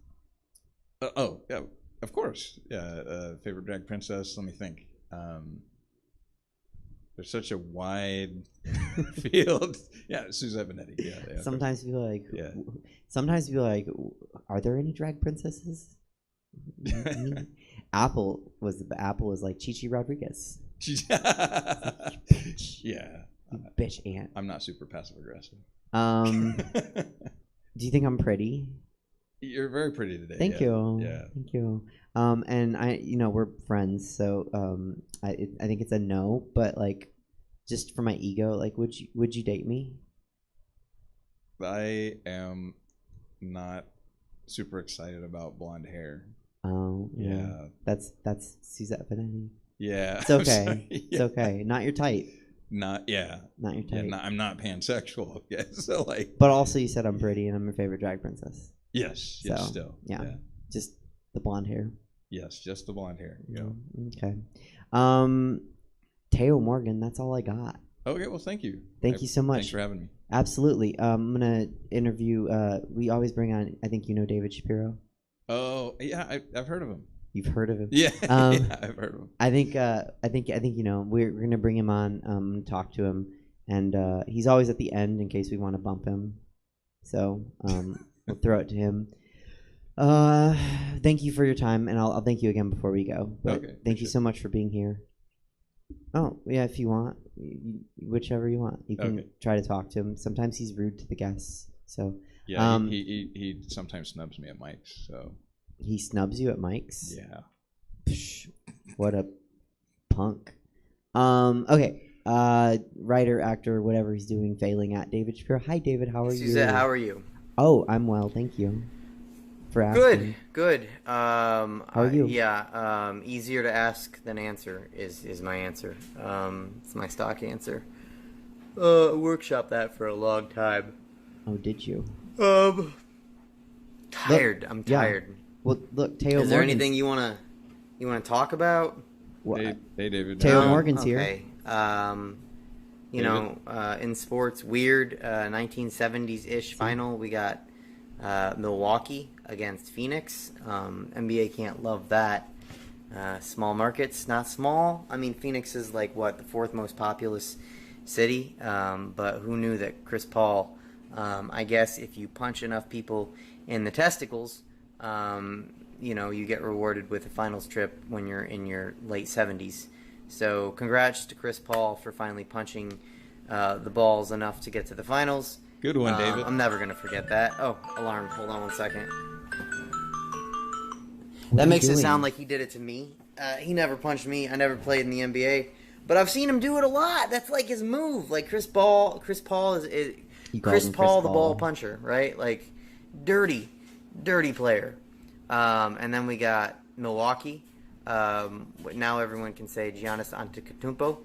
Oh yeah, of course. Yeah, favorite drag princess. Let me think. There's such a wide field. Yeah, Suzette Veneti. Yeah. Sometimes people are like. Yeah. Sometimes people are like, are there any drag princesses? Apple was like Chi Rodriguez. Yeah. You bitch ant. I'm not super passive aggressive. Do you think I'm pretty? You're very pretty today. Thank you. Yeah. Thank you. And we're friends, so I think it's a no. But like, just for my ego, like, would you date me? I am not super excited about blonde hair. Oh yeah. That's Suzette Veneti. Yeah. It's okay. It's okay. Not your type. Not your type. Yeah, I'm not pansexual. Yeah. So like. But also, you said I'm pretty, and I'm your favorite drag princess. Yes. So, still. Yeah. Just the blonde hair. Yes, just the blonde hair. Yeah. Okay. Teo Morgan. That's all I got. Okay, well, thank you. Thank you so much. Thanks for having me. Absolutely. I'm gonna interview. We always bring on. I think you know David Shapiro. Oh yeah, I've heard of him. You've heard of him? Yeah, yeah, I've heard of him. I think you know we're gonna bring him on. Talk to him, and he's always at the end in case we want to bump him. So we'll throw it to him. Thank you for your time, and I'll thank you again before we go. But Okay. thank you so much for being here. Oh yeah, if you want, whichever you want, you can try to talk to him. Sometimes he's rude to the guests, so yeah, he sometimes snubs me at mics. So he snubs you at mics. Yeah. Psh, what a punk. Okay. Writer, actor, whatever he's doing, failing at David Shapiro. Hi, David. How are you? Suzette, how are you? Oh, I'm well. Thank you for asking. Good. How are you? Easier to ask than answer is my answer. It's my stock answer. Workshop that for a long time. Oh, did you? Tired. Look, I'm tired. Yeah. Well, look, Teo. Is there anything you wanna talk about? Hey, David. Teo Morgan's okay. here. In sports, weird 1970s-ish final. We got Milwaukee against Phoenix. NBA can't love that. Small markets, not small. I mean, Phoenix is like the fourth most populous city. But who knew that Chris Paul? I guess if you punch enough people in the testicles, you get rewarded with a finals trip when you're in your late 70s. So congrats to Chris Paul for finally punching the balls enough to get to the finals. Good one, David. I'm never going to forget that. Oh, alarm. Hold on one second. That makes it sound like he did it to me. He never punched me. I never played in the NBA. But I've seen him do it a lot. That's like his move. Like Chris Paul is Chris Paul, the ball puncher, right? Like dirty player. And then we got Milwaukee. Now everyone can say Giannis Antetokounmpo.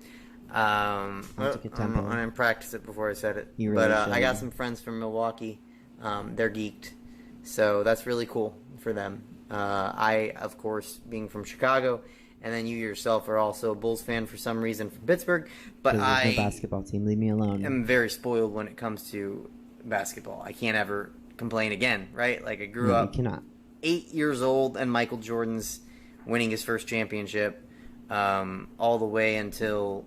I'm going to practice it before I said it. Really I got some friends from Milwaukee. They're geeked. So that's really cool for them. I, of course, being from Chicago, and then you yourself are also a Bulls fan for some reason from Pittsburgh. But there's no basketball team. Leave me alone. I'm very spoiled when it comes to basketball. I can't ever complain again, right? Like I grew up you cannot. 8 years old and Michael Jordan's winning his first championship all the way until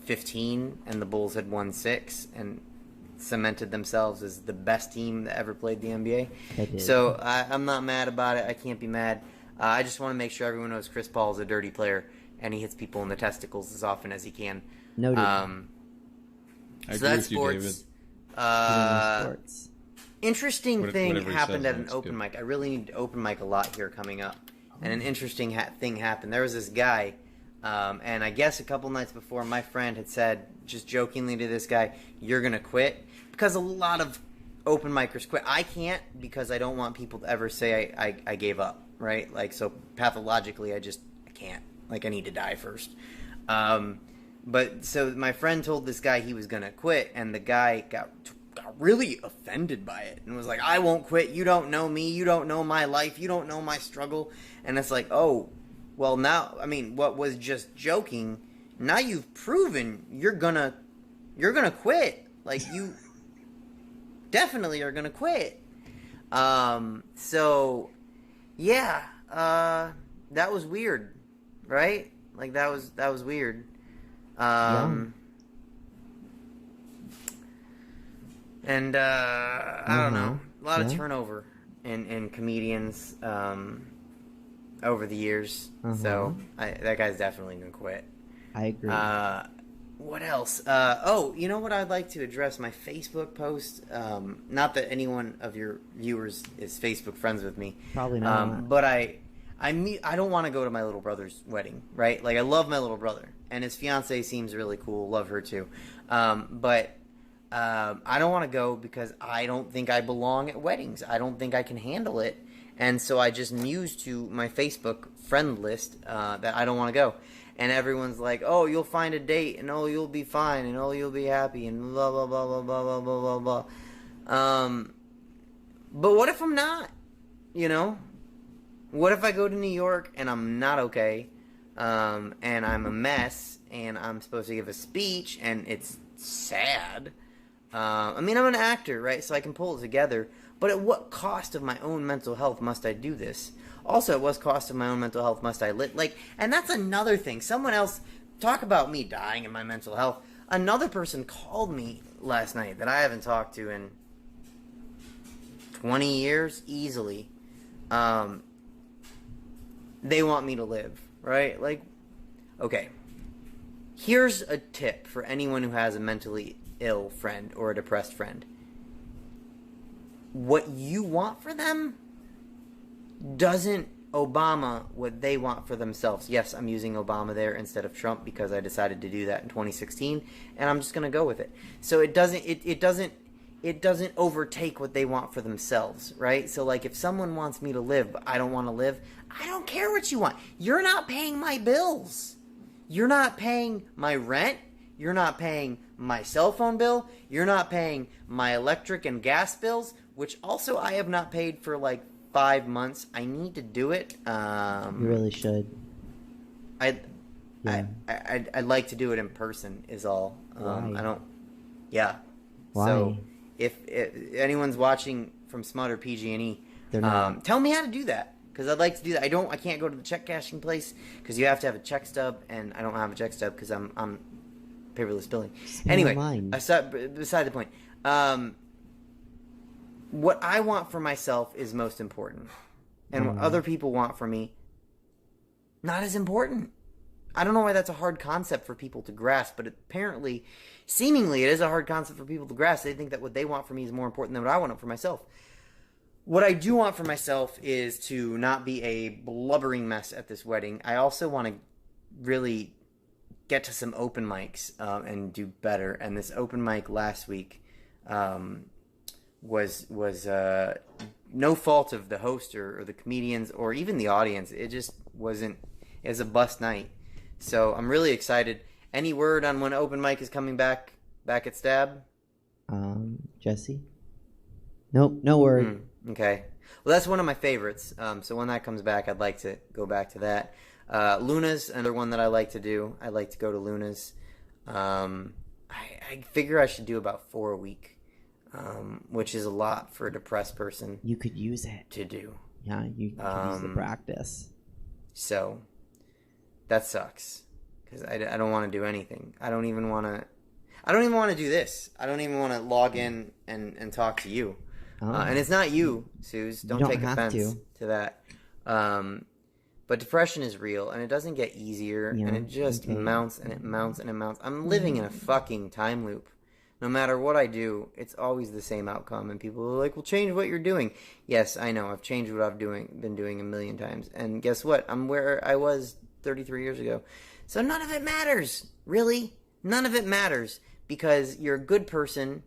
15, and the Bulls had won 6 and cemented themselves as the best team that ever played the NBA. So I'm not mad about it. I can't be mad. I just want to make sure everyone knows Chris Paul is a dirty player and he hits people in the testicles as often as he can. Noted. I So agree that's with you, David. Sports. Interesting thing whatever he happened says, at an that's open good. mic. I really need to open mic a lot here coming up. And an interesting thing happened. There was this guy, and I guess a couple nights before, my friend had said, just jokingly to this guy, "You're going to quit?" Because a lot of open micers quit. I can't because I don't want people to ever say I gave up, right? Like, so pathologically, I can't. Like, I need to die first. But so my friend told this guy he was going to quit, and the guy got really offended by it and was like, "I won't quit. You don't know me. You don't know my life. You don't know my struggle." And it's like, oh, well, now, I mean, what was just joking, now you've proven you're gonna quit. Like, you definitely are gonna quit. So yeah, that was weird, right? Like, that was weird. And I don't know, a lot of turnover in comedians over the years. So that guy's definitely gonna quit. I agree. What else? You know what I'd like to address? My Facebook post. Not that anyone of your viewers is Facebook friends with me. Probably not. But I don't want to go to my little brother's wedding, right? Like, I love my little brother, and his fiance seems really cool. Love her too. But I don't want to go because I don't think I belong at weddings. I don't think I can handle it. And so I just mused to my Facebook friend list that I don't want to go. And everyone's like, "Oh, you'll find a date, and oh, you'll be fine, and oh, you'll be happy, and blah, blah, blah, blah, blah, blah, blah, blah, blah." But what if I'm not? You know? What if I go to New York and I'm not okay? and I'm a mess, and I'm supposed to give a speech, and it's sad. I mean, I'm an actor, right? So I can pull it together. But at what cost of my own mental health must I do this? Also, at what cost of my own mental health must I live? Like, and that's another thing. Someone else, talk about me dying in my mental health. Another person called me last night that I haven't talked to in 20 years, easily. They want me to live, right? Like, okay. Here's a tip for anyone who has a mentally ill friend or a depressed friend. What you want for them doesn't Obama what they want for themselves. Yes, I'm using Obama there instead of Trump because I decided to do that in 2016, and I'm just going to go with it. So it doesn't overtake what they want for themselves, right? So like if someone wants me to live but I don't want to live, I don't care what you want. You're not paying my bills. You're not paying my rent. You're not paying my cell phone bill. You're not paying my electric and gas bills, which also I have not paid for like 5 months. I need to do it. You really should. I'd like to do it in person is all. Why? I don't. Yeah. Why? So if anyone's watching from Smut or PG&E, They're not. tell me how to do that. Because I'd like to do that. I can't go to the check cashing place because you have to have a check stub, and I don't have a check stub because I'm paperless billing. Anyway, beside the point. What I want for myself is most important. And what other people want from me, not as important. I don't know why that's a hard concept for people to grasp, but apparently, seemingly, it is a hard concept for people to grasp. They think that what they want from me is more important than what I want for myself. What I do want for myself is to not be a blubbering mess at this wedding. I also want to really get to some open mics and do better. And this open mic last week was no fault of the host or the comedians or even the audience. It just wasn't. It was a bust night. So I'm really excited. Any word on when open mic is coming back at Stab? Jesse? Nope, no word. Okay. Well, that's one of my favorites. So when that comes back, I'd like to go back to that. Luna's another one that I like to do. I like to go to Luna's. I figure I should do about 4 a week, which is a lot for a depressed person. You could use it to do. Yeah, you could use the practice. So that sucks because I don't want to do anything. I don't even want to do this. I don't even want to log in and talk to you. And it's not you, Suze. Don't take offense to that. But depression is real, and it doesn't get easier, and it just mounts, and it mounts, and it mounts. I'm living in a fucking time loop. No matter what I do, it's always the same outcome, and people are like, well, change what you're doing. Yes, I know. I've changed what I've been doing a million times. And guess what? I'm where I was 33 years ago. So none of it matters. Really? None of it matters, because you're a good person,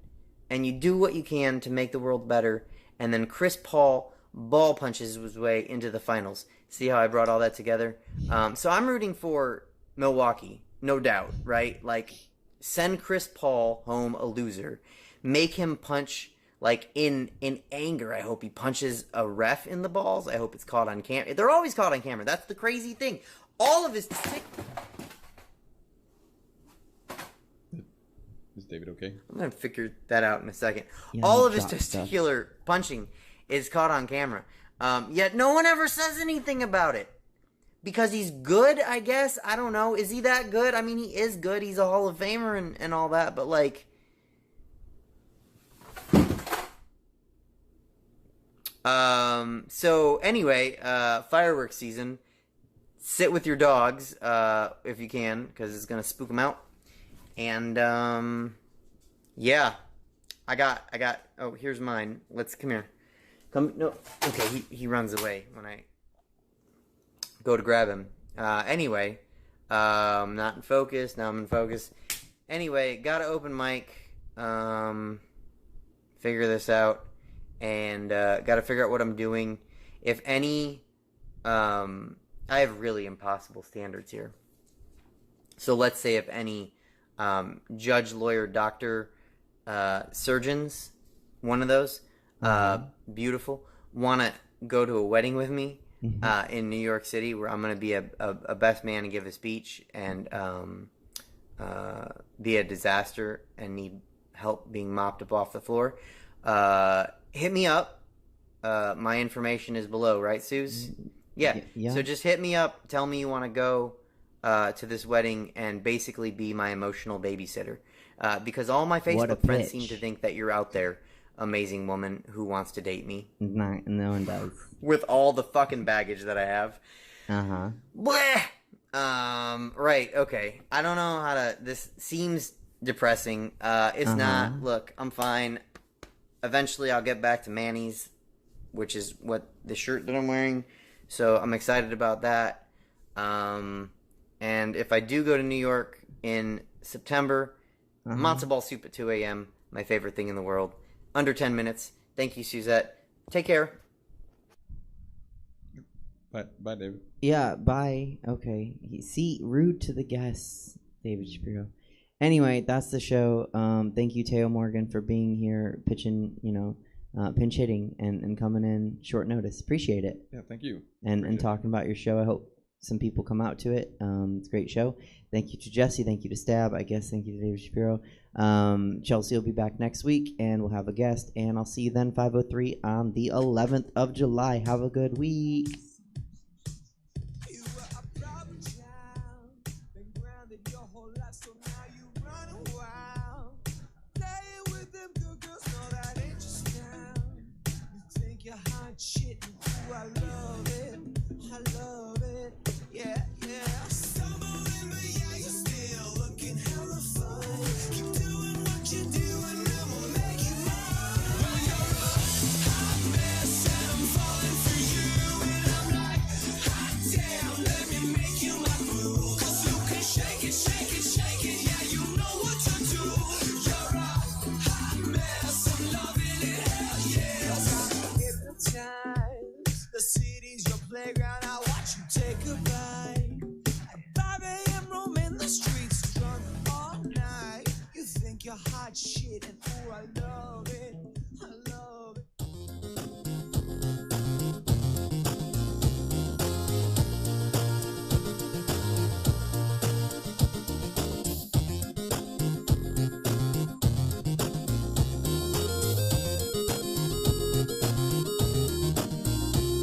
and you do what you can to make the world better, and then Chris Paul ball punches his way into the finals. See how I brought all that together? So I'm rooting for Milwaukee, no doubt, right? Like, send Chris Paul home a loser. Make him punch, like, in anger. I hope he punches a ref in the balls. I hope it's caught on camera. They're always caught on camera. That's the crazy thing. All of his... Is David okay? I'm going to figure that out in a second. Yeah, all of his testicular punching is caught on camera. Yet no one ever says anything about it. Because he's good, I guess. I don't know. Is he that good? I mean, he is good. He's a Hall of Famer and all that. But, like... So, anyway, fireworks season. Sit with your dogs, if you can, because it's going to spook them out. And, yeah, I got, oh, here's mine. Come here. No, okay, he runs away when I go to grab him. Anyway, not in focus, now I'm in focus. Anyway, got an open mic, figure this out, and, got to figure out what I'm doing. If any, I have really impossible standards here. So let's say if any, judge, lawyer, doctor, surgeons, one of those, beautiful, want to go to a wedding with me, in New York City, where I'm going to be a best man and give a speech and be a disaster and need help being mopped up off the floor, hit me up. My information is below, right, Suze? Yeah. So just hit me up. Tell me you want to go to this wedding and basically be my emotional babysitter. Because all my Facebook friends seem to think that you're out there, amazing woman who wants to date me. No one does. With all the fucking baggage that I have. Bleh! Right, okay. I don't know how to... This seems depressing. It's not. Look, I'm fine. Eventually I'll get back to Manny's, which is what the shirt that I'm wearing. So I'm excited about that. And if I do go to New York in September, matzo ball soup at 2 a.m., my favorite thing in the world. Under 10 minutes. Thank you, Suzette. Take care. Bye, David. Yeah, bye. Okay. See, rude to the guests, David Shapiro. Anyway, that's the show. Thank you, Teo Morgan, for being here, pitching, pinch hitting and coming in short notice. Appreciate it. Yeah, thank you. And talking about your show. I hope some people come out to it. It's a great show. Thank you to Jesse. Thank you to Stab. I guess thank you to David Shapiro. Chelsea will be back next week, and we'll have a guest. And I'll see you then, 503 on the 11th of July. Have a good week. Shit, ooh, I love it, yeah, yeah. Stumbling, but yeah, you're still looking hella fun. Keep doing what you're doing, and we'll make it mine. Well, you're a hot mess, and I'm falling for you, and I'm like, hot damn, let me make you my boo. 'Cause you can shake it, yeah, you know what to do. You're a hot mess, I'm loving it, hell yeah. The city's your playground, I watch you take a bite. At 5 a.m. roaming the streets, drunk all night. You think you're hot shit, and ooh, I love